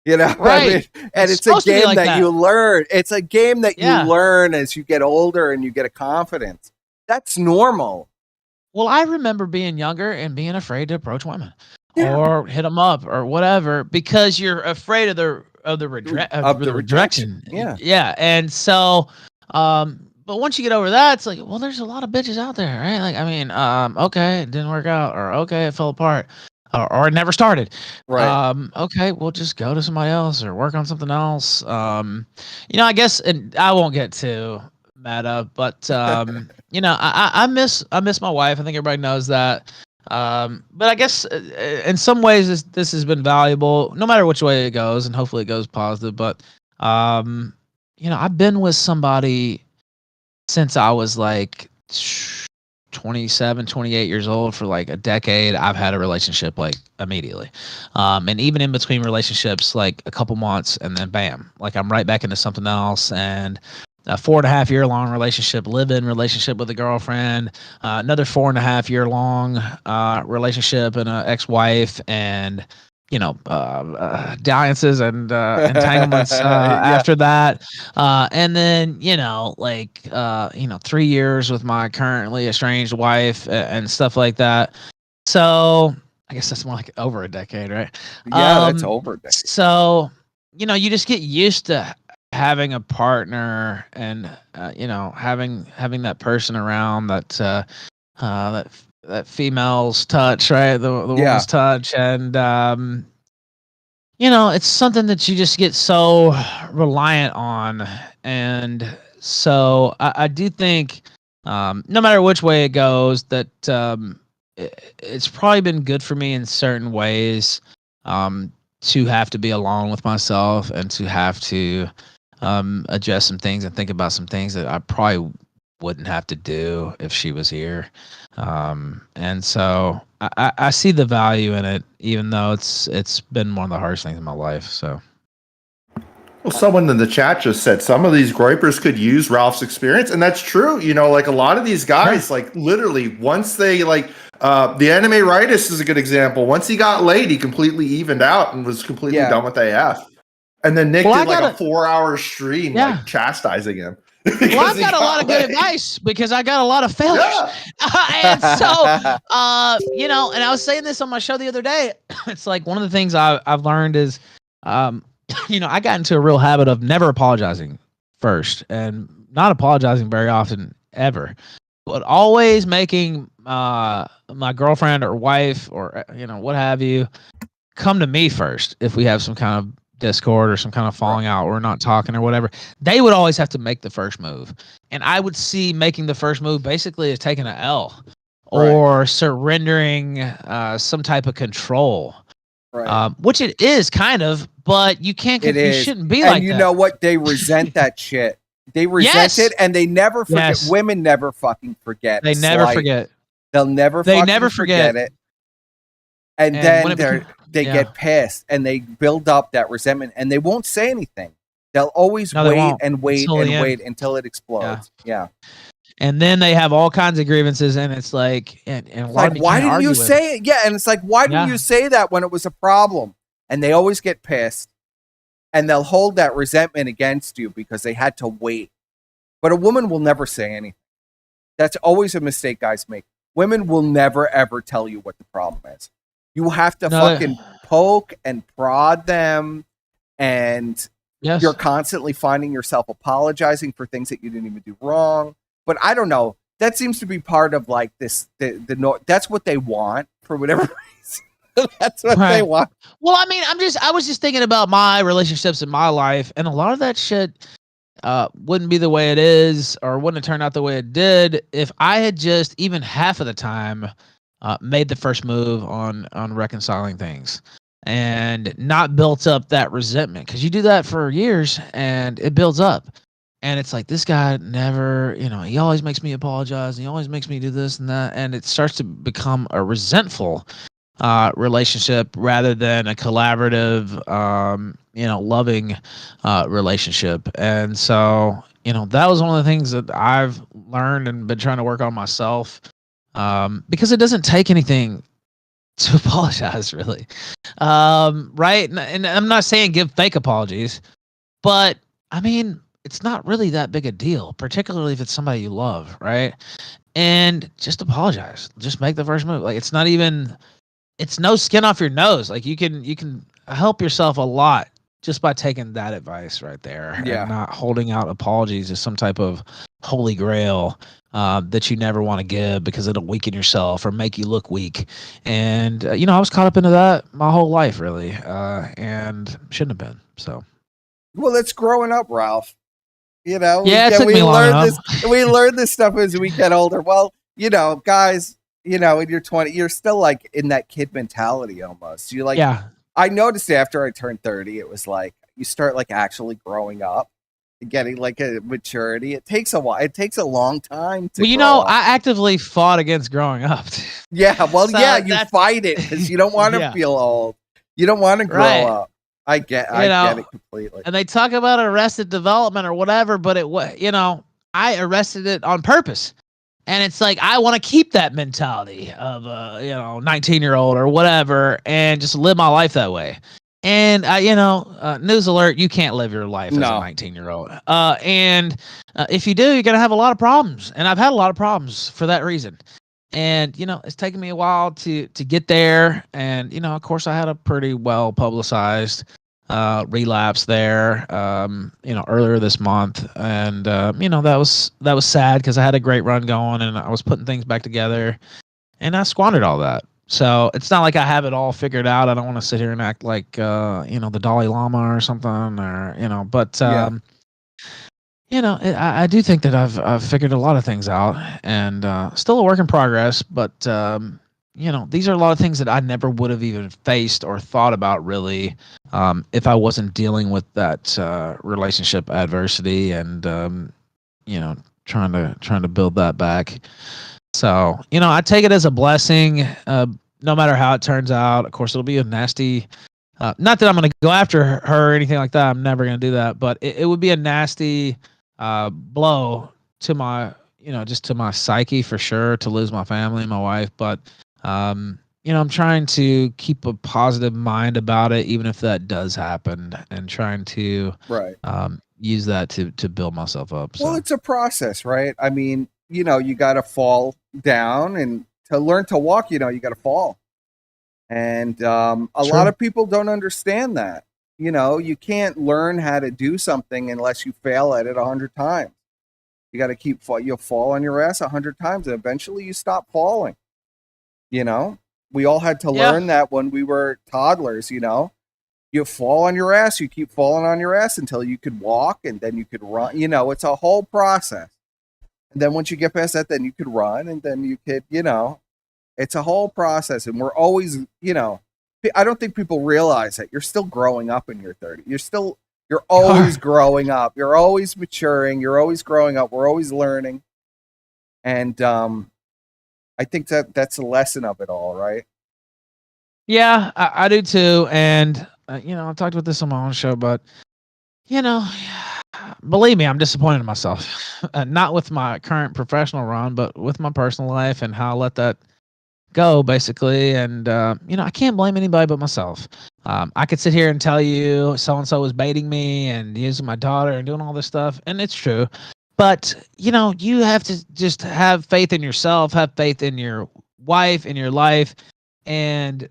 You know, right? I mean, and it's a game like that you learn. It's a game that you learn as you get older and you get a confidence. That's normal. Well, I remember being younger and being afraid to approach women. Or hit them up or whatever because you're afraid of the rejection. Yeah. And so, but once you get over that, it's like, well, there's a lot of bitches out there, right? Like, I mean, okay, it didn't work out, or okay, it fell apart, or it never started. Right. Okay, we'll just go to somebody else or work on something else. You know, I guess, and I won't get too meta, but you know, I miss my wife. I think everybody knows that. But I guess in some ways this has been valuable, no matter which way it goes, and hopefully it goes positive. But you know, I've been with somebody since I was like 27, 28 years old for like a decade. I've had a relationship like immediately, and even in between relationships, like a couple months, and then bam, like I'm right back into something else. And a 4.5 year long relationship, live-in relationship with a girlfriend, another 4.5 year long relationship and an ex-wife, and you know, dalliances and entanglements after that, and then you know, like 3 years with my currently estranged wife and stuff like that. So I guess that's more like over a decade, right? Yeah, that's over a decade. So you know, you just get used to having a partner and you know, having that person around that that female's touch, right? The woman's touch, and you know, it's something that you just get so reliant on. And so I do think no matter which way it goes, that it's probably been good for me in certain ways to have to be alone with myself and to have to adjust some things and think about some things that I probably wouldn't have to do if she was here. And so I see the value in it, even though it's been one of the hardest things in my life. So. Well, someone in the chat just said some of these groypers could use Ralph's experience, and that's true. You know, like a lot of these guys, like literally, once they like the anime Ritus is a good example. Once he got laid, he completely evened out and was completely done with AF. And then Nick did like a 4-hour stream, like chastising him. Well, I've got a lot of good advice because I got a lot of failures. And so, you know, and I was saying this on my show the other day. It's like one of the things I've learned is, you know, I got into a real habit of never apologizing first and not apologizing very often ever, but always making my girlfriend or wife or, you know, what have you, come to me first if we have some kind of discord or some kind of falling out or we're not talking or whatever. They would always have to make the first move, and I would see making the first move basically as taking an L or surrendering some type of control, which it is kind of, but you can't. You shouldn't be like that. And you know what? They resent that shit. They resent it, and they never forget. Women never fucking forget. They never forget. They'll never. They never forget it. And then they get pissed and they build up that resentment and they won't say anything. They'll always wait and wait and wait until it explodes. Yeah. And then they have all kinds of grievances, and it's like, and like, why didn't you say it? Yeah, and it's like, why didn't you say that when it was a problem? And they always get pissed, and they'll hold that resentment against you because they had to wait. But a woman will never say anything. That's always a mistake guys make. Women will never ever tell you what the problem is. You have to fucking poke and prod them, and you're constantly finding yourself apologizing for things that you didn't even do wrong. But I don't know. That seems to be part of like this. That's what they want for whatever reason. That's what they want. Well, I mean, I was just thinking about my relationships in my life, and a lot of that shit wouldn't be the way it is, or wouldn't have turned out the way it did if I had just even half of the time made the first move on reconciling things and not built up that resentment, because you do that for years and it builds up. And it's like, this guy never, you know, he always makes me apologize. And he always makes me do this and that. And it starts to become a resentful relationship rather than a collaborative, you know, loving relationship. And so, you know, that was one of the things that I've learned and been trying to work on myself, because it doesn't take anything to apologize, really. Right? And I'm not saying give fake apologies, but I mean, it's not really that big a deal, particularly if it's somebody you love, right? And just apologize. Just make the first move. Like, it's no skin off your nose. Like, you can help yourself a lot just by taking that advice right there, and not holding out apologies as some type of holy grail that you never want to give because it'll weaken yourself or make you look weak. And you know, I was caught up into that my whole life, really, and shouldn't have been. So, well, it's growing up, Ralph. You know, we learn this stuff as we get older. Well, you know, guys, you know, in your 20s, you're still like in that kid mentality almost. You like, I noticed after I turned 30, it was like you start like actually growing up, getting like a maturity. It takes a while. It takes a long time to. Well, you know, I actively fought against growing up. Yeah, well, so you fight it because you don't want to feel old. You don't want to grow up. I get it completely. And they talk about arrested development or whatever, but I arrested it on purpose. And it's like, I want to keep that mentality of 19-year-old or whatever, and just live my life that way. And news alert, you can't live your life as a 19-year-old. And if you do, you're gonna have a lot of problems. And I've had a lot of problems for that reason. And, you know, it's taken me a while to get there. And, you know, of course, I had a pretty well publicized relapse there, earlier this month. And, that was sad because I had a great run going and I was putting things back together and I squandered all that. So it's not like I have it all figured out. I don't want to sit here and act like, the Dalai Lama or something, or, but, I do think that I've figured a lot of things out, and still a work in progress. But these are a lot of things that I never would have even faced or thought about really, if I wasn't dealing with that relationship adversity and trying to build that back. So I take it as a blessing, no matter how it turns out. Of course, it'll be a nasty. Not that I'm going to go after her or anything like that. I'm never going to do that. But it would be a nasty blow to my, just to my psyche for sure, to lose my family, my wife. But I'm trying to keep a positive mind about it, even if that does happen, and trying to use that to build myself up. So. Well, it's a process, right? I mean, you got to fall down, and to learn to walk, you got to fall. And a lot of people don't understand that. You can't learn how to do something unless you fail at it 100 times. You got to you'll fall on your ass 100 times, and eventually you stop falling. We all had to learn that when we were toddlers. You fall on your ass, you keep falling on your ass until you could walk, and then you could run. It's a whole process. And then once you get past that, then you could run, and then you could, it's a whole process. And we're always, I don't think people realize that you're still growing up in your 30s. You're always growing up. You're always maturing. You're always growing up. We're always learning. And I think that's the lesson of it all, right? Yeah, I do too. And, I talked about this on my own show, but, believe me, I'm disappointed in myself. Not with my current professional run, but with my personal life and how I let that go, basically. And, I can't blame anybody but myself. I could sit here and tell you so-and-so was baiting me and using my daughter and doing all this stuff, and it's true. But, you have to just have faith in yourself, have faith in your wife, in your life. And,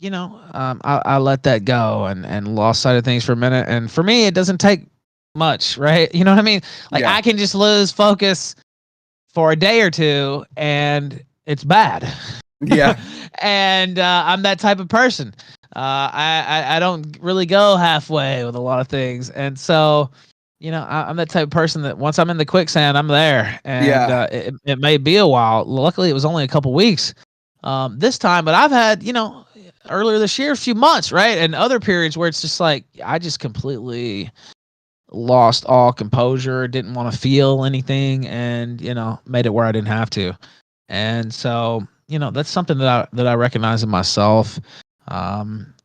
I let that go and lost sight of things for a minute. And for me, it doesn't take much, right? You know what I mean? Like, I can just lose focus for a day or two and it's bad. Yeah. And I'm that type of person. I don't really go halfway with a lot of things. And so, I'm that type of person that once I'm in the quicksand, I'm there. And it may be a while. Luckily, it was only a couple weeks this time, but I've had, earlier this year, a few months, right? And other periods where it's just like, I just completely lost all composure, didn't want to feel anything, and, made it where I didn't have to. And so, that's something that I recognize in myself.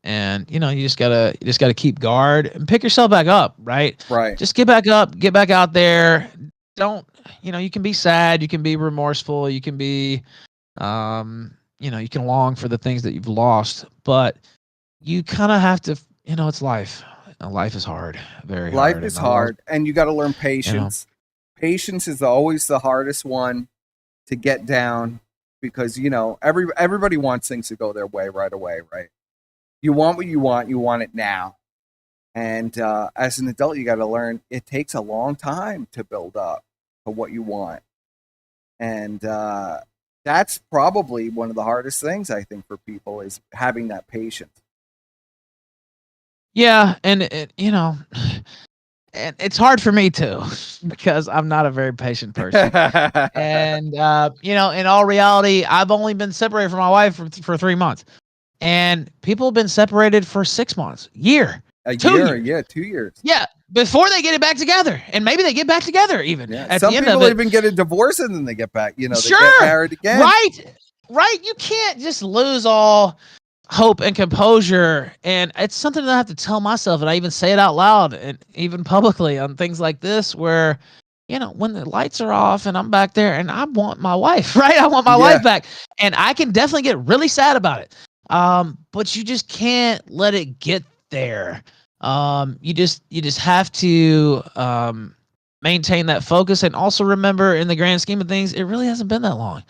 And you just gotta keep guard and pick yourself back up, right? Right. Just get back up, get back out there. Don't, you can be sad, you can be remorseful, you can be, you can long for the things that you've lost, but you kind of have to, it's life. Life is hard, very hard. Life is hard, and you got to learn patience. Patience is always the hardest one to get down because, everybody wants things to go their way right away, right? You want what you want it now. And as an adult, you got to learn it takes a long time to build up to what you want. And that's probably one of the hardest things, I think, for people is having that patience. Yeah, and and it's hard for me too because I'm not a very patient person. And in all reality, I've only been separated from my wife for 3 months, and people have been separated for 6 months, year, 2 years. Yeah, 2 years. Yeah, before they get it back together, and maybe they get back together even. Yeah. At Some the end people of it. even get a divorce and then they get back. They Sure, get married again. Right. You can't just lose all hope and composure, and it's something that I have to tell myself, and I even say it out loud and even publicly on things like this, where when the lights are off and I'm back there and I want my wife, right? I want my wife back, and I can definitely get really sad about it. But you just can't let it get there. You just have to maintain that focus, and also remember, in the grand scheme of things, it really hasn't been that long.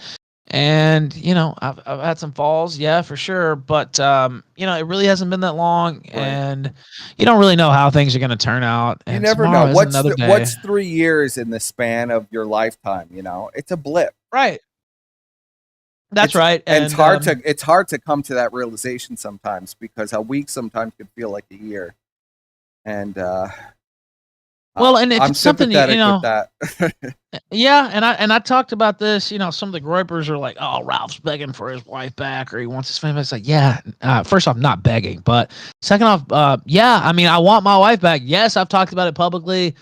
And I've had some falls, yeah, for sure, but it really hasn't been that long, right. And you don't really know how things are going to turn out. And you never know. What's 3 years in the span of your lifetime? It's a blip, right? That's right, and it's hard to come to that realization sometimes, because a week sometimes could feel like a year. And well, and if I'm it's something sympathetic with that. Yeah, and I talked about this. You know, some of the Groypers are like, "Oh, Ralph's begging for his wife back, or he wants his family." It's like, yeah. First off, not begging, but second off, yeah. I mean, I want my wife back. Yes, I've talked about it publicly.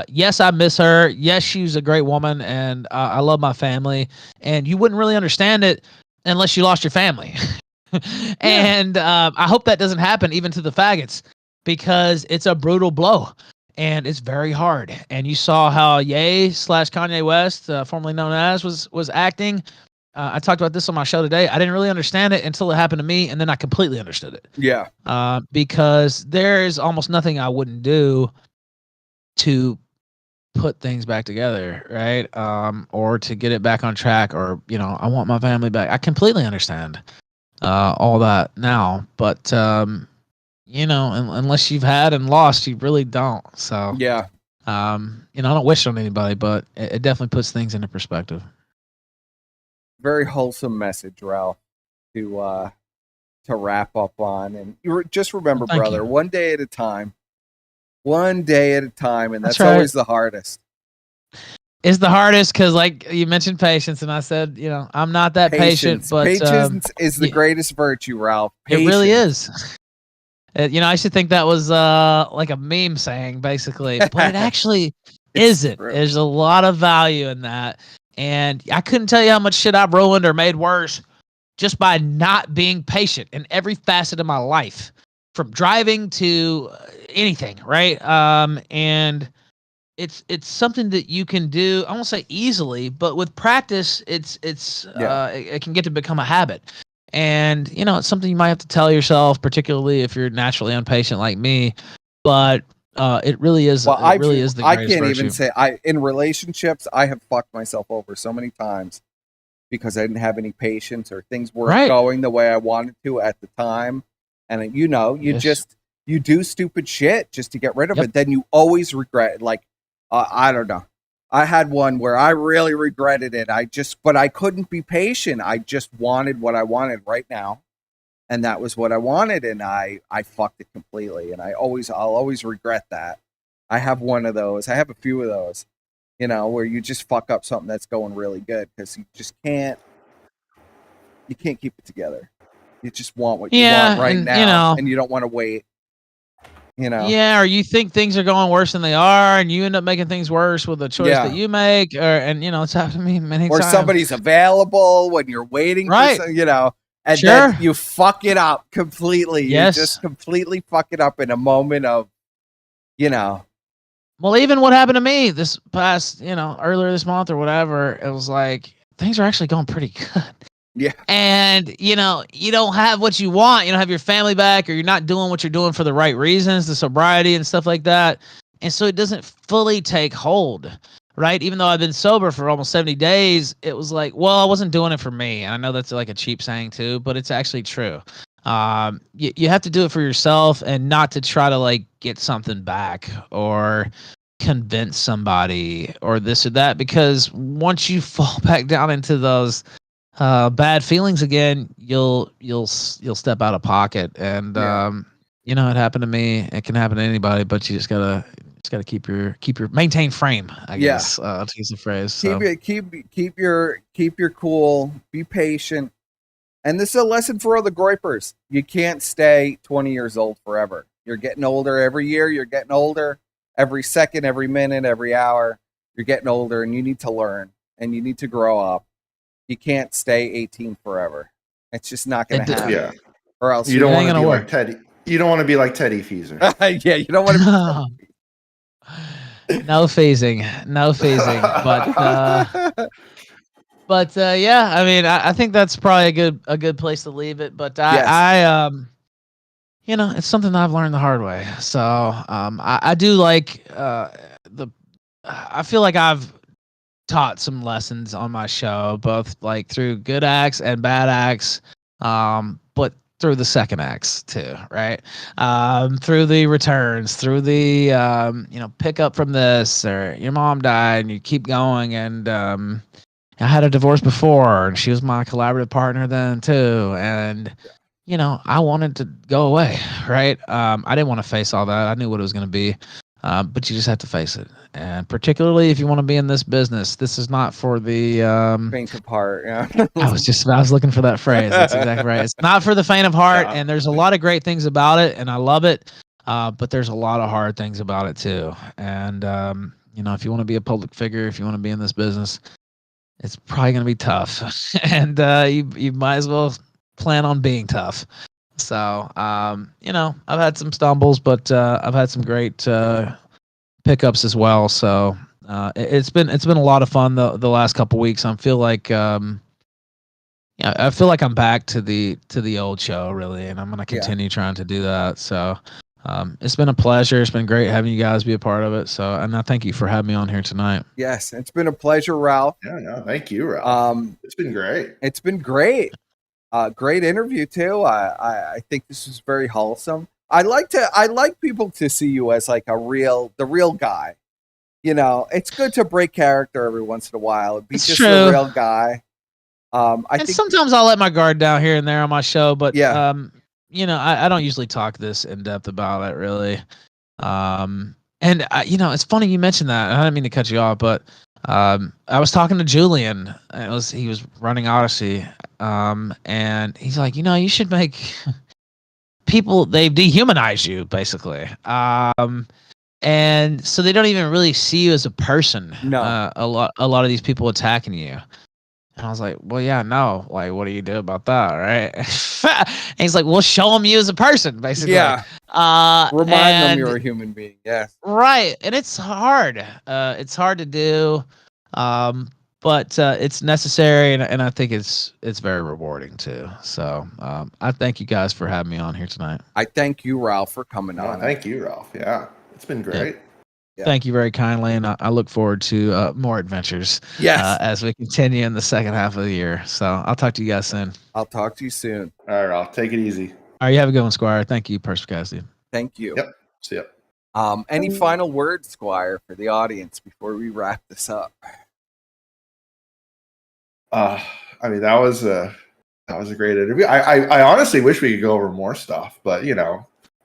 Yes, I miss her. Yes, she's a great woman, and I love my family. And you wouldn't really understand it unless you lost your family. And I hope that doesn't happen even to the faggots, because it's a brutal blow and it's very hard. And you saw how Ye / Kanye West, formerly known as, was acting. I talked about this on my show today. I didn't really understand it until it happened to me, and then I completely understood it. Yeah. Because there is almost nothing I wouldn't do to put things back together, right? Or to get it back on track, or I want my family back. I completely understand all that now, but unless you've had and lost, you really don't. So Yeah. I don't wish it on anybody, but it definitely puts things into perspective. Very wholesome message, Ralph, to wrap up on. And just remember, Thank brother, you. one day at a time. One day at a time, and that's That's right. always the hardest. It's the hardest because, like you mentioned, patience, and I said, I'm not that patient, but patience is the greatest virtue, Ralph. It really is. I should think that was like a meme saying, basically, but it actually isn't. True. There's a lot of value in that, and I couldn't tell you how much shit I've ruined or made worse just by not being patient in every facet of my life, from driving to anything, right? And it's something that you can do. I won't say easily, but with practice, it can get to become a habit. And it's something you might have to tell yourself, particularly if you're naturally impatient like me. But it really is. Well, it really is the greatest I can't virtue. even say in relationships I have fucked myself over so many times because I didn't have any patience, or things weren't going the way I wanted to at the time. And you do stupid shit just to get rid of it. Then you always regret it. Like I don't know. I had one where I really regretted it. But I couldn't be patient. I just wanted what I wanted right now. And that was what I wanted. And I fucked it completely. And I'll always regret that. I have one of those. I have a few of those, where you just fuck up something that's going really good because you just can't keep it together. You just want what you want right now. And you don't want to wait. Yeah, or you think things are going worse than they are, and you end up making things worse with the choice that you make, it's happened to me many times. Or somebody's available when you're waiting for and then you fuck it up completely. Yes. You just completely fuck it up in a moment of, Well, even what happened to me this past, earlier this month or whatever, it was like things are actually going pretty good. Yeah. And, you don't have what you want. You don't have your family back, or you're not doing what you're doing for the right reasons, the sobriety and stuff like that. And so it doesn't fully take hold, right? Even though I've been sober for almost 70 days, it was like, well, I wasn't doing it for me. And I know that's like a cheap saying too, but it's actually true. You have to do it for yourself, and not to try to like get something back or convince somebody or this or that, because once you fall back down into those bad feelings again, you'll step out of pocket. And it happened to me. It can happen to anybody, but you just gotta keep your maintain frame, I guess, to use the phrase. So. Keep your cool, be patient. And this is a lesson for all the Groypers. You can't stay 20 years old forever. You're getting older every year. You're getting older every second, every minute, every hour. You're getting older, and you need to learn, and you need to grow up. You can't stay 18 forever. It's just not going to happen. Yeah. Or else you don't want to be like Teddy. You don't want to be like Teddy Feezer. Yeah, you don't want to be No phasing. But yeah, I mean, I think that's probably a good place to leave it. But I it's something I've learned the hard way. So I do like I feel like I've taught some lessons on my show, both like through good acts and bad acts, but through the second acts too, right? Through the returns, through the pick up from this, or your mom died and you keep going. And I had a divorce before, and she was my collaborative partner then too. And I wanted to go away, right? I didn't want to face all that. I knew what it was going to be. but you just have to face it. And particularly if you want to be in this business, this is not for the. Faint of heart. Yeah. I was looking for that phrase. That's exactly right. It's not for the faint of heart, and there's a lot of great things about it, and I love it. But there's a lot of hard things about it too. And if you want to be a public figure, if you want to be in this business, it's probably going to be tough. And you might as well plan on being tough. So I've had some stumbles, but I've had some great pickups as well. So it's been a lot of fun the last couple weeks. I feel like I feel like I'm back to the old show really, and I'm gonna continue trying to do that. So it's been a pleasure. It's been great having you guys be a part of it. So and I thank you for having me on here tonight. Yes, it's been a pleasure, Ralph. Yeah, no, thank you, Ralph. It's been great. It's been great. Great interview too. I think this is very wholesome. I like people to see you as like the real guy. It's good to break character every once in a while and be just a real guy. I think sometimes I'll let my guard down here and there on my show, but yeah. I don't usually talk this in depth about it really. And it's funny you mentioned that. I didn't mean to cut you off, but I was talking to Julian. He was running Odyssey, and he's like, you should make people. They've dehumanized you basically, and so they don't even really see you as a person. No, a lot of these people attacking you. And I was like, well, yeah, no. Like, what do you do about that, right? And he's like, well, show them you as a person, basically. Yeah. Remind them you're a human being. Yeah. Right. And it's hard. It's hard to do, but it's necessary, and I think it's very rewarding too. So I thank you guys for having me on here tonight. I thank you, Ralph, for coming on. Thank you, Ralph. Yeah, it's been great. Yeah. Thank you very kindly, and I look forward to more adventures. Yes, as we continue in the second half of the year. So I'll talk to you guys soon. I'll talk to you soon. All right, I'll take it easy. All right, you have a good one, Squire. Thank you, Perspicacity. Thank you. Yep. See ya. Any final words, Squire, for the audience before we wrap this up? I mean, that was a great interview. I honestly wish we could go over more stuff, but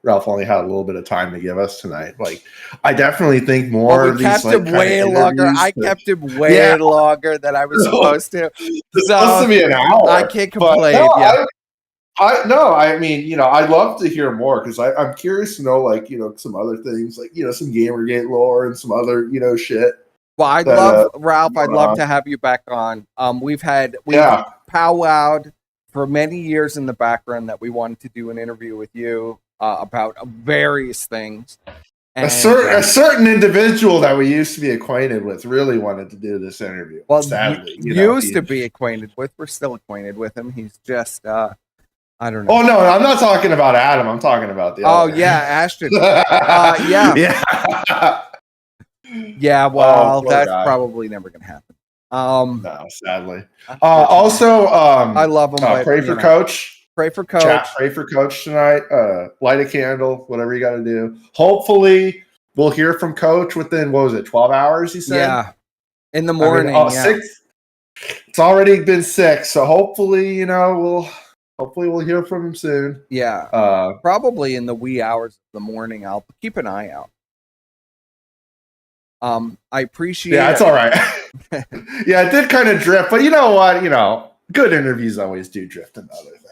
Ralph only had a little bit of time to give us tonight. Like, I definitely think more of these. Kept him way longer. I kept him way longer than I was supposed to. It's supposed to be an hour. I can't complain. I mean, I'd love to hear more because I'm curious to know, like, some other things, like, some Gamergate lore and some other, shit. Well, Ralph, I'd love to have you back on. We've powwowed for many years in the background that we wanted to do an interview with you about various things. And, a certain individual that we used to be acquainted with really wanted to do this interview. Well, sadly, used to be acquainted with. We're still acquainted with him. He's just, I don't know. Oh no, I'm not talking about Adam. I'm talking about the other. Oh yeah, Ashton. Yeah. Yeah. Well, that's probably never gonna happen. No, sadly. Also, I love him. Pray for Coach. Pray for Coach. Chat, pray for Coach tonight. Light a candle, whatever you got to do. Hopefully, we'll hear from Coach within 12 hours? He said. Yeah, in the morning. 6. It's already been 6, so hopefully, we'll hear from him soon. Yeah, probably in the wee hours of the morning. I'll keep an eye out. I appreciate. Yeah, it's all right. Yeah, it did kind of drift, but you know what? Good interviews always do drift into other things.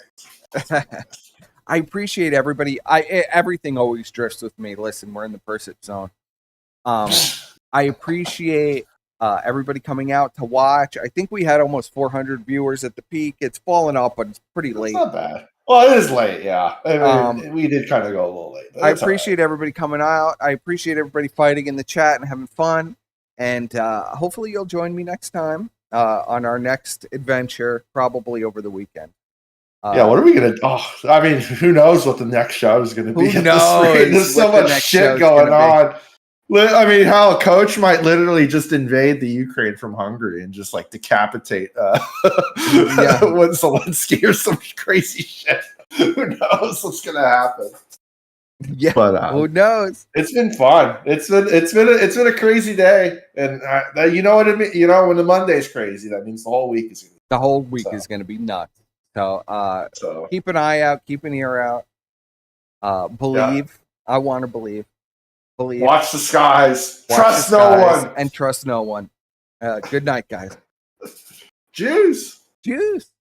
I appreciate everybody. Everything always drifts with me. Listen, we're in the Percip zone. I appreciate everybody coming out to watch. I think we had almost 400 viewers at the peak. It's fallen off, but it's pretty late. It's not bad. Well, it is late, yeah. I mean, we did kind of go a little late. I appreciate everybody coming out. I appreciate everybody fighting in the chat and having fun. And hopefully you'll join me next time on our next adventure, probably over the weekend. Yeah, what are we going to... Oh, I mean, who knows what the next show is going to be. Who knows? There's so much shit going on. I mean, how a coach might literally just invade the Ukraine from Hungary and just, like, decapitate Zelensky or some crazy shit. Who knows what's going to happen? Yeah, but who knows? It's been fun. It's been a crazy day, and you know what it means. When the Monday's crazy, that means the whole week is going to be nuts. So keep an eye out, keep an ear out. Believe. Yeah. I want to believe. believe. Watch the skies. Watch Trust the no skies, one. and trust no one. Good night, guys. Jews. Cheers.